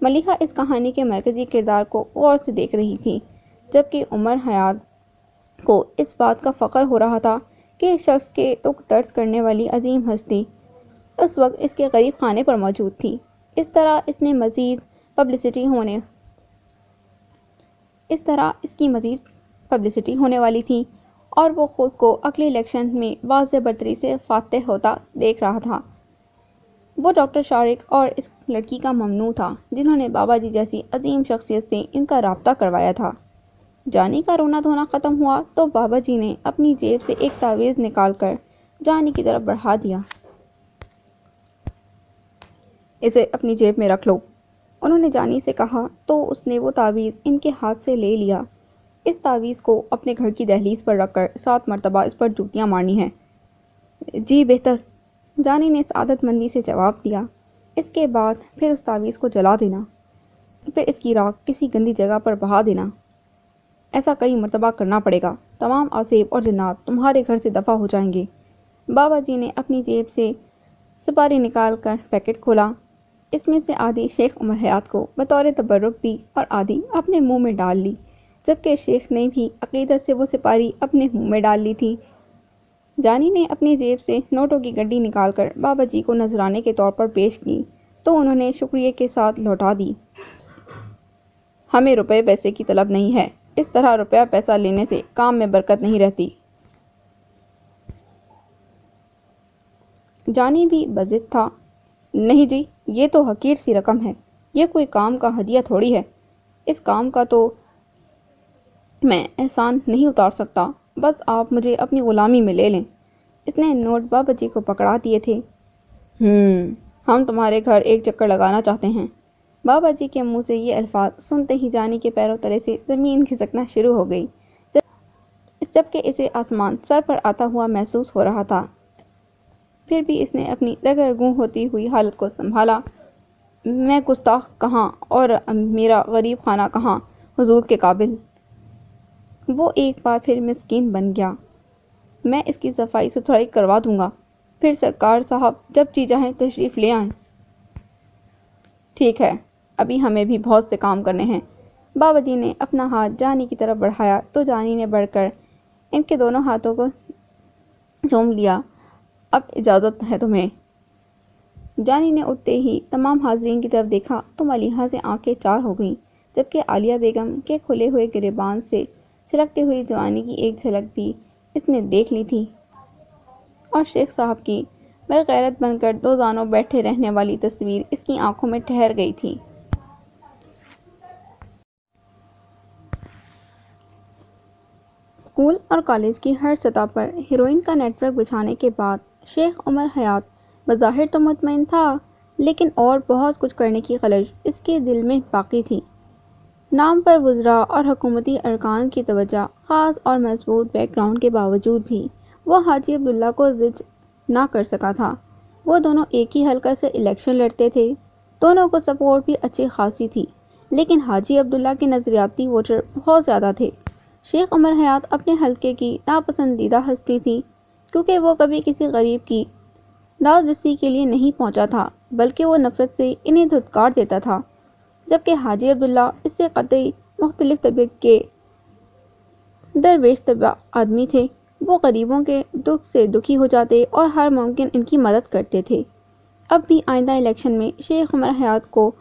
Speaker 1: ملیحہ اس کہانی کے مرکزی کردار کو غور سے دیکھ رہی تھی، جبکہ عمر حیات کو اس بات کا فخر ہو رہا تھا کہ اس شخص کے دکھ درد کرنے والی عظیم ہستی اس وقت اس کے غریب خانے پر موجود تھی۔ اس طرح اس کی مزید پبلسٹی ہونے والی تھی اور وہ خود کو اگلے الیکشن میں واضح برتری سے فاتح ہوتا دیکھ رہا تھا۔ وہ ڈاکٹر شارق اور اس لڑکی کا ممنوع تھا جنہوں نے بابا جی جیسی عظیم شخصیت سے ان کا رابطہ کروایا تھا۔ جانی کا رونا دھونا ختم ہوا تو بابا جی نے اپنی جیب سے ایک تعویذ نکال کر جانی کی طرف بڑھا دیا۔ اسے اپنی جیب میں رکھ لو، انہوں نے جانی سے کہا تو اس نے وہ تعویذ ان کے ہاتھ سے لے لیا۔ اس تعویذ کو اپنے گھر کی دہلیز پر رکھ کر 7 مرتبہ اس پر جوتیاں مارنی ہیں۔ جی بہتر، جانی نے سعادت مندی سے جواب دیا۔ اس کے بعد پھر اس تعویذ کو جلا دینا، پھر اس کی راکھ کسی گندی جگہ پر بہا دینا۔ ایسا کئی مرتبہ کرنا پڑے گا۔ تمام آصف اور جنات تمہارے گھر سے دفع ہو جائیں گے۔ بابا جی نے اپنی جیب سے سپاری نکال کر پیکٹ کھولا۔ اس میں سے آدھی شیخ عمر حیات کو بطور تبرک دی اور آدھی اپنے منہ میں ڈال لی، جبکہ شیخ نے بھی عقیدت سے وہ سپاری اپنے منہ میں ڈال لی تھی۔ جانی نے اپنی جیب سے نوٹوں کی گڈی نکال کر بابا جی کو نذرانے کے طور پر پیش کی تو انہوں نے شکریہ کے ساتھ لوٹا دی۔ ہمیں روپے پیسے کی طلب نہیں ہے، اس طرح روپیہ پیسہ لینے سے کام میں برکت نہیں رہتی۔ جانی بھی بضد تھا۔ نہیں جی، یہ تو حقیر سی رقم ہے، یہ کوئی کام کا ہدیہ تھوڑی ہے، اس کام کا تو میں احسان نہیں اتار سکتا، بس آپ مجھے اپنی غلامی میں لے لیں۔ اس نے نوٹ بابا جی کو پکڑا دیے تھے۔ ہم تمہارے گھر ایک چکر لگانا چاہتے ہیں۔ بابا جی کے منہ سے یہ الفاظ سنتے ہی جانی کے پیروں تلے سے زمین کھسکنا شروع ہو گئی، جبکہ اسے آسمان سر پر آتا ہوا محسوس ہو رہا تھا۔ پھر بھی اس نے اپنی دگرگوں ہوتی ہوئی حالت کو سنبھالا۔ میں گستاخ کہاں اور میرا غریب خانہ کہاں حضور کے قابل۔ وہ ایک بار پھر مسکین بن گیا۔ میں اس کی صفائی ستھرائی کروا دوں گا، پھر سرکار صاحب جب جی چاہیں تشریف لے آئیں۔ ٹھیک ہے، ابھی ہمیں بھی بہت سے کام کرنے ہیں۔ بابا جی نے اپنا ہاتھ جانی کی طرف بڑھایا تو جانی نے بڑھ کر ان کے دونوں ہاتھوں کو چوم لیا۔ اب اجازت ہے تمہیں۔ جانی نے اٹھتے ہی تمام حاضرین کی طرف دیکھا تو ملیحہ سے آنکھیں چار ہو گئیں، جبکہ عالیہ بیگم کے کھلے ہوئے گریبان سے چھلکتی ہوئی جوانی کی ایک جھلک بھی اس نے دیکھ لی تھی، اور شیخ صاحب کی بغیرت بن کر دو زانوں بیٹھے رہنے والی تصویر اس کی آنکھوں میں ٹھہر گئی تھی۔ اسکول اور کالج کی ہر سطح پر ہیروئن کا نیٹ ورک بچھانے کے بعد شیخ عمر حیات بظاہر تو مطمئن تھا، لیکن اور بہت کچھ کرنے کی خلش اس کے دل میں باقی تھی۔ نام پر وزراء اور حکومتی ارکان کی توجہ، خاص اور مضبوط بیک گراؤنڈ کے باوجود بھی وہ حاجی عبداللہ کو ضد نہ کر سکا تھا۔ وہ دونوں ایک ہی حلقہ سے الیکشن لڑتے تھے، دونوں کو سپورٹ بھی اچھی خاصی تھی، لیکن حاجی عبداللہ کے نظریاتی ووٹر بہت زیادہ تھے۔ شیخ عمر حیات اپنے حلقے کی ناپسندیدہ ہستی تھی، کیونکہ وہ کبھی کسی غریب کی دادرسی کے لیے نہیں پہنچا تھا، بلکہ وہ نفرت سے انہیں دھتکار دیتا تھا، جبکہ حاجی عبداللہ اس سے قطعی مختلف طبیعت کے درویش طبع آدمی تھے۔ وہ غریبوں کے دکھ سے دکھی ہو جاتے اور ہر ممکن ان کی مدد کرتے تھے۔ اب بھی آئندہ الیکشن میں شیخ عمر حیات کو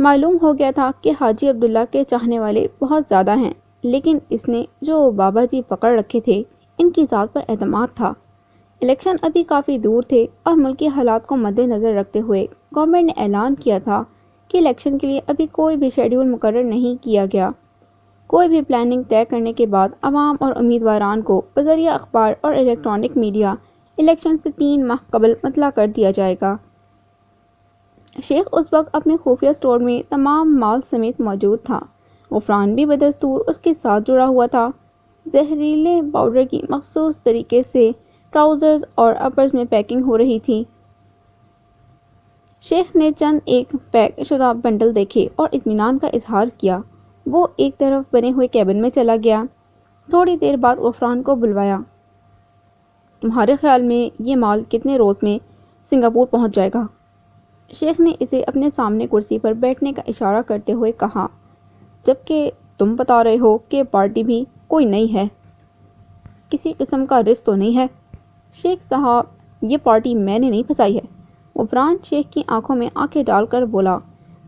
Speaker 1: معلوم ہو گیا تھا کہ حاجی عبداللہ کے چاہنے والے بہت زیادہ ہیں، لیکن اس نے جو بابا جی پکڑ رکھے تھے ان کی ذات پر اعتماد تھا۔ الیکشن ابھی کافی دور تھے اور ملکی حالات کو مد نظر رکھتے ہوئے گورنمنٹ نے اعلان کیا تھا کہ الیکشن کے لیے ابھی کوئی بھی شیڈول مقرر نہیں کیا گیا۔ کوئی بھی پلاننگ طے کرنے کے بعد عوام اور امیدواران کو بذریعہ اخبار اور الیکٹرانک میڈیا الیکشن سے 3 ماہ قبل مطلع کر دیا جائے گا۔ شیخ اس وقت اپنے خفیہ سٹور میں تمام مال سمیت موجود تھا۔ غفران بھی بدستور اس کے ساتھ جڑا ہوا تھا۔ زہریلے پاؤڈر کی مخصوص طریقے سے ٹراؤزرز اور اپرز میں پیکنگ ہو رہی تھی۔ شیخ نے چند ایک پیک شدہ بنڈل دیکھے اور اطمینان کا اظہار کیا۔ وہ ایک طرف بنے ہوئے کیبن میں چلا گیا۔ تھوڑی دیر بعد غفران کو بلوایا۔ تمہارے خیال میں یہ مال کتنے روز میں سنگاپور پہنچ جائے گا؟ شیخ نے اسے اپنے سامنے کرسی پر بیٹھنے کا اشارہ کرتے ہوئے کہا، جبکہ تم بتا رہے ہو کہ پارٹی بھی کوئی نہیں ہے، کسی قسم کا رسک تو نہیں ہے؟ شیخ صاحب، یہ پارٹی میں نے نہیں پھنسائی ہے، غفران شیخ کی آنکھوں میں آنکھیں ڈال کر بولا،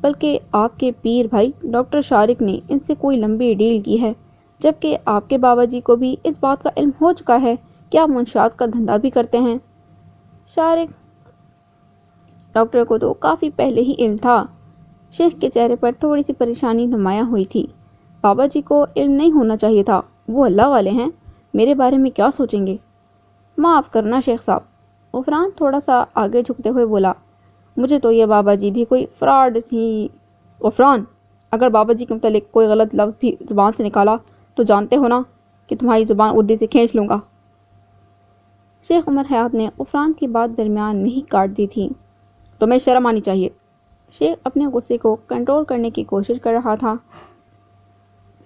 Speaker 1: بلکہ آپ کے پیر بھائی ڈاکٹر شارق نے ان سے کوئی لمبی ڈیل کی ہے، جبکہ آپ کے بابا جی کو بھی اس بات کا علم ہو چکا ہے کہ آپ منشیات کا دھندا بھی کرتے ہیں۔ شارق ڈاکٹر کو تو کافی پہلے ہی علم تھا۔ شیخ کے چہرے پر تھوڑی سی پریشانی نمایاں ہوئی تھی۔ بابا جی کو علم نہیں ہونا چاہیے تھا، وہ اللہ والے ہیں، میرے بارے میں کیا سوچیں گے؟ معاف کرنا شیخ صاحب، غفران تھوڑا سا آگے جھکتے ہوئے بولا، مجھے تو یہ بابا جی بھی کوئی فراڈ سی۔ غفران، اگر بابا جی کے متعلق کوئی غلط لفظ بھی زبان سے نکالا تو جانتے ہو نا کہ تمہاری زبان اردی سے کھینچ لوں گا۔ شیخ عمر حیات نے غفران کی بات درمیان میں ہی کاٹ دی تھی۔ تمہیں شرم آنی چاہیے۔ شیخ اپنے غصے کو کنٹرول کرنے کی کوشش کر رہا تھا۔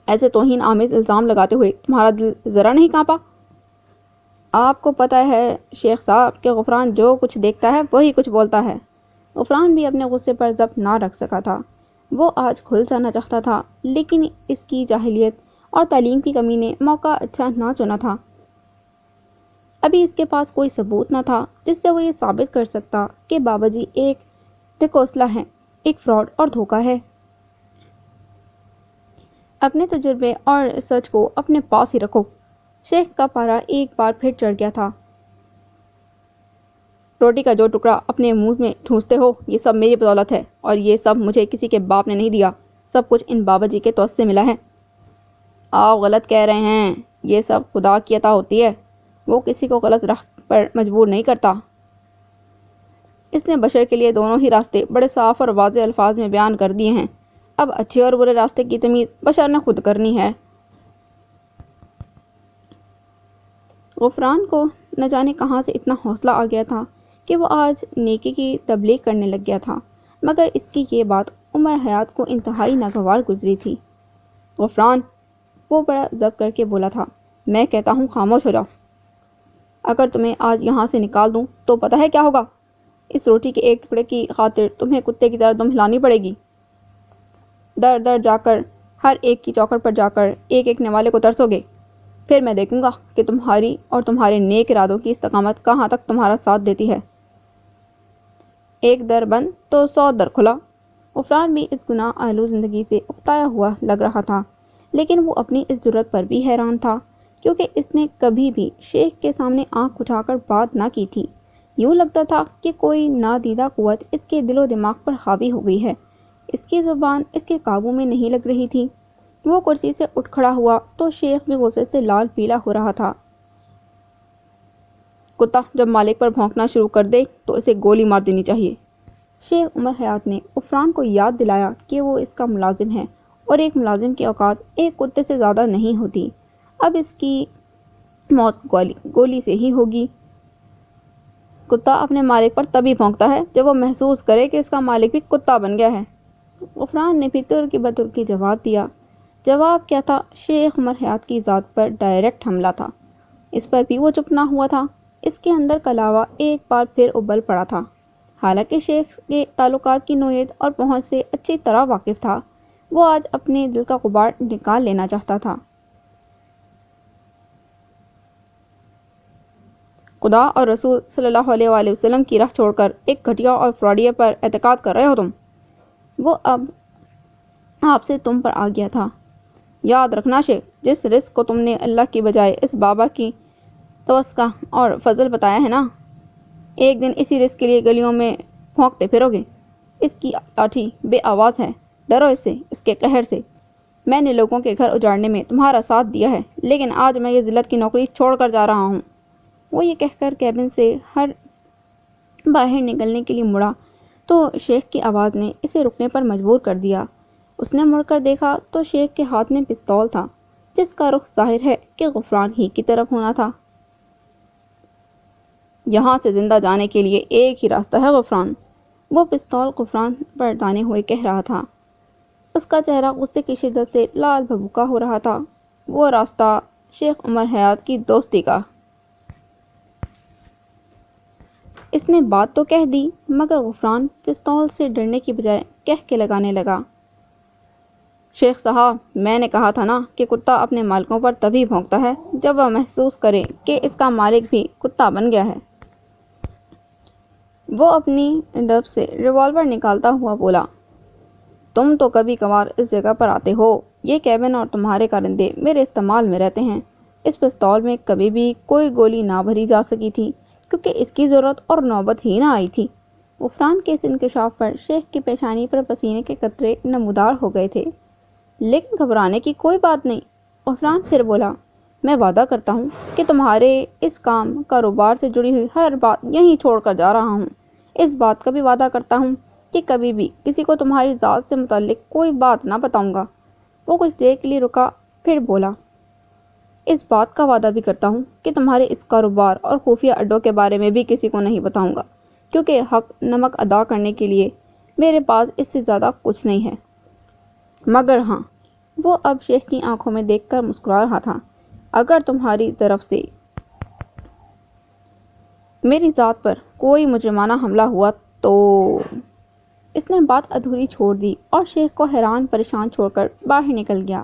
Speaker 1: ایسے توہین آمیز الزام لگاتے ہوئے تمہارا دل ذرا نہیں کانپا؟ آپ کو پتہ ہے شیخ صاحب کہ غفران جو کچھ دیکھتا ہے وہی کچھ بولتا ہے۔ غفران بھی اپنے غصے پر ضبط نہ رکھ سکا تھا۔ وہ آج کھل جانا چاہتا تھا، لیکن اس کی جاہلیت اور تعلیم کی کمی نے موقع اچھا نہ چنا تھا۔ ابھی اس کے پاس کوئی ثبوت نہ تھا جس سے وہ یہ ثابت کر سکتا کہ بابا جی ایک ڈھکوسلا ہے، ایک فراڈ اور دھوکہ ہے۔ اپنے تجربے اور سچ کو اپنے پاس ہی رکھو۔ شیخ کا پارا ایک بار پھر چڑھ گیا تھا۔ روٹی کا جو ٹکڑا اپنے منہ میں ٹھونستے ہو یہ سب میری بدولت ہے، اور یہ سب مجھے کسی کے باپ نے نہیں دیا، سب کچھ ان بابا جی کے توسط سے ملا ہے۔ آپ غلط کہہ رہے ہیں، یہ سب خدا کی عطا ہوتی ہے، وہ کسی کو غلط راہ پر مجبور نہیں کرتا۔ اس نے بشر کے لیے دونوں ہی راستے بڑے صاف اور واضح الفاظ میں بیان کر دیے ہیں، اب اچھے اور برے راستے کی تمیز بشر نے خود کرنی ہے۔ غفران کو نہ جانے کہاں سے اتنا حوصلہ آ گیا تھا کہ وہ آج نیکی کی تبلیغ کرنے لگ گیا تھا، مگر اس کی یہ بات عمر حیات کو انتہائی ناگوار گزری تھی۔ غفران، وہ بڑا ضبط کر کے بولا تھا، میں کہتا ہوں خاموش ہو جاؤ۔ اگر تمہیں آج یہاں سے نکال دوں تو پتہ ہے کیا ہوگا؟ اس روٹی کے ایک ٹکڑے کی خاطر تمہیں کتے کی طرح دم ہلانی پڑے گی۔ در در جا کر، ہر ایک کی چوکھٹ پر جا کر ایک ایک نوالے کو ترسو گے، پھر میں دیکھوں گا کہ تمہاری اور تمہارے نیک ارادوں کی استقامت کہاں تک تمہارا ساتھ دیتی ہے۔ ایک در بند تو 100 در کھلا۔ غفران بھی اس گناہ آلود زندگی سے اکتایا ہوا لگ رہا تھا، لیکن وہ اپنی اس جرأت پر بھی حیران تھا، کیونکہ اس نے کبھی بھی شیخ کے سامنے آنکھ اٹھا کر بات نہ کی تھی۔ یوں لگتا تھا کہ کوئی نادیدہ قوت اس کے دل و دماغ پر حاوی ہو گئی ہے۔ اس کی زبان اس کے قابو میں نہیں لگ رہی تھی۔ وہ کرسی سے اٹھ کھڑا ہوا تو شیخ بھی غصے سے لال پیلا ہو رہا تھا۔ کتا جب مالک پر بھونکنا شروع کر دے تو اسے گولی مار دینی چاہیے۔ شیخ عمر حیات نے غفران کو یاد دلایا کہ وہ اس کا ملازم ہے، اور ایک ملازم کی اوقات ایک کتے سے زیادہ نہیں ہوتی۔ اب اس کی موت گولی سے ہی ہوگی۔ کتا اپنے مالک پر تبھی بھونکتا ہے جب وہ محسوس کرے کہ اس کا مالک بھی کتا بن گیا ہے۔ غفران نے بھی ترکی بترکی جواب دیا۔ جواب کیا تھا؟ شیخ عمر حیات کی ذات پر ڈائریکٹ حملہ تھا۔ اس پر بھی وہ چپ نہ ہوا تھا۔ اس کے اندر کا لاوا ایک بار پھر ابل پڑا تھا۔ حالانکہ شیخ کے تعلقات کی نوعیت اور پہنچ سے اچھی طرح واقف تھا، وہ آج اپنے دل کا غبار نکال لینا چاہتا تھا۔ خدا اور رسول صلی اللہ علیہ وسلم کی راہ چھوڑ کر ایک گھٹیا اور فراڈیے پر اعتقاد کر رہے ہو تم؟ وہ اب آپ سے تم پر آ گیا تھا۔ یاد رکھنا شیخ، جس رزق کو تم نے اللہ کی بجائے اس بابا کی توسع اور فضل بتایا ہے نا، ایک دن اسی رزق کے لیے گلیوں میں بھونکتے پھرو گے۔ اس کی لاٹھی بے آواز ہے، ڈرو اس سے، اس کے قہر سے۔ میں نے لوگوں کے گھر اجاڑنے میں تمہارا ساتھ دیا ہے، لیکن آج میں یہ ذلت کی نوکری چھوڑ کر جا رہا ہوں۔ وہ یہ کہہ کر کیبن سے باہر نکلنے کے لیے مڑا تو شیخ کی آواز نے اسے رکنے پر مجبور کر دیا۔ اس نے مڑ کر دیکھا تو شیخ کے ہاتھ میں پستول تھا، جس کا رخ ظاہر ہے کہ غفران ہی کی طرف ہونا تھا۔ یہاں سے زندہ جانے کے لیے ایک ہی راستہ ہے غفران، وہ پستول غفران پر تانے ہوئے کہہ رہا تھا۔ اس کا چہرہ غصے کی شدت سے لال بھبوکا ہو رہا تھا۔ وہ راستہ شیخ عمر حیات کی دوستی کا۔ اس نے بات تو کہہ دی، مگر غفران پستول سے ڈرنے کی بجائے کہہ کے لگانے لگا۔ شیخ صاحب، میں نے کہا تھا نا کہ کتا اپنے مالکوں پر تبھی بھونکتا ہے جب وہ محسوس کرے کہ اس کا مالک بھی کتا بن گیا ہے۔ وہ اپنی ڈب سے ریوالور نکالتا ہوا بولا، تم تو کبھی کبھار اس جگہ پر آتے ہو، یہ کیبن اور تمہارے کارندے میرے استعمال میں رہتے ہیں۔ اس پستول میں کبھی بھی کوئی گولی نہ بھری جا سکی تھی، کیونکہ اس کی ضرورت اور نوبت ہی نہ آئی تھی۔ غفران کے اس انکشاف پر شیخ کی پیشانی پر پسینے کے قطرے نمودار ہو گئے تھے، لیکن گھبرانے کی کوئی بات نہیں۔ غفران پھر بولا، میں وعدہ کرتا ہوں کہ تمہارے اس کاروبار سے جڑی ہوئی ہر بات یہیں چھوڑ کر جا رہا ہوں۔ اس بات کا بھی وعدہ کرتا ہوں کہ کبھی بھی کسی کو تمہاری ذات سے متعلق کوئی بات نہ بتاؤں گا۔ وہ کچھ دیر کے لیے رکا، پھر بولا، اس بات کا وعدہ بھی کرتا ہوں کہ تمہارے اس کاروبار اور خفیہ اڈوں کے بارے میں بھی کسی کو نہیں بتاؤں گا، کیونکہ حق نمک ادا کرنے کے لیے میرے پاس اس سے زیادہ کچھ نہیں ہے۔ مگر ہاں، وہ اب شیخ کی آنکھوں میں دیکھ کر مسکرا رہا تھا، اگر تمہاری طرف سے میری ذات پر کوئی مجرمانہ حملہ ہوا تو… اس نے بات ادھوری چھوڑ دی اور شیخ کو حیران پریشان چھوڑ کر باہر نکل گیا۔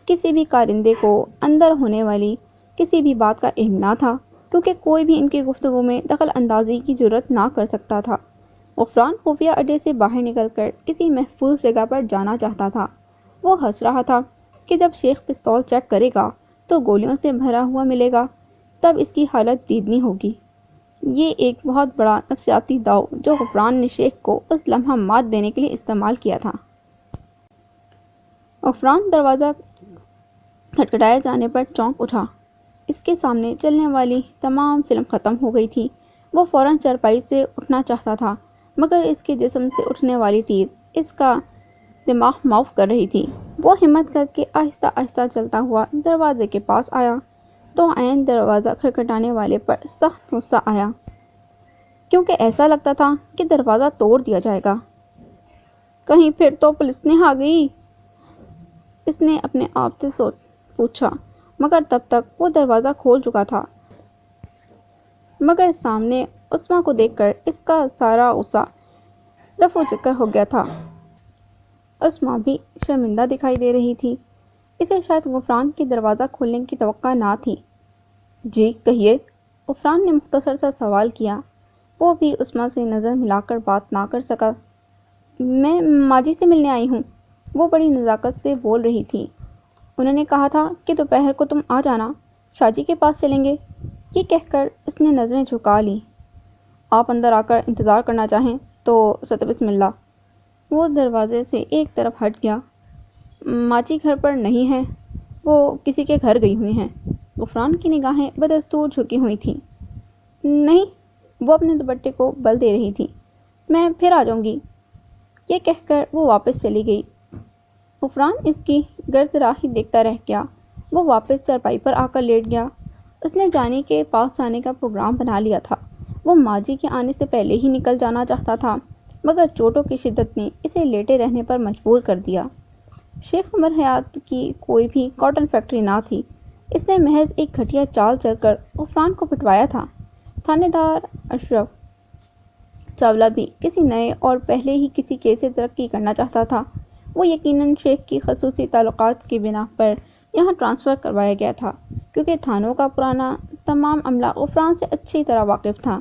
Speaker 1: کسی بھی کارندے کو اندر ہونے والی کسی بھی بات کا علم نہ تھا، کیونکہ کوئی بھی ان کی گفتگو میں دخل اندازی کی جرات نہ کر سکتا تھا۔ غفران خفیہ اڈے سے باہر نکل کر کسی محفوظ جگہ پر جانا چاہتا تھا۔ وہ ہنس رہا تھا کہ جب شیخ پستول چیک کرے گا تو گولیوں سے بھرا ہوا ملے گا، تب اس کی حالت دیدنی ہوگی۔ یہ ایک بہت بڑا نفسیاتی داؤ جو غفران نے شیخ کو اس لمحہ مات دینے کے لیے استعمال کیا تھا۔ غفران دروازہ کھٹکھٹائے جانے پر چونک اٹھا۔ اس کے سامنے چلنے والی تمام فلم ختم ہو گئی تھی۔ وہ فوراً چارپائی سے اٹھنا چاہتا تھا، مگر اس کے جسم سے اٹھنے والی چیز اس کا دماغ معاف کر رہی تھی۔ وہ ہمت کر کے آہستہ آہستہ چلتا ہوا دروازے کے پاس آیا تو عین دروازہ کھٹکھٹانے والے پر سخت غصہ آیا، کیونکہ ایسا لگتا تھا کہ دروازہ توڑ دیا جائے گا۔ کہیں پھر تو پولیس نے آ گئی، اس نے اپنے آپ سے پوچھا، مگر تب تک وہ دروازہ کھول چکا تھا۔ مگر سامنے عصمت کو دیکھ کر اس کا سارا غصہ رفع چکر ہو گیا تھا۔ عصمت بھی شرمندہ دکھائی دے رہی تھی۔ اسے شاید غفران کے دروازہ کھولنے کی توقع نہ تھی۔ جی کہیے، غفران نے مختصر سا سوال کیا۔ وہ بھی عصمت سے نظر ملا کر بات نہ کر سکا۔ میں ماجی سے ملنے آئی ہوں، وہ بڑی نزاکت سے بول رہی تھی۔ انہوں نے کہا تھا کہ دوپہر کو تم آ جانا، شاجی کے پاس چلیں گے۔ یہ کہہ کر اس نے نظریں جھکا لیں۔ آپ اندر آ کر انتظار کرنا چاہیں تو بسم اللہ۔ وہ دروازے سے ایک طرف ہٹ گیا۔ ماجی گھر پر نہیں ہیں، وہ کسی کے گھر گئی ہوئی ہیں۔ غفران کی نگاہیں بدستور جھکی ہوئی تھیں۔ نہیں، وہ اپنے دوپٹے کو بل دے رہی تھی، میں پھر آ جاؤں گی۔ یہ کہہ کر وہ واپس چلی گئی۔ غفران اس کی گرد راہی دیکھتا رہ گیا۔ وہ واپس چارپائی پر آ کر لیٹ گیا۔ اس نے جانی کے پاس جانے کا پروگرام بنا لیا تھا۔ وہ ماجی کے آنے سے پہلے ہی نکل جانا چاہتا تھا، مگر چوٹوں کی شدت نے اسے لیٹے رہنے پر مجبور کر دیا۔ شیخ عمر حیات کی کوئی بھی کاٹن فیکٹری نہ تھی۔ اس نے محض ایک گھٹیا چال چل کر غفران کو پٹوایا تھا۔ تھانے دار اشرف چاولہ بھی کسی نئے اور پہلے ہی کسی کیس سے ترقی کرنا چاہتا تھا۔ وہ یقیناً شیخ کی خصوصی تعلقات کی بنا پر یہاں ٹرانسفر کروایا گیا تھا، کیونکہ تھانوں کا پرانا تمام عملہ غفران سے اچھی طرح واقف تھا۔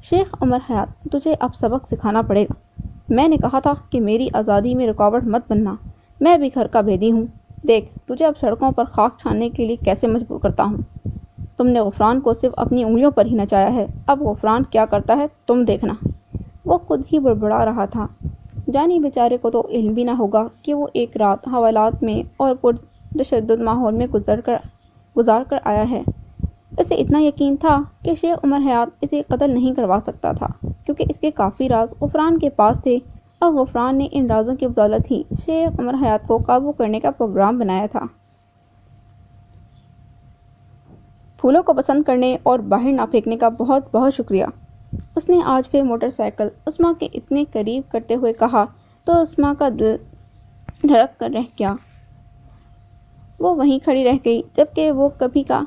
Speaker 1: شیخ عمر حیات، تجھے اب سبق سکھانا پڑے گا۔ میں نے کہا تھا کہ میری آزادی میں رکاوٹ مت بننا۔ میں بھی گھر کا بھیدی ہوں، دیکھ تجھے اب سڑکوں پر خاک چھاننے کے لیے کیسے مجبور کرتا ہوں۔ تم نے غفران کو صرف اپنی انگلیوں پر ہی نچایا ہے، اب غفران کیا کرتا ہے تم دیکھنا۔ وہ خود ہی بڑبڑا رہا تھا، جانی بیچارے کو تو علم بھی نہ ہوگا کہ وہ ایک رات حوالات میں اور پرتشدد ماحول میں گزار کر آیا ہے۔ اسے اتنا یقین تھا کہ شیخ عمر حیات اسے قتل نہیں کروا سکتا تھا، کیونکہ اس کے کافی راز غفران کے پاس تھے اور غفران نے ان رازوں کی بدولت ہی شیخ عمر حیات کو قابو کرنے کا پروگرام بنایا تھا۔ پھولوں کو پسند کرنے اور باہر نہ پھینکنے کا بہت بہت شکریہ، اس نے آج پھر موٹر سائیکل عثمان کے اتنے قریب کرتے ہوئے کہا تو عثمان کا دل دھڑک کر رہ گیا۔ وہ وہیں کھڑی رہ گئی جبکہ وہ کبھی کا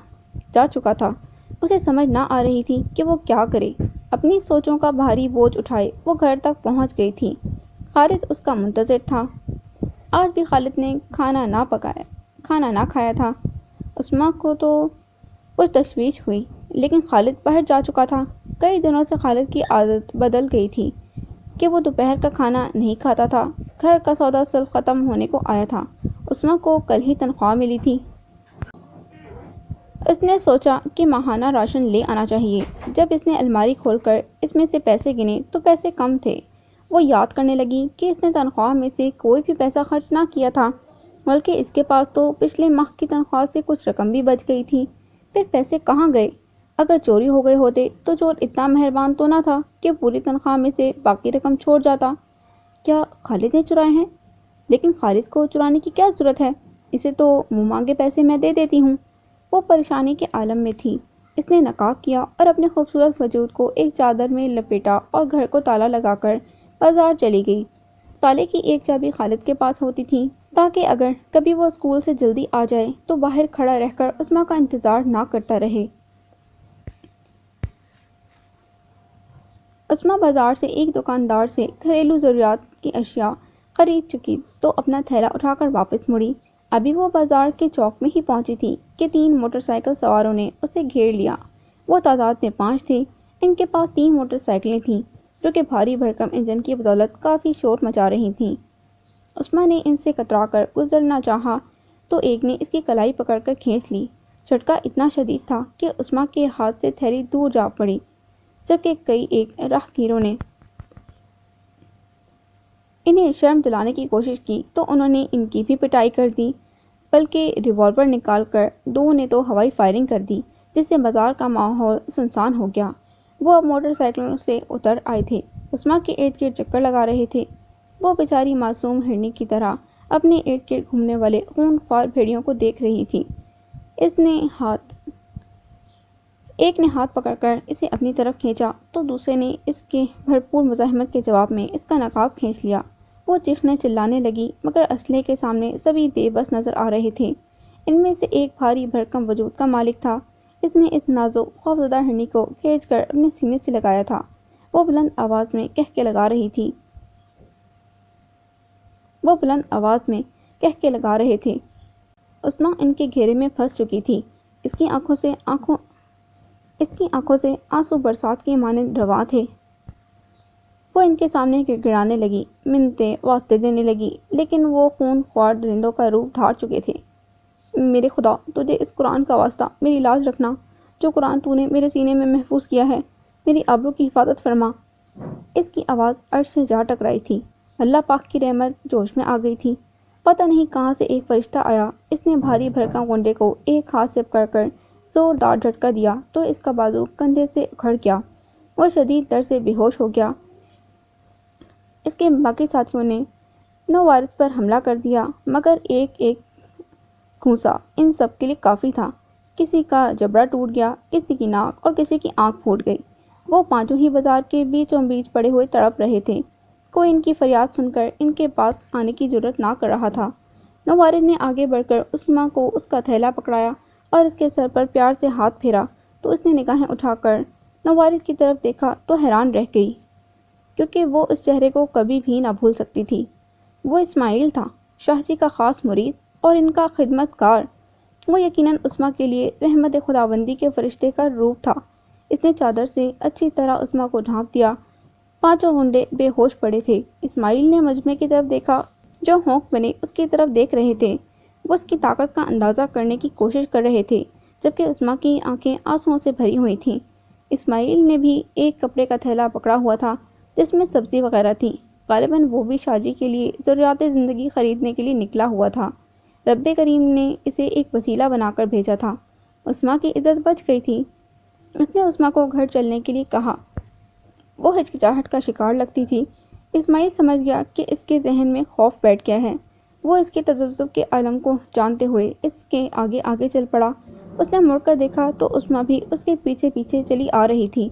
Speaker 1: جا چکا تھا۔ اسے سمجھ نہ آ رہی تھی کہ وہ کیا کرے، اپنی سوچوں کا بھاری بوجھ اٹھائے وہ گھر تک پہنچ گئی تھی۔ خالد اس کا منتظر تھا۔ آج بھی خالد نے کھانا نہ کھایا تھا۔ عثمان کو تو کچھ تشویش ہوئی، لیکن خالد باہر جا چکا تھا۔ کئی دنوں سے خالد کی عادت بدل گئی تھی کہ وہ دوپہر کا کھانا نہیں کھاتا تھا۔ گھر کا سودا سلف ختم ہونے کو آیا تھا۔ عثمان کو کل ہی تنخواہ ملی تھی۔ اس نے سوچا کہ ماہانہ راشن لے آنا چاہیے۔ جب اس نے الماری کھول کر اس میں سے پیسے گنے تو پیسے کم تھے۔ وہ یاد کرنے لگی کہ اس نے تنخواہ میں سے کوئی بھی پیسہ خرچ نہ کیا تھا، بلکہ اس کے پاس تو پچھلے ماہ کی تنخواہ سے کچھ رقم بھی بچ گئی تھی۔ پھر پیسے کہاں گئے؟ اگر چوری ہو گئے ہوتے تو چور اتنا مہربان تو نہ تھا کہ پوری تنخواہ میں سے باقی رقم چھوڑ جاتا۔ کیا خالد نے چرائے ہیں؟ لیکن خالد کو چرانے کی کیا ضرورت ہے؟ اسے تو منہ مانگے پیسے میں دے دیتی ہوں۔ وہ پریشانی کے عالم میں تھی۔ اس نے نقاب کیا اور اپنے خوبصورت وجود کو ایک چادر میں لپیٹا اور گھر کو تالا لگا کر بازار چلی گئی۔ تالے کی ایک چابی خالد کے پاس ہوتی تھی تاکہ اگر کبھی وہ اسکول سے جلدی آ جائے تو باہر کھڑا رہ کر عثمان کا انتظار نہ کرتا رہے۔ عثمان بازار سے ایک دکاندار سے گھریلو ضروریات کی اشیاء خرید چکی تو اپنا تھیلا اٹھا کر واپس مڑی۔ ابھی وہ بازار کے چوک میں ہی پہنچی تھی کہ 3 موٹر سائیکل سواروں نے اسے گھیر لیا۔ وہ تعداد میں 5 تھے۔ ان کے پاس 3 موٹر سائیکلیں تھیں جو کہ بھاری بھرکم انجن کی بدولت کافی شور مچا رہی تھیں۔ عثمان نے ان سے کترا کر گزرنا چاہا تو ایک نے اس کی کلائی پکڑ کر کھینچ لی۔ جھٹکا اتنا شدید تھا کہ عثمان کے ہاتھ سے تھیلی دور جا پڑی، جبکہ کئی ایک راہگیروں نے انہیں شرم دلانے کی کوشش کی تو انہوں نے ان کی بھی پٹائی کر دی، بلکہ ریوالور نکال کر 2 نے تو ہوائی فائرنگ کر دی جس سے بازار کا ماحول سنسان ہو گیا۔ وہ اب موٹر سائیکلوں سے اتر آئے تھے، عثمان کے ارد گرد چکر لگا رہے تھے۔ وہ بیچاری معصوم ہرنی کی طرح اپنے ارد گرد گھومنے والے خون خوار بھیڑیوں کو دیکھ رہی تھی۔ ایک نے ہاتھ پکڑ کر اسے اپنی طرف کھینچا تو دوسرے نے اس کے بھرپور مزاحمت کے جواب میں اس کا نقاب کھینچ لیا۔ وہ چیخنے چلانے لگی مگر اسلحے کے سامنے سبھی بے بس نظر آ رہے تھے۔ ان میں سے ایک بھاری بھرکم وجود کا مالک تھا۔ اس نے اس نازک خوفزدہ ہرنی کو کھینچ کر اپنے سینے سے لگایا تھا۔ وہ بلند آواز میں کہہ کے لگا رہے تھے۔ عثمان ان کے گھیرے میں پھنس چکی تھی۔ اس کی آنکھوں سے آنسو برسات کے مانند رواں تھے۔ وہ ان کے سامنے گڑگڑانے لگی، منتیں واسطے دینے لگی، لیکن وہ خون خوار درندوں کا روپ دھار چکے تھے۔ میرے خدا، تجھے اس قرآن کا واسطہ میری لاج رکھنا، جو قرآن تو نے میرے سینے میں محفوظ کیا ہے، میری آبرو کی حفاظت فرما۔ اس کی آواز عرش سے جا ٹکرائی تھی۔ اللہ پاک کی رحمت جوش میں آ گئی تھی۔ پتہ نہیں کہاں سے ایک فرشتہ آیا۔ اس نے بھاری بھرکم گنڈے کو ایک ہاتھ سے پکڑ کر زوردار جھٹکا دیا تو اس کا بازو کندھے سے اکھڑ گیا۔ وہ شدید درد سے بے ہوش ہو گیا۔ اس کے باقی ساتھیوں نے نوارد پر حملہ کر دیا مگر ایک ایک گھونسا ان سب کے لیے کافی تھا۔ کسی کا جبڑا ٹوٹ گیا، کسی کی ناک اور کسی کی آنکھ پھوٹ گئی۔ وہ پانچوں ہی بازار کے بیچوں بیچ پڑے ہوئے تڑپ رہے تھے۔ کوئی ان کی فریاد سن کر ان کے پاس آنے کی جرات نہ کر رہا تھا۔ نوارد نے آگے بڑھ کر عثمان کو اس کا تھیلا پکڑایا اور اس کے سر پر پیار سے ہاتھ پھیرا تو اس نے نگاہیں اٹھا کر نوارد کی طرف دیکھا تو حیران رہ گئی، کیونکہ وہ اس چہرے کو کبھی بھی نہ بھول سکتی تھی۔ وہ اسماعیل تھا، شاہ جی کا خاص مرید اور ان کا خدمت کار۔ وہ یقیناً عثمان کے لیے رحمت خداوندی کے فرشتے کا روپ تھا۔ اس نے چادر سے اچھی طرح عثمان کو ڈھانپ دیا۔ پانچوں گنڈے بے ہوش پڑے تھے۔ اسماعیل نے مجمع کی طرف دیکھا جو ہونک بنے اس کی طرف دیکھ رہے تھے۔ وہ اس کی طاقت کا اندازہ کرنے کی کوشش کر رہے تھے، جبکہ عثمیٰ کی آنکھیں آنسوؤں سے بھری ہوئی تھیں۔ اسماعیل نے بھی ایک کپڑے کا تھیلا پکڑا ہوا تھا جس میں سبزی وغیرہ تھی۔ غالباً وہ بھی شاجی کے لیے ضروریات زندگی خریدنے کے لیے نکلا ہوا تھا۔ رب کریم نے اسے ایک وسیلہ بنا کر بھیجا تھا۔ عثمیٰ کی عزت بچ گئی تھی۔ اس نے عثمیٰ کو گھر چلنے کے لیے کہا۔ وہ ہچکچاہٹ کا شکار لگتی تھی۔ اسماعیل سمجھ گیا کہ اس کے ذہن میں خوف بیٹھ گیا ہے۔ وہ اس کے تذبذب کے عالم کو جانتے ہوئے اس کے آگے آگے چل پڑا۔ اس نے مڑ کر دیکھا تو عثمیٰ بھی اس کے پیچھے پیچھے چلی آ رہی تھی۔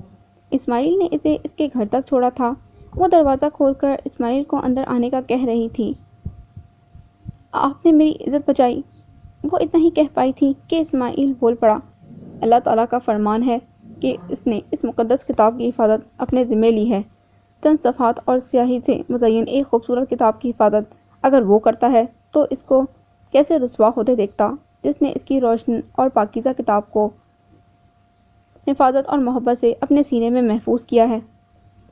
Speaker 1: اسماعیل نے اسے اس کے گھر تک چھوڑا تھا۔ وہ دروازہ کھول کر اسماعیل کو اندر آنے کا کہہ رہی تھی۔ آپ نے میری عزت بچائی۔ وہ اتنا ہی کہہ پائی تھی کہ اسماعیل بول پڑا۔ اللہ تعالیٰ کا فرمان ہے کہ اس نے اس مقدس کتاب کی حفاظت اپنے ذمے لی ہے۔ چند صفحات اور سیاہی سے مزین ایک خوبصورت کتاب کی حفاظت اگر وہ کرتا ہے تو اس کو کیسے رسوا ہوتے دیکھتا جس نے اس کی روشن اور پاکیزہ کتاب کو حفاظت اور محبت سے اپنے سینے میں محفوظ کیا ہے۔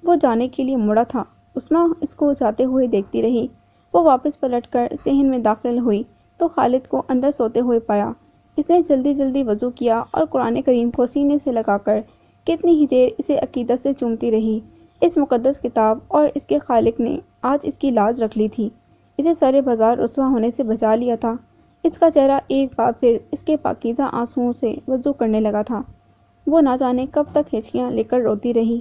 Speaker 1: وہ جانے کے لیے مڑا تھا۔ عثمیٰ اس کو جاتے ہوئے دیکھتی رہی۔ وہ واپس پلٹ کر صحن میں داخل ہوئی تو خالد کو اندر سوتے ہوئے پایا۔ اس نے جلدی جلدی وضو کیا اور قرآن کریم کو سینے سے لگا کر کتنی ہی دیر اسے عقیدت سے چومتی رہی۔ اس مقدس کتاب اور اس کے خالق نے آج اس کی لاج رکھ لی تھی، اسے سارے بازار رسوا ہونے سے بچا لیا تھا۔ اس کا چہرہ ایک بار پھر اس کے پاکیزہ آنسوؤں سے وضو کرنے لگا تھا۔ وہ نہ جانے کب تک ہچکیاں لے کر روتی رہی۔